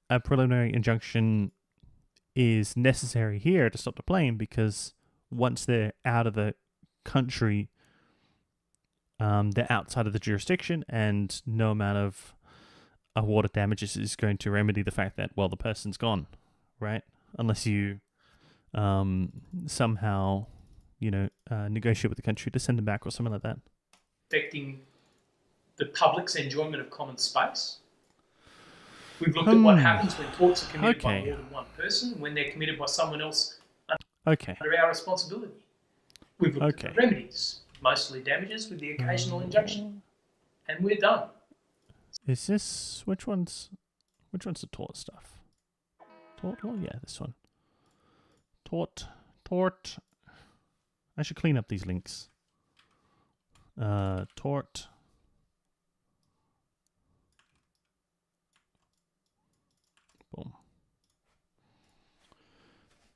a preliminary injunction is necessary here to stop the plane because once they're out of the country, they're outside of the jurisdiction, and no amount of water damages is going to remedy the fact that, well, the person's gone, right? Unless you somehow, negotiate with the country to send them back or something like that. Affecting the public's enjoyment of common space. We've looked at what happens when torts are committed by more than one person, when they're committed by someone else under our responsibility. We've looked at the remedies, mostly damages with the occasional injunction, and we're done. Is this which one's the tort stuff? Tort law? Yeah, this one. Tort. I should clean up these links. Tort.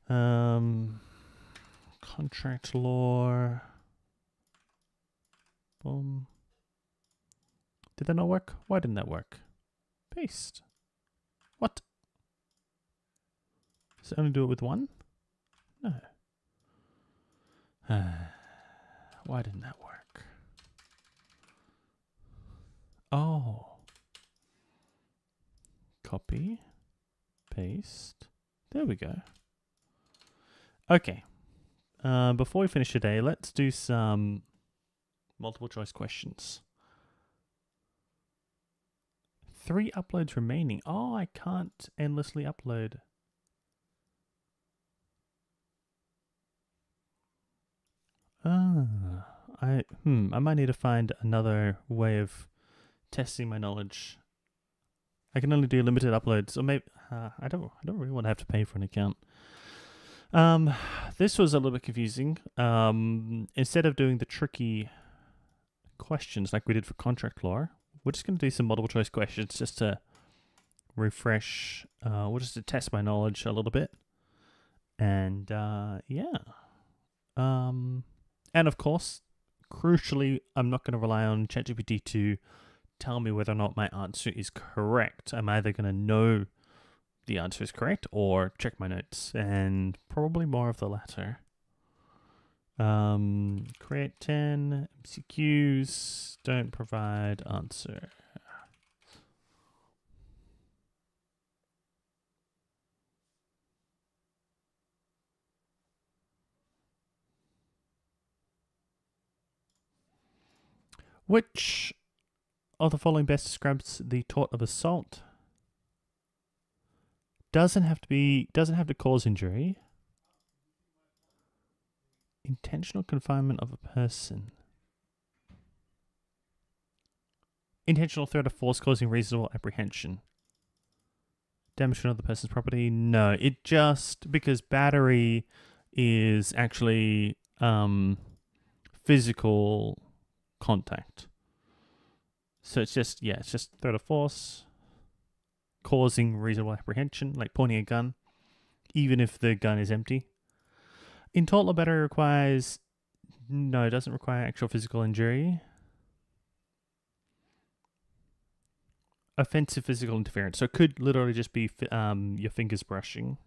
Boom. Contract law. Boom. Did that not work? Why didn't that work? Paste. What? Does it only do it with one? No. Why didn't that work? Oh. Copy. Paste. There we go. Okay. Before we finish today, let's do some multiple choice questions. 3 uploads remaining. Oh, I can't endlessly upload. I might need to find another way of testing my knowledge. I can only do limited uploads, or maybe I don't really want to have to pay for an account. This was a little bit confusing. Instead of doing the tricky questions like we did for contract law, we're just going to do some multiple choice questions just to refresh, just to test my knowledge a little bit. And and of course, crucially, I'm not going to rely on ChatGPT to tell me whether or not my answer is correct. I'm either going to know the answer is correct or check my notes, and probably more of the latter. Create 10 MCQs, don't provide answer. Which of the following best describes the tort of assault? Doesn't have to cause injury. Intentional confinement of a person. Intentional threat of force causing reasonable apprehension. Damage to another person's property. No, it just because battery is actually physical contact. So it's just threat of force causing reasonable apprehension, like pointing a gun, even if the gun is empty. In tort law, battery it doesn't require actual physical injury. Offensive physical interference. So it could literally just be your fingers brushing.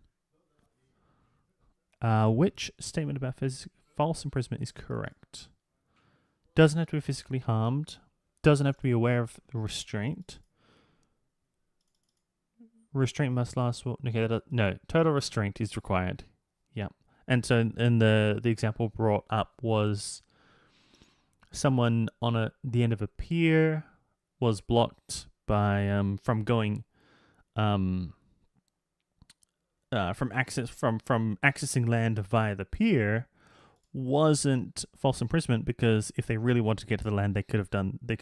Which statement about false imprisonment is correct? Doesn't have to be physically harmed. Doesn't have to be aware of the restraint. Restraint must last. Okay, no. Total restraint is required. Yeah. And so, in the example brought up was someone on the end of a pier was blocked by from going from accessing land via the pier. Wasn't false imprisonment because if they really wanted to get to the land, they could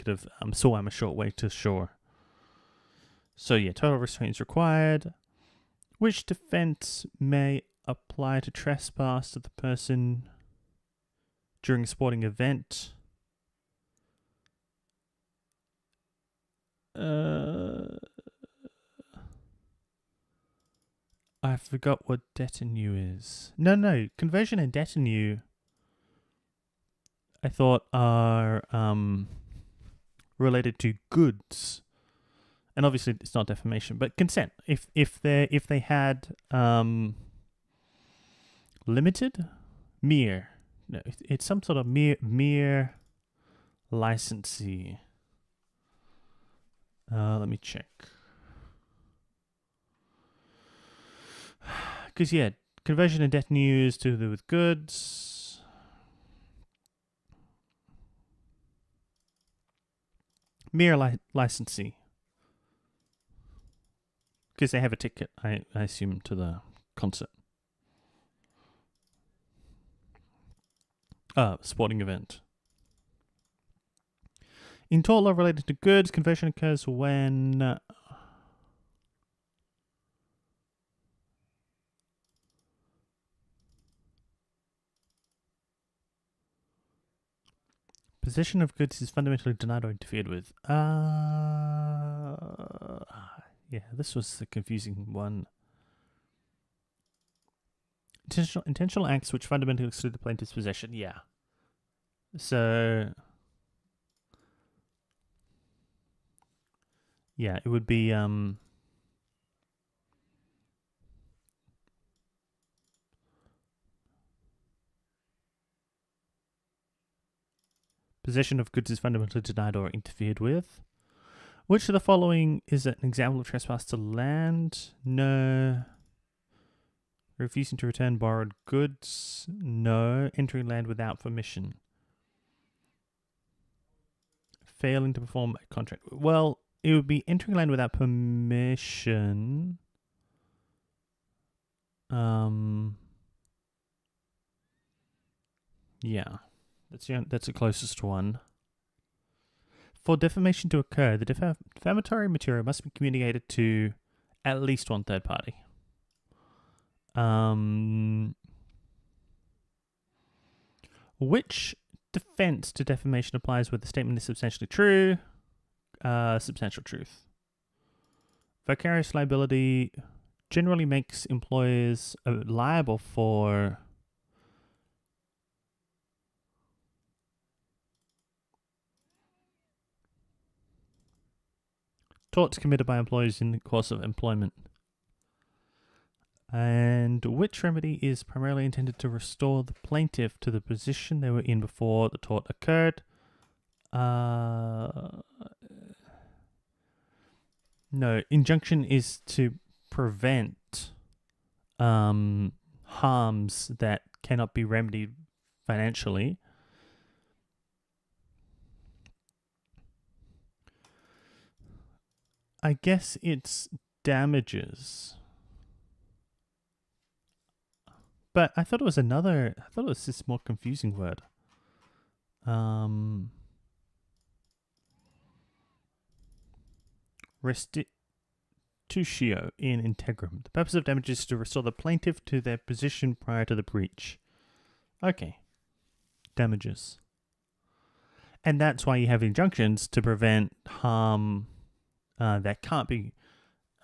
have swam a short way to shore. So yeah, total restraint is required. Which defense may apply to trespass to the person during a sporting event? I forgot what detenue is. No, conversion and detenue I thought are related to goods. And obviously it's not defamation, but consent. If they had limited, mere, no, it's some sort of mere licensee. Let me check. Because yeah, conversion and detenue is to do with goods. Mere licensee. Because they have a ticket, I assume, to the concert. Sporting event. In tort law related to goods, conversion occurs when possession of goods is fundamentally denied or interfered with. Yeah, this was the confusing one. Intentional acts which fundamentally exclude the plaintiff's possession. Yeah. So, yeah, it would be possession of goods is fundamentally denied or interfered with. Which of the following is an example of trespass to land? No. Refusing to return borrowed goods? No. Entering land without permission? Failing to perform a contract? Well, it would be entering land without permission. Yeah. That's the closest one. For defamation to occur, the defamatory material must be communicated to at least one third party. Which defense to defamation applies where the statement is substantially true? Substantial truth. Vicarious liability generally makes employers liable for torts committed by employees in the course of employment. And which remedy is primarily intended to restore the plaintiff to the position they were in before the tort occurred? No, injunction is to prevent harms that cannot be remedied financially. I guess it's damages. But I thought it was this more confusing word. Restitutio in integrum. The purpose of damages is to restore the plaintiff to their position prior to the breach. Okay. Damages. And that's why you have injunctions to prevent harm that can't be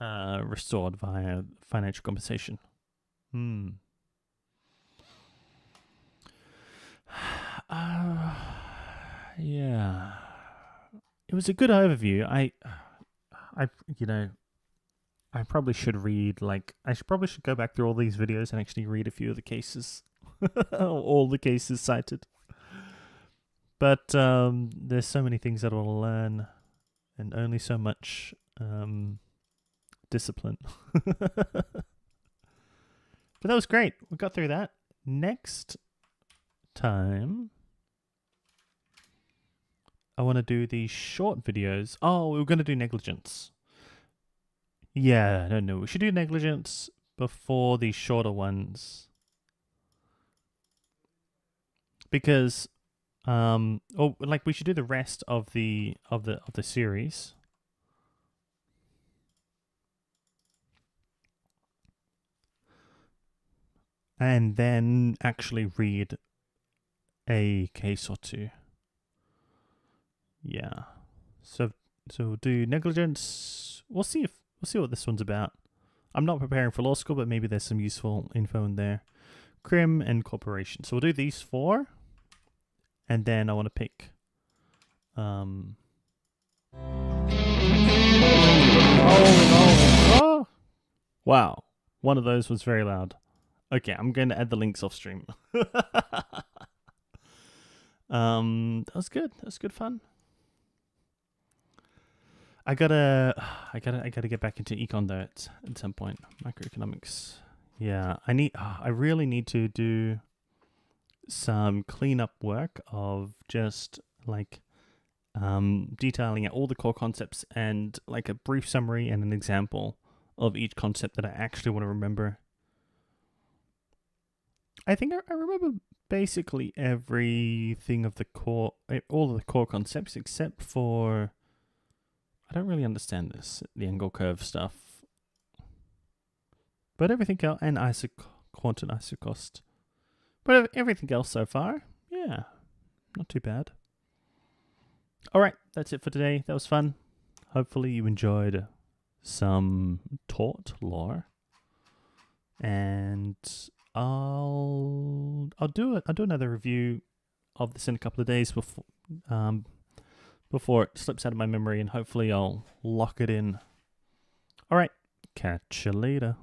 restored via financial compensation. Yeah. It was a good overview. I I probably should read, like, probably should go back through all these videos and actually read a few of the cases. All the cases cited. But there's so many things that I'll learn and only so much discipline. But that was great. We got through that. Next time, I want to do these short videos. Oh, we were going to do negligence. Yeah, no. We should do negligence before these shorter ones. Because we should do the rest of the series. And then actually read a case or two. Yeah. So we'll do negligence. We'll see what this one's about. I'm not preparing for law school, but maybe there's some useful info in there. Crim and corporation. So we'll do these 4. And then I want to pick oh. Wow. One of those was very loud. Okay, I'm going to add the links off stream. That was good. That was good fun. I gotta get back into econ though at some point. Microeconomics. Yeah, I really need to do some cleanup work of just like detailing out all the core concepts and like a brief summary and an example of each concept that I actually want to remember. I think I remember basically everything of the core, all of the core concepts except for, I don't really understand this, the angle curve stuff. But everything else, and quantum isocost. But everything else so far, yeah, not too bad. All right, that's it for today. That was fun. Hopefully you enjoyed some taught lore. And I'll do another review of this in a couple of days before it slips out of my memory, and hopefully I'll lock it in. All right, catch you later.